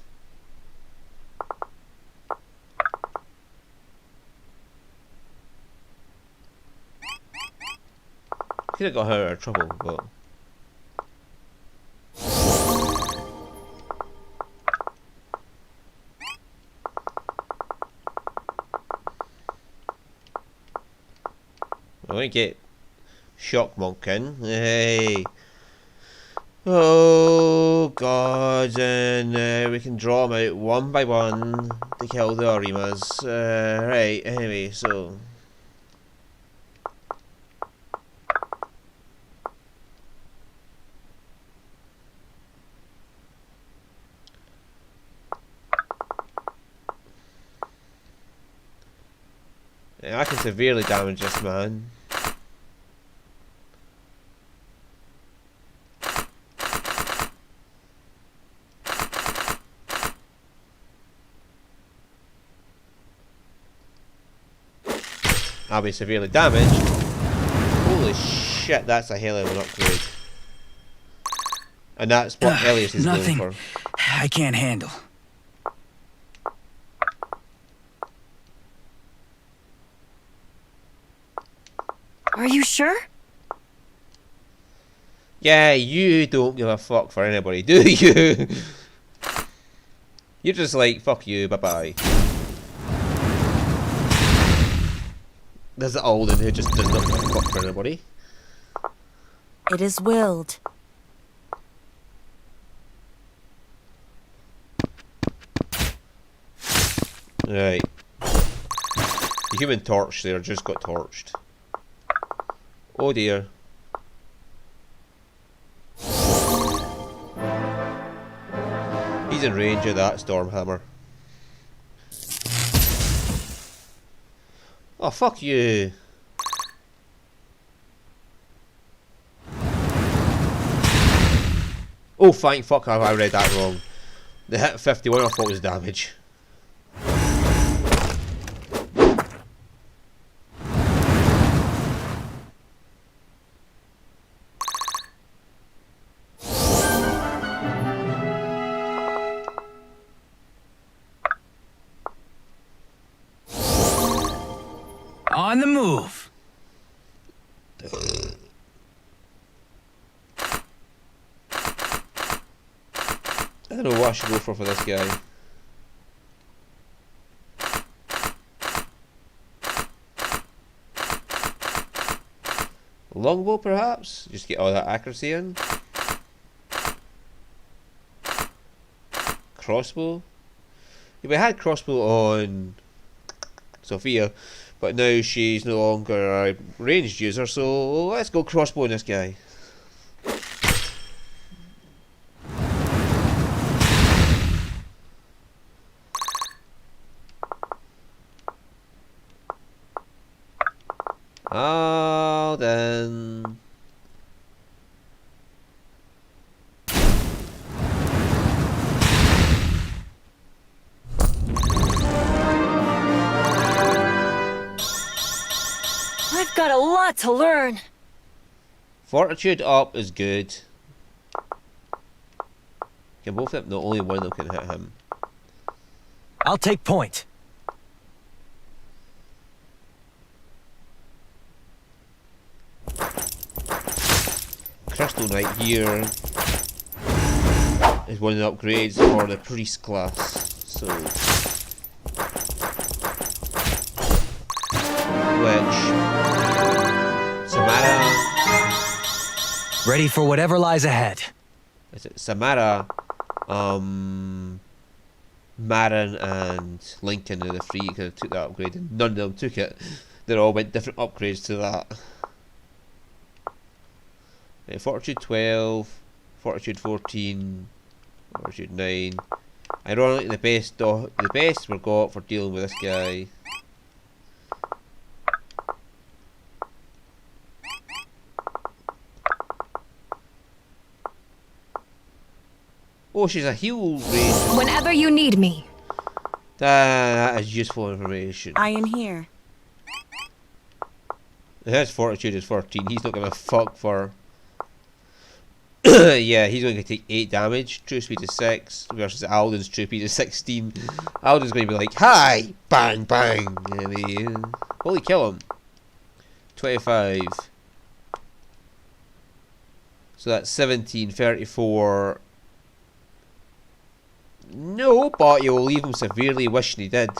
Could have got her out of trouble, but... I get shock monking. Hey! Oh god, and we can draw them out one by one to kill the Arimas. Right, anyway, so... Yeah, I can severely damage this man. I'll be severely damaged. Holy shit, that's a hell of an upgrade. And that's what Elias is Nothing going for. I can't handle. Are you sure? Yeah, you don't give a fuck for anybody, do you? You're just like, fuck you, bye-bye. There's the Alden who just does not give a fuck for anybody. It is willed. Right. The human torch there just got torched. Oh dear. He's in range of that Stormhammer. Oh, fuck you. Oh, thank fuck, I read that wrong. The hit 51 I thought was damage. On the move. I don't know what I should go for this guy. Longbow, perhaps? Just get all that accuracy in. Crossbow? Yeah, we had crossbow on Sophia, but now she's no longer a ranged user, so let's go crossbow on this guy. Oh, then. I've got a lot to learn. Fortitude up is good. Can both hit? No, only one of them can hit him. I'll take point. Crystal Knight here is one of the upgrades for the priest class. So, which Samara, Ready for whatever lies ahead. is it Samara, Marin and Lincoln are the three who took that upgrade, and none of them took it. They all went different upgrades to that. Fortitude 12, Fortitude 14, Fortitude 9. Ironically, the best we got for dealing with this guy. Oh, she's a heal range. Whenever you need me. That is useful information. I am here. His Fortitude is 14. He's not gonna fuck for. Yeah, he's going to take 8 damage. True speed is 6 versus Alden's true speed is 16. Alden's going to be like, hi! Bang, bang! And he, holy, kill him. 25. So that's 17, 34. No, but you'll leave him severely wishing he did.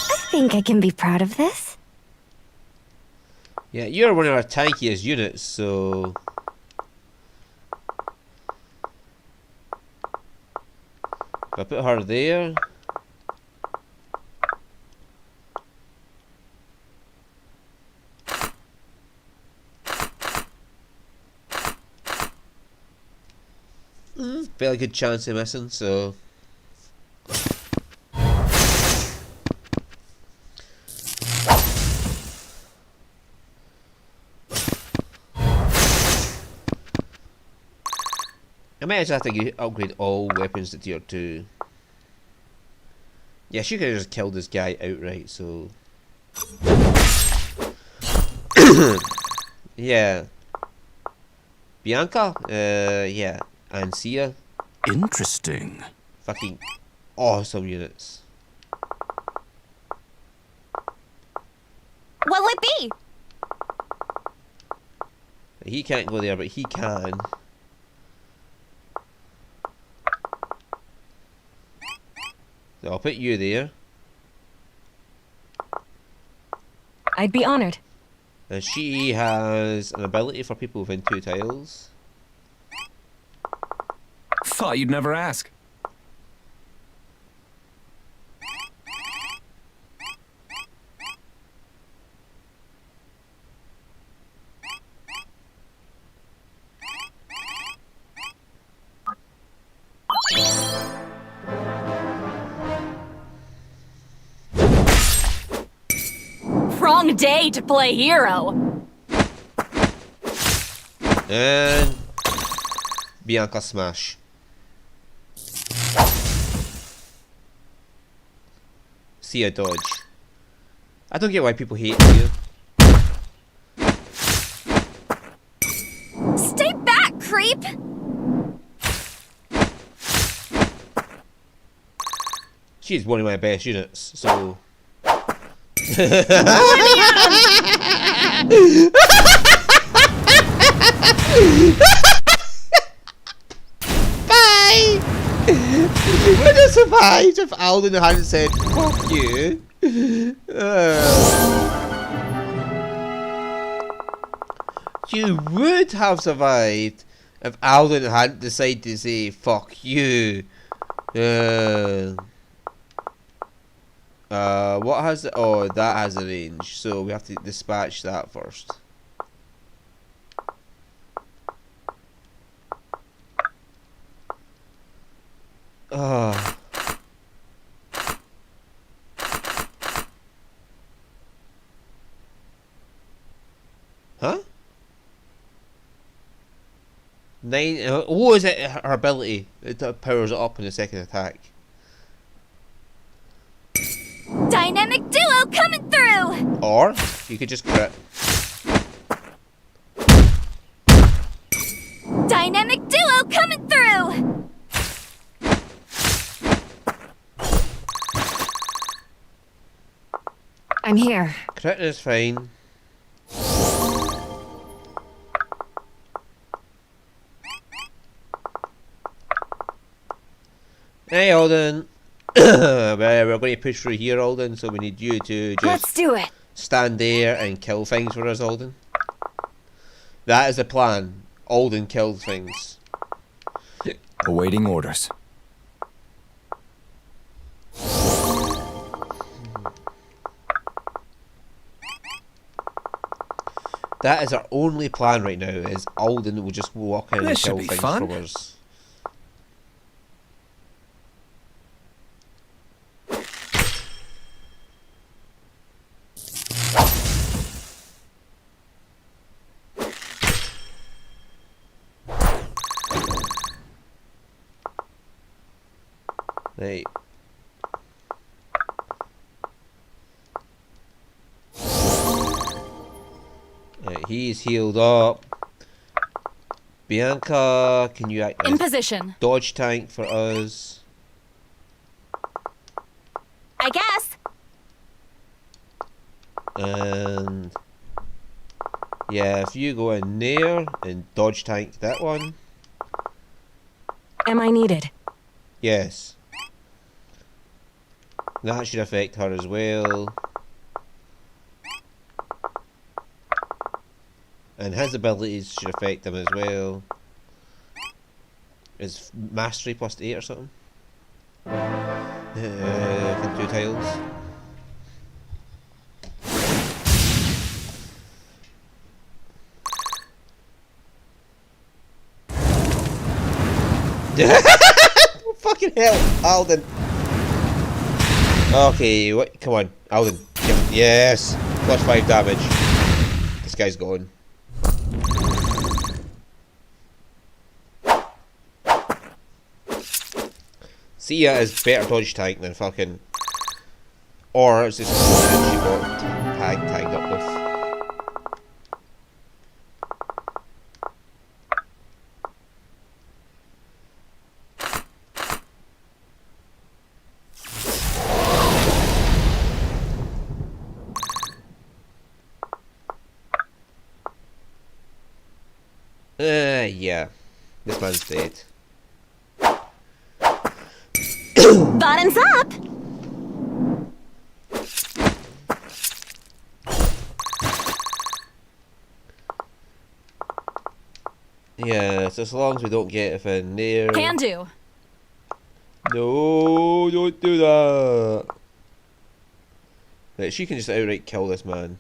I think I can be proud of this. Yeah, you're one of our tankiest units, so. If I put her there. Fairly good chance of missing, so. I might just have to upgrade all weapons to tier 2. Yeah, she could have just killed this guy outright, so... yeah. Bianca? Yeah. And Sia? Interesting. Fucking awesome units. What'll it be? He can't go there, but he can. So I'll put you there. I'd be honored. And she has an ability for people within 2 tiles. Thought you'd never ask. Wrong day to play hero. And Bianca smash. See a dodge. I don't get why people hate you. Stay back, creep! She's one of my best units, so. Bye! Would have survived if Alden hadn't said, fuck you. You would have survived if Alden hadn't decided to say, fuck you. What has the, oh, that has a range, so we have to dispatch that first. Huh? 9, oh, is it her ability? It powers it up in the second attack. Dynamic duo coming through! Or, you could just crit. Dynamic duo coming through! I'm here. Crit is fine. Hey Alden. Well, we're going to push through here, Alden, so we need you to just Let's do it. stand there and kill things for us, Alden. That is the plan. Alden kills things. Awaiting orders. That is our only plan right now, is Alden will just walk in and This should kill be things fun. for us. Right. Right, he's healed up. Bianca, can you act In as position. dodge tank for us? I guess. And yeah, if you go in there and dodge tank that one. Am I needed? Yes. That should affect her as well. And his abilities should affect him as well. Is mastery plus 8 or something? From 2 tiles. Fucking hell, Alden. Okay, what? Come on, Alden. Yes, plus 5 damage. This guy's gone. Sia is better dodge tank than fucking. Or it's just that she got tagged up with. Yeah. This man's dead. Bottoms up! Yeah, so as long as we don't get in there. Can do. No, don't do that. Right, she can just outright kill this man.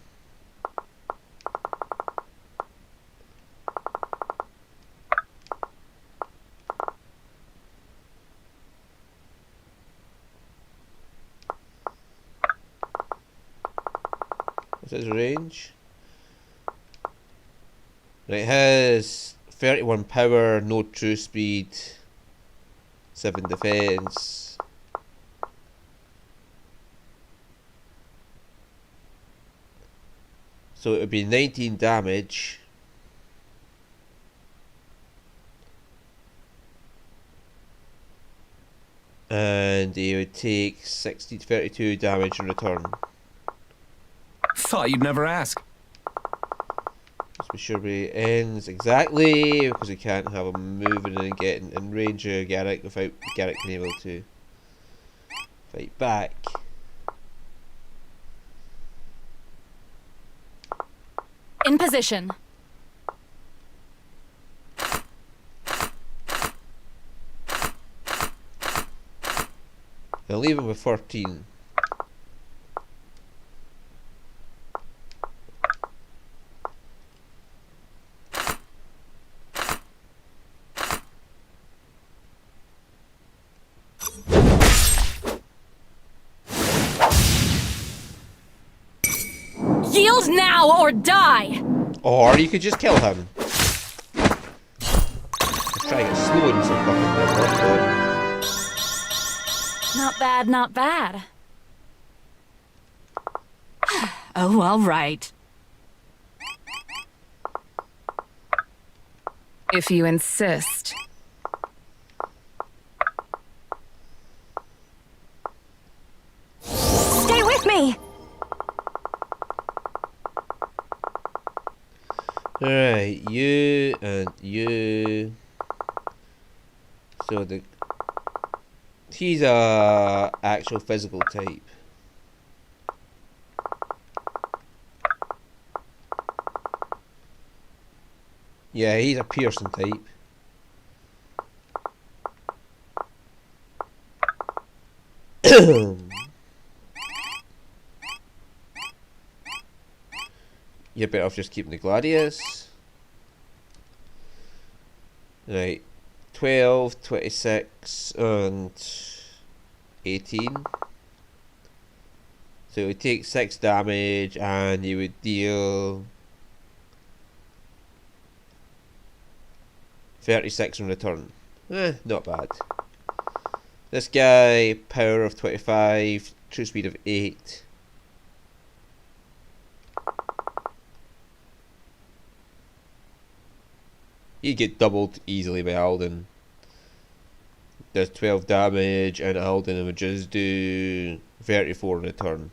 What's his range? Right, his 31 power, no true speed, 7 defense. So it would be 19 damage. And he would take 60 to 32 damage in return. Thought you'd never ask. Let's be sure he ends exactly, because we can't have him moving and getting in range of Garrick without Garrick being able to fight back. In position. I'll leave him with 13. Yield now or die! Or you could just kill him. Let's try and get slow in some fucking level. Not bad, not bad. Oh, all right. If you insist. Stay with me! Alright, you and you. So he's a actual physical type. Yeah, he's a piercing type. You're better off just keeping the Gladius. Right. 12, 26, and 18. So it would take 6 damage and you would deal 36 in return. Not bad. This guy, power of 25, true speed of 8. You get doubled easily by Alden. Does 12 damage, and Alden would just do 34 in return.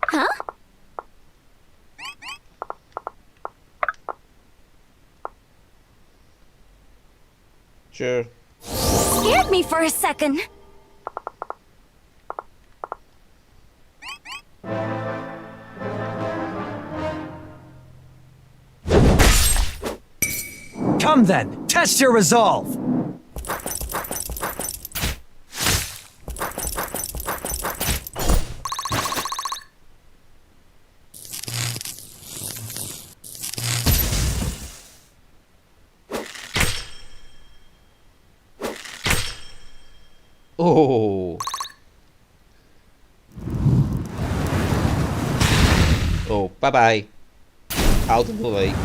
Huh? Sure. Scared me for a second. Come then, test your resolve. Oh. Oh, bye bye. Out of the lake.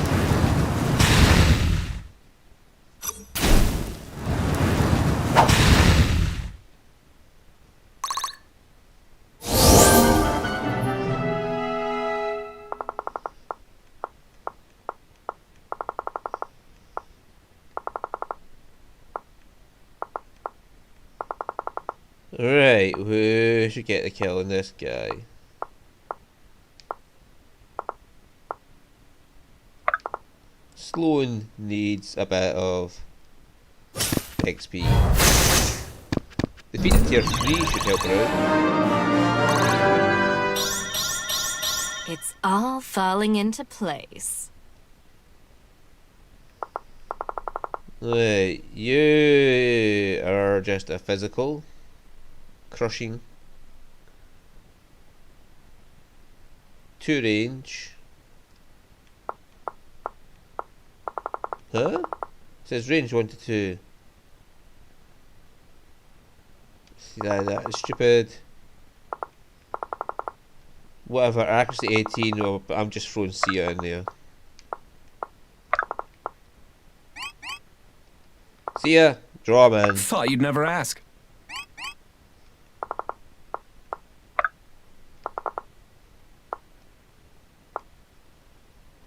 Right, who should get the kill on this guy? Sloan needs a bit of XP. Defeating tier 3 should help her out. It's all falling into place. Right, you are just a physical. Crushing. 2 range. Huh? It says range 1 to 2. See that is stupid. Whatever, accuracy 18, well, I'm just throwing Sia in there. Sia, draw man. Thought you'd never ask.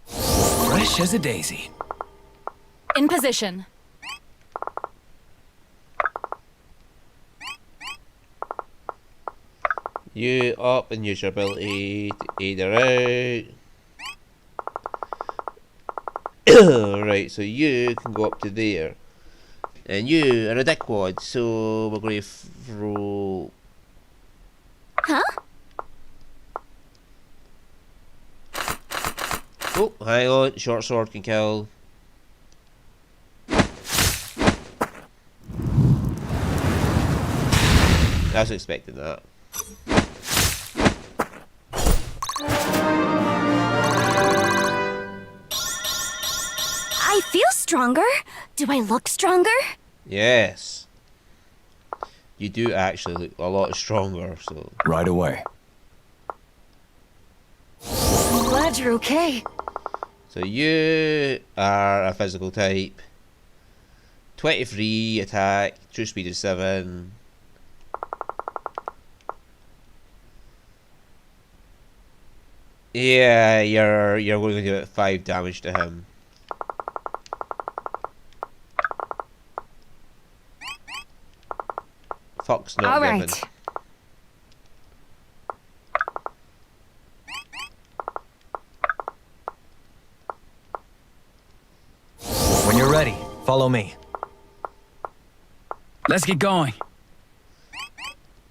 Fresh as a daisy. In position. You up and use your ability to aid her out. Right, so you can go up to there. And you are a dickwad, so we're going to throw... Huh? Oh, hang on, short sword can kill. I was expecting that. I feel stronger. Do I look stronger? Yes. You do actually look a lot stronger, so... Right away. I'm glad you're okay. So you are a physical type. 23 attack, true speed is 7. Yeah, you're going to do about 5 damage to him. Fuck's not All given. right. When you're ready, follow me. Let's get going.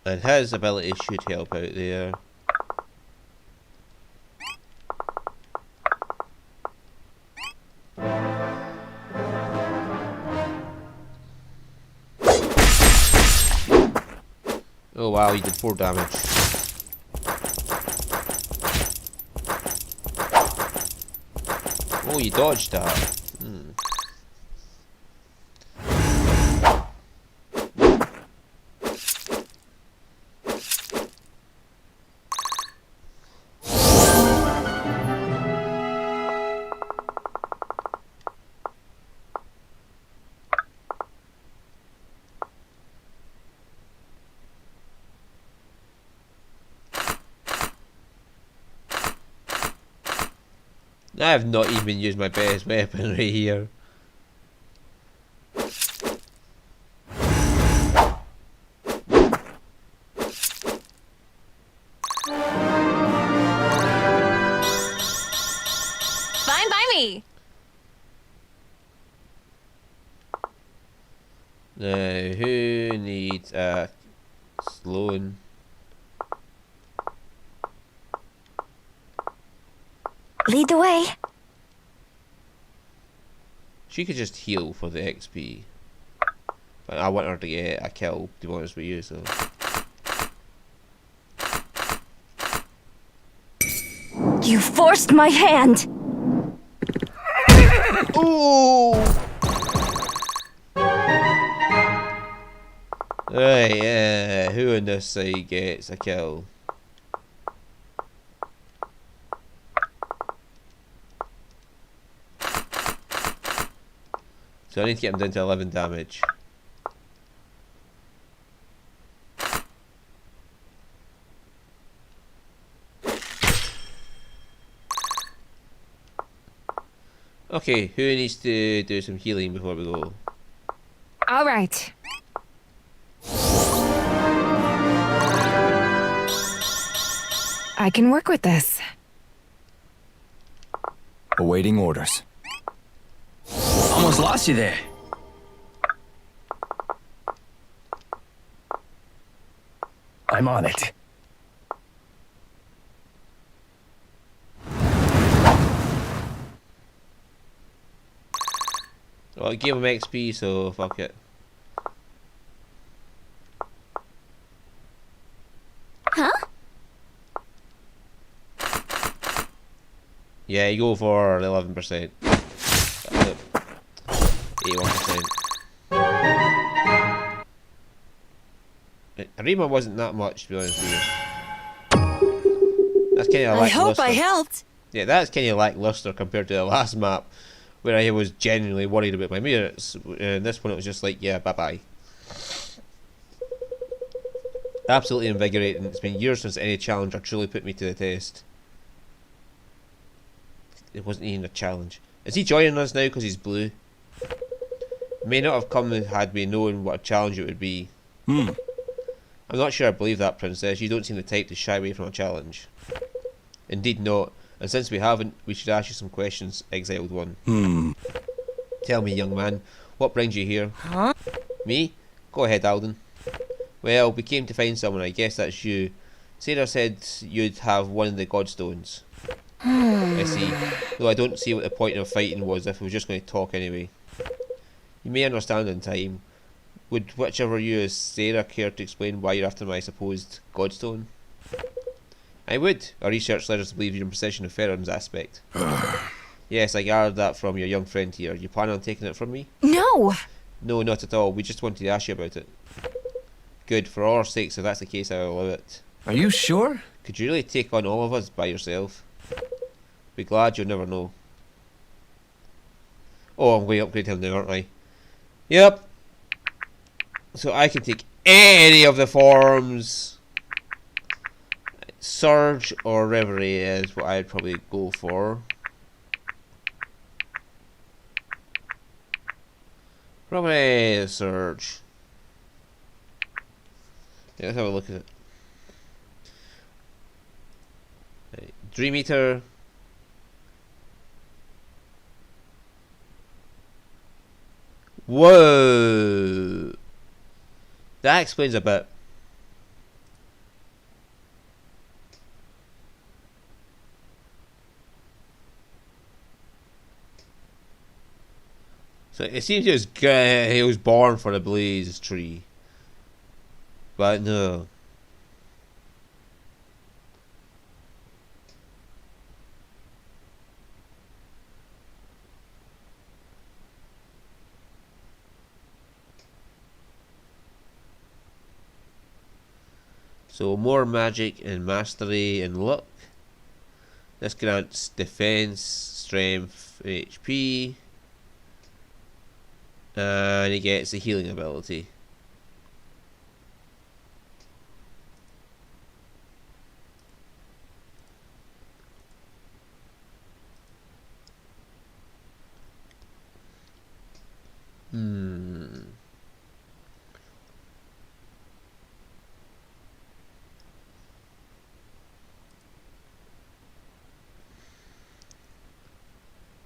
And his ability should help out there. Oh wow, you did 4 damage. Oh, you dodged that. Hmm. I have not even used my best weapon right here. Fine by me. Now, who needs a Sloan? Lead the way. She could just heal for the XP. But I want her to get a kill, to be honest with you, so... You forced my hand. Oh! Right, who on this side gets a kill? So I need to get him down to 11 damage. Okay, who needs to do some healing before we go? All right. I can work with this. Awaiting orders. Almost lost you there. I'm on it. Well, I gave him XP, so fuck it. Huh? Yeah, you go for 11%. 81%. Arima wasn't that much, to be honest with you. That's kind of I hope lackluster. I helped. Yeah, that's kind of lackluster compared to the last map, where I was genuinely worried about my merits. And this one, it was just like, yeah, bye bye. Absolutely invigorating. It's been years since any challenger truly put me to the test. It wasn't even a challenge. Is he joining us now because he's blue? May not have come had we known what a challenge it would be. I'm not sure I believe that, Princess. You don't seem the type to shy away from a challenge. Indeed not. And since we haven't, we should ask you some questions, Exiled One. Tell me, young man, what brings you here? Huh? Me? Go ahead, Alden. Well, we came to find someone. I guess that's you. Sarah said you'd have one of the Godstones. I see. Though I don't see what the point of fighting was if we were just going to talk anyway. You may understand in time. Would whichever you is Sarah care to explain why you're after my supposed Godstone? I would. Our research led us to believe you're in possession of Ferron's aspect. Yes, I gathered that from your young friend here. You plan on taking it from me? No! No, not at all. We just wanted to ask you about it. Good. For all our sakes, if that's the case, I'll allow it. Are you sure? Could you really take on all of us by yourself? Be glad you'll never know. Oh, I'm going to upgrade him now, aren't I? Yep. So I can take any of the forms. Surge or Reverie is what I'd probably go for. Probably Surge. Yeah, let's have a look at it. Right. Dream Eater. Whoa! That explains a bit. So it seems he was born for the Blaze tree. But no. So more magic and mastery and luck. This grants defense, strength, HP. And he gets a healing ability.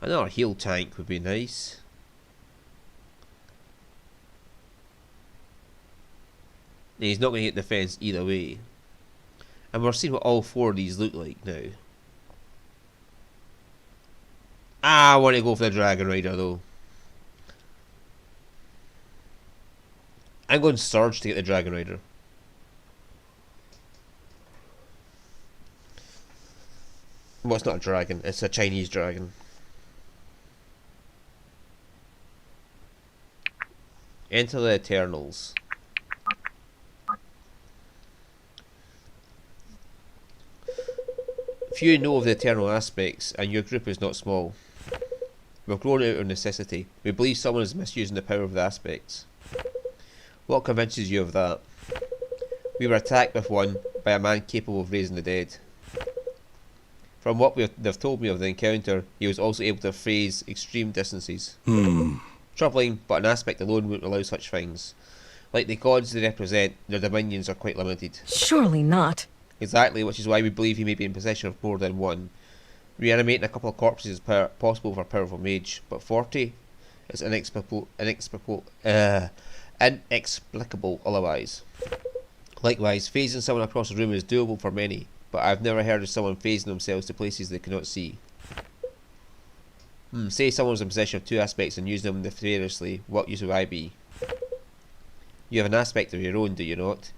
Another heal tank would be nice. He's not going to hit defense either way. And we're seeing what all four of these look like now. I want to go for the Dragon Rider though. I'm going Surge to get the Dragon Rider. Well, it's not a dragon, it's a Chinese dragon. Enter the Eternals. Few know of the eternal aspects, and your group is not small. We've grown out of necessity. We believe someone is misusing the power of the aspects. What convinces you of that? We were attacked with one by a man capable of raising the dead. From what they've told me of the encounter, he was also able to phase extreme distances. Troubling, but an aspect alone wouldn't allow such things. Like the gods they represent, their dominions are quite limited. Surely not. Exactly, which is why we believe he may be in possession of more than one. Reanimating a couple of corpses is possible for a powerful mage, but 40 is inexplicable otherwise. Likewise, phasing someone across a room is doable for many, but I've never heard of someone phasing themselves to places they cannot see. Say someone's in possession of two aspects and using them nefariously, what use would I be? You have an aspect of your own, do you not?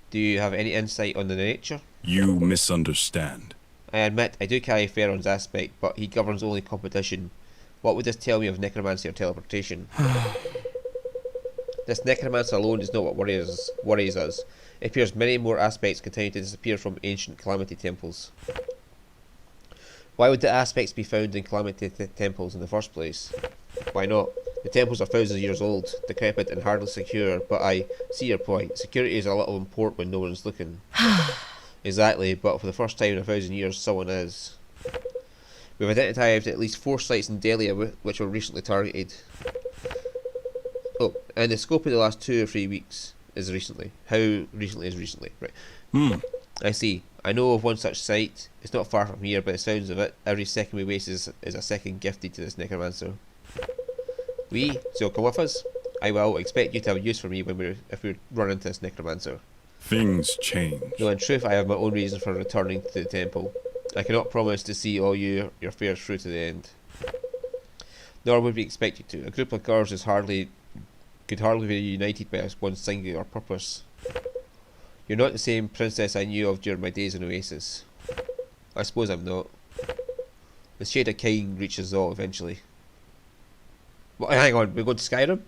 Do you have any insight on the nature? You misunderstand. I admit, I do carry Pharaoh's aspect, but he governs only competition. What would this tell me of necromancy or teleportation? This necromancer alone is not what worries us. It appears many more aspects continue to disappear from ancient calamity temples. Why would the aspects be found in calamity temples in the first place? Why not? The temples are thousands of years old, decrepit and hardly secure, but I see your point. Security is a little important when no one's looking. Exactly, but for the first time in 1,000 years, someone is. We've identified at least 4 sites in Delhi which were recently targeted. Oh, and the scope of the last 2 or 3 weeks is recently. How recently is recently? Right. I see. I know of one such site. It's not far from here, by the sounds of it, every second we waste is a second gifted to this necromancer. So come with us. I will expect you to have use for me if we run into this necromancer. Things change. No, in truth, I have my own reasons for returning to the temple. I cannot promise to see all your affairs through to the end. Nor would we expect you to. A group of girls could hardly be united by one singular purpose. You're not the same princess I knew of during my days in Oasis. I suppose I'm not. The shade of King reaches all eventually. Well, hang on, we're going to Skyrim?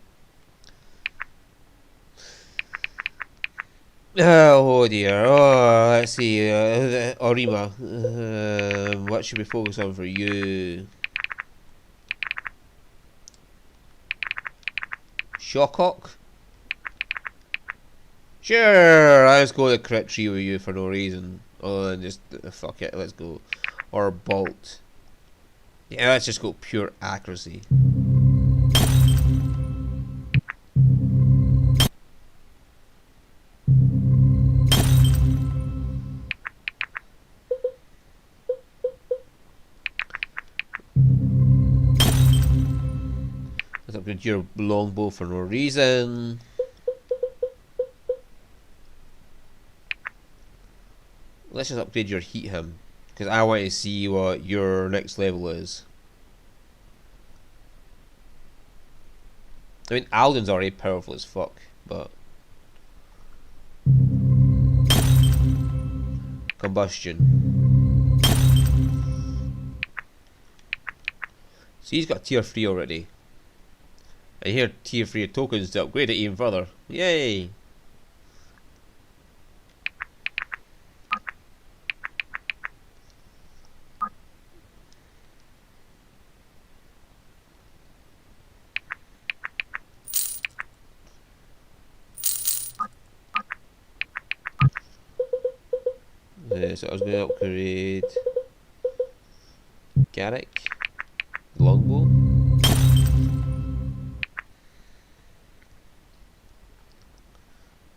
Oh dear. Oh, let's see. Orima. What should we focus on for you? Shawcock? Sure, let's go to crit tree with you for no reason. Oh, and just fuck it, let's go. Or bolt. Yeah, let's just go pure accuracy. Let's upgrade your longbow for no reason. Let's just upgrade your heat him, because I want to see what your next level is. I mean, Alden's already powerful as fuck, but combustion. So he's got tier 3 already. And here tier 3 tokens to upgrade it even further. Yay! So I was going to upgrade Garrick, longbow.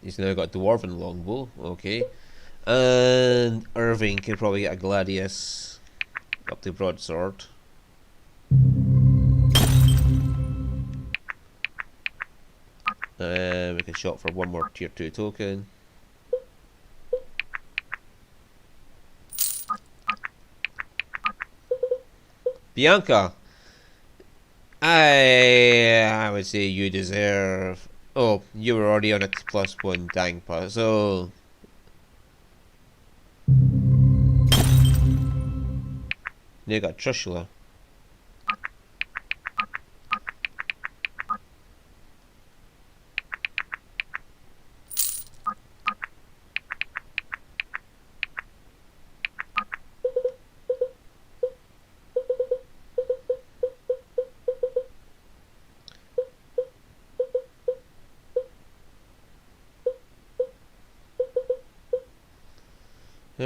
He's now got dwarven longbow, okay. And Irving can probably get a gladius up to broadsword. We can shop for one more tier 2 token. Bianca, I would say you deserve. Oh, you were already on a +1 dang pass. So you got Trishula.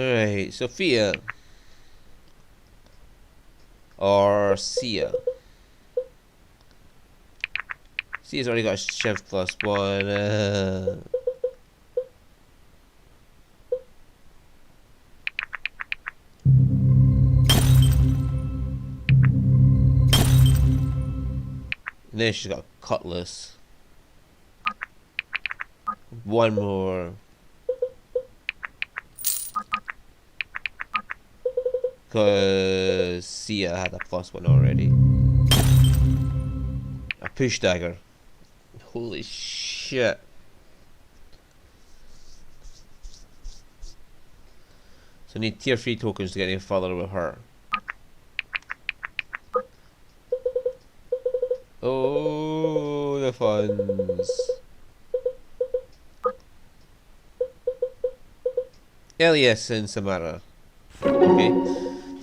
Alright, Sophia. Or Sia. Sia's already got a shift +1. Then she's got a cutlass. One more. Cause Sia had a +1 already. A push dagger. Holy shit. So I need tier 3 tokens to get any further with her. Oh, the funds. Elias and Samara. Okay.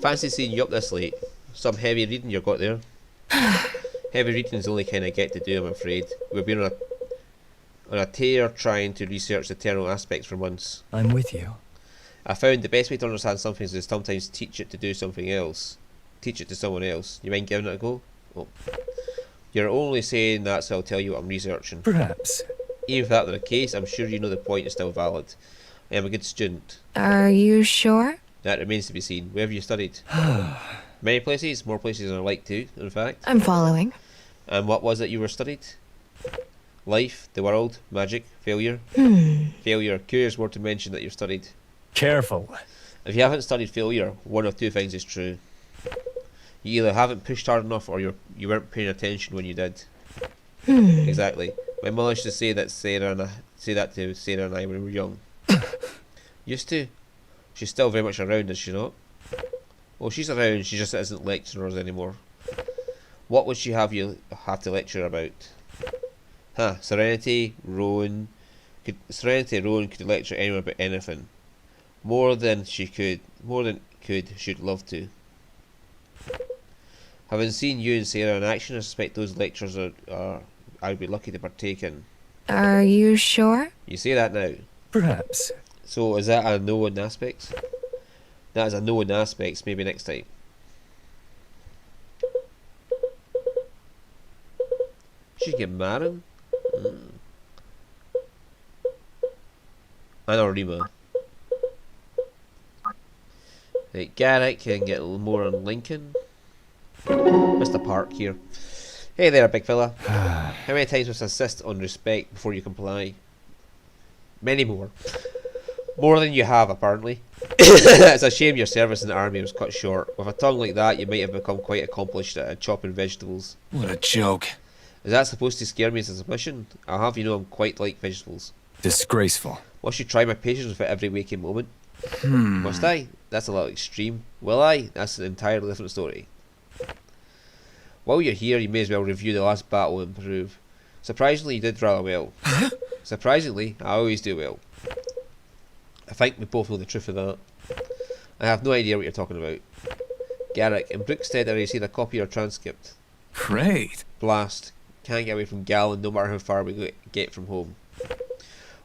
Fancy seeing you up this late. Some heavy reading you got there. Heavy reading is the only kind I get to do, I'm afraid. We've been on a tear trying to research eternal aspects for months. I'm with you. I found the best way to understand something is to sometimes teach it to do something else. Teach it to someone else. You mind giving it a go? Oh. You're only saying that so I'll tell you what I'm researching. Perhaps. Even if that were the case, I'm sure you know the point is still valid. I am a good student. Are you sure? That remains to be seen. Where have you studied? Many places, more places than I like to, in fact. I'm following. And what was it you were studied? Life, the world, magic, failure? Failure. Curious word to mention that you've studied. Careful. If you haven't studied failure, one of two things is true. You either haven't pushed hard enough or you weren't paying attention when you did. Exactly. My mother used to say that to Sarah and I when we were young. Used to. She's still very much around, is she not? Well, she's around, she just isn't lecturing us anymore. What would she have to lecture about? Serenity, Rowan could lecture anyone about anything. More than she'd love to. Having seen you and Sarah in action, I suspect those lectures I'd be lucky to partake in. Are you sure? You say that now. Perhaps. So is that a no in aspects? That is a no in aspects, maybe next time. She get married? I know Rima. Right, Garrick can get more on Lincoln. Mr. Park here. Hey there, big fella. How many times must I insist on respect before you comply? Many more. More than you have, apparently. It's a shame your service in the army was cut short. With a tongue like that, you might have become quite accomplished at chopping vegetables. What a joke. Is that supposed to scare me as a submission? I'll have you know I'm quite like vegetables. Disgraceful. Must you try my patience with it every waking moment? Must I? That's a little extreme. Will I? That's an entirely different story. While you're here, you may as well review the last battle and improve. Surprisingly, you did rather well. Surprisingly, I always do well. I think we both know the truth of that. I have no idea what you're talking about. Garrick, in Brookstead I received a copy of your transcript. Great. Blast. Can't get away from Galen no matter how far we get from home.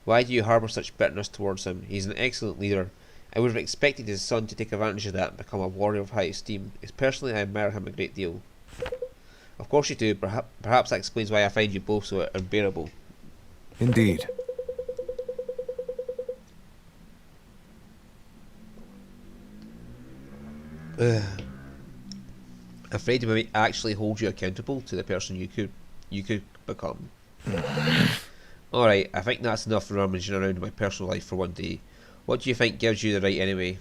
Why do you harbour such bitterness towards him? He's an excellent leader. I would have expected his son to take advantage of that and become a warrior of high esteem. Personally, I admire him a great deal. Of course you do. Perhaps that explains why I find you both so unbearable. Indeed. Afraid we might actually hold you accountable to the person you could become. Alright, I think that's enough rummaging around in my personal life for one day. What do you think gives you the right anyway?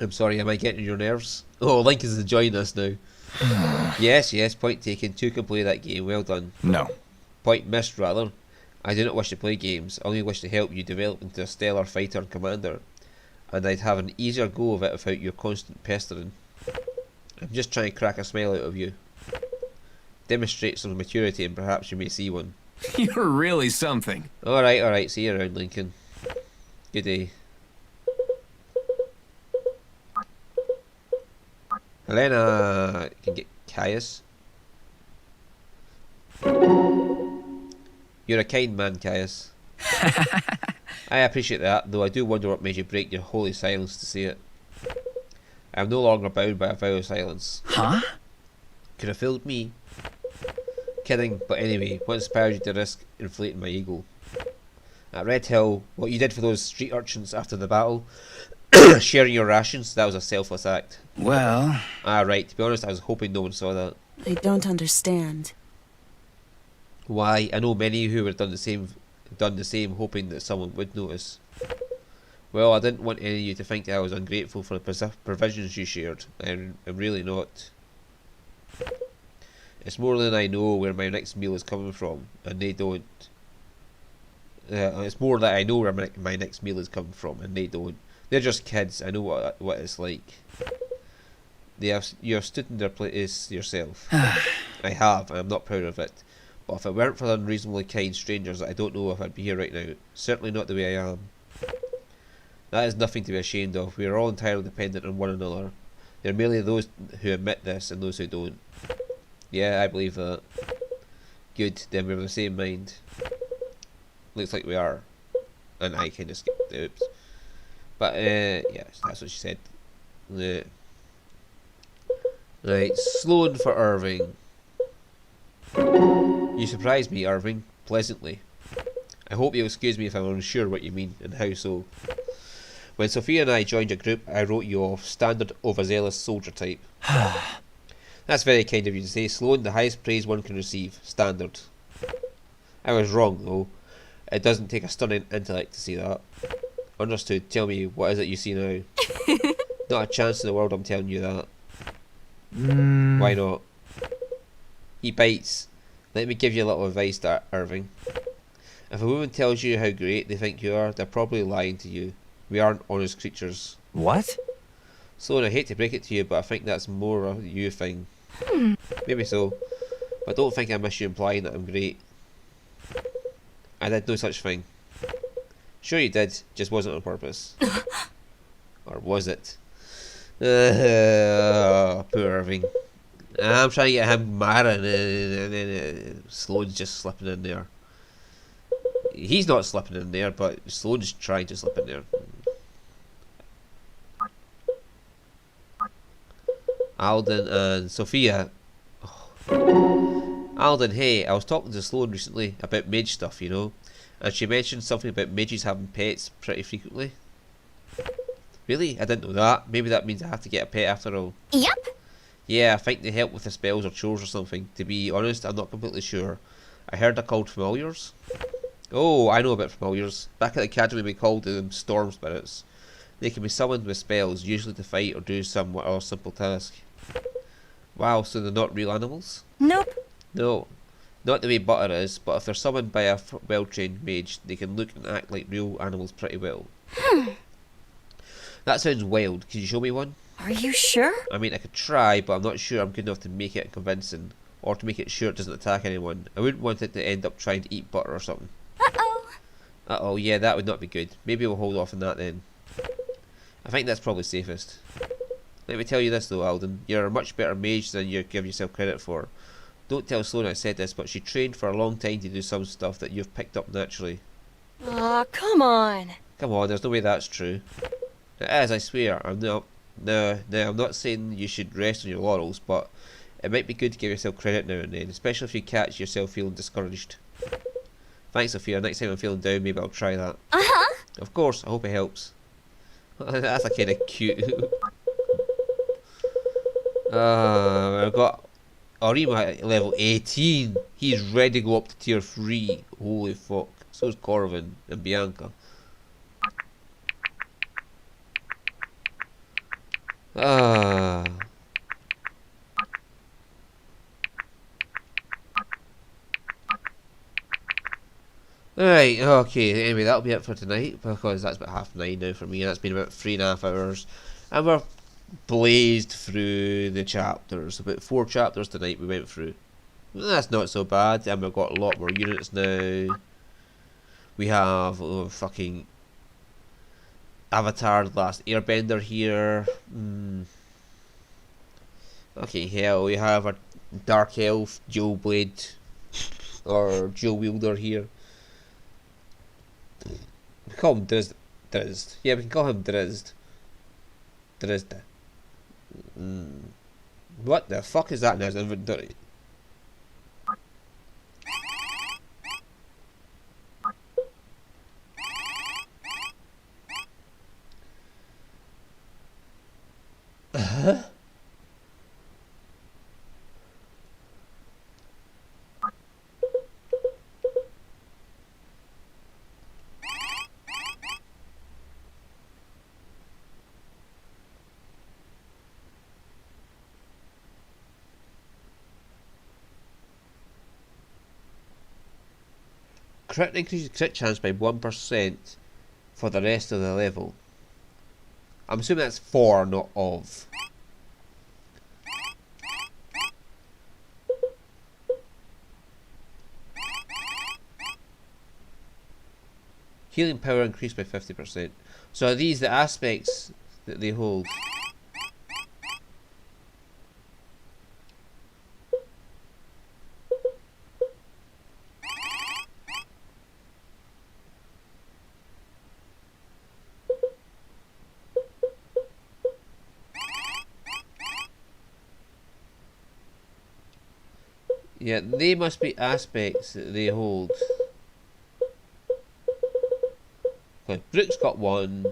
I'm sorry, am I getting on your nerves? Oh, Link is enjoying this now. Yes, point taken. Two can play that game. Well done. No. Point missed, rather. I do not wish to play games. I only wish to help you develop into a stellar fighter and commander. And I'd have an easier go of it without your constant pestering. I'm just trying to crack a smile out of you. Demonstrate some maturity and perhaps you may see one. You're really something. Alright, see you around, Lincoln. Good day. Helena can get Caius. You're a kind man, Caius. I appreciate that, though I do wonder what made you break your holy silence to say it. I am no longer bound by a vow of silence. Huh? Could have fooled me. Kidding, but anyway, what inspired you to risk inflating my ego? At Red Hill, what you did for those street urchins after the battle, sharing your rations, that was a selfless act. Well, Ah, right, to be honest, I was hoping no one saw that. I don't understand. Why? I know many who would have done the same, hoping that someone would notice. Well, I didn't want any of you to think that I was ungrateful for the provisions you shared. I'm really not. It's more than I know where my next meal is coming from, and they don't. It's more that I know where my next meal is coming from, and they don't. They're just kids. I know what it's like. You have stood in their place yourself. I have, and I'm not proud of it. But if it weren't for the unreasonably kind strangers, I don't know if I'd be here right now. Certainly not the way I am. That is nothing to be ashamed of. We are all entirely dependent on one another. There are merely those who admit this and those who don't. Yeah, I believe that. Good, then we're of the same mind. Looks like we are. And I kind of skipped the oops. But, yes, that's what she said. Right, Sloan for Irving. You surprised me, Irving, pleasantly. I hope you'll excuse me if I'm unsure what you mean, and how so. When Sophia and I joined your group, I wrote you off, standard overzealous soldier type. That's very kind of you to say, Sloan, the highest praise one can receive, standard. I was wrong, though. It doesn't take a stunning intellect to see that. Understood, tell me, what is it you see now? Not a chance in the world I'm telling you that. Why not? He bites. Let me give you a little advice, Irving. If a woman tells you how great they think you are, they're probably lying to you. We aren't honest creatures. what? Sloan, I hate to break it to you, but I think that's more a you thing. Maybe so. But don't think I miss you implying that I'm great. I did no such thing. Sure you did, just wasn't on purpose. Or was it? Poor Irving. I'm trying to get him mad and Sloan's just slipping in there. He's not slipping in there, but Sloan's trying to slip in there. Alden and Sophia. Oh. Alden, hey, I was talking to Sloan recently about mage stuff, you know, and she mentioned something about mages having pets pretty frequently. Really? I didn't know that. Maybe that means I have to get a pet after all. Yep. Yeah, I think they help with the spells or chores or something. To be honest, I'm not completely sure. I heard they're called familiars. Oh, I know about familiars. Back at the academy we called them storm spirits. They can be summoned with spells, usually to fight or do some other simple task. Wow, so they're not real animals? Nope. No. Not the way butter is, but if they're summoned by a well-trained mage, they can look and act like real animals pretty well. That sounds wild. Can you show me one? Are you sure? I mean, I could try, but I'm not sure I'm good enough to make it convincing, or to make it sure it doesn't attack anyone. I wouldn't want it to end up trying to eat butter or something. Uh-oh. Uh-oh, yeah, that would not be good. Maybe we'll hold off on that then. I think that's probably safest. Let me tell you this though, Alden. You're a much better mage than you give yourself credit for. Don't tell Sloan I said this, but she trained for a long time to do some stuff that you've picked up naturally. Aw, come on. Come on, there's no way that's true. It is, I swear. I'm not. No, I'm not saying you should rest on your laurels, but it might be good to give yourself credit now and then, especially if you catch yourself feeling discouraged. Thanks, Sophia. Next time I'm feeling down, maybe I'll try that. Uh-huh. Of course, I hope it helps. That's a kind of cute. I've got Arima at level 18. He's ready to go up to tier 3. Holy fuck. So is Corvin and Bianca. Right, okay, anyway, that'll be it for tonight, because that's about 9:30 now for me, and it's been about 3.5 hours, and we're blazed through the chapters. About 4 chapters tonight we went through. That's not so bad, and we've got a lot more units now. We have fucking Avatar The Last Airbender here. Okay, hell, we have our Dark Elf, Dual Blade, or Dual Wielder here. We call him Drizzt. Yeah, we can call him Drizzt. Drizzt. What the fuck is that in his inventory? Crit increases crit chance by 1% for the rest of the level. I'm assuming that's for, not of. Healing power increased by 50%. So are these the aspects that they hold? Yeah, they must be aspects that they hold. Okay, Brooke's got one,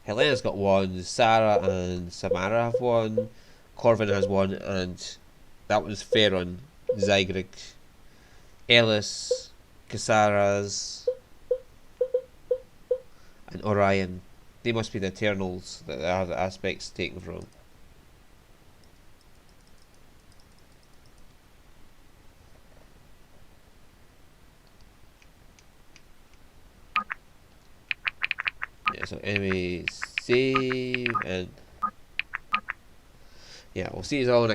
Helena's got one, Sarah and Samara have one, Corvin has one, and that was Theron, Zygrig, Ellis, Casaras, and Orion. They must be the Eternals that are the aspects taken from. Yeah, so anyway, save, and yeah, we'll see you all next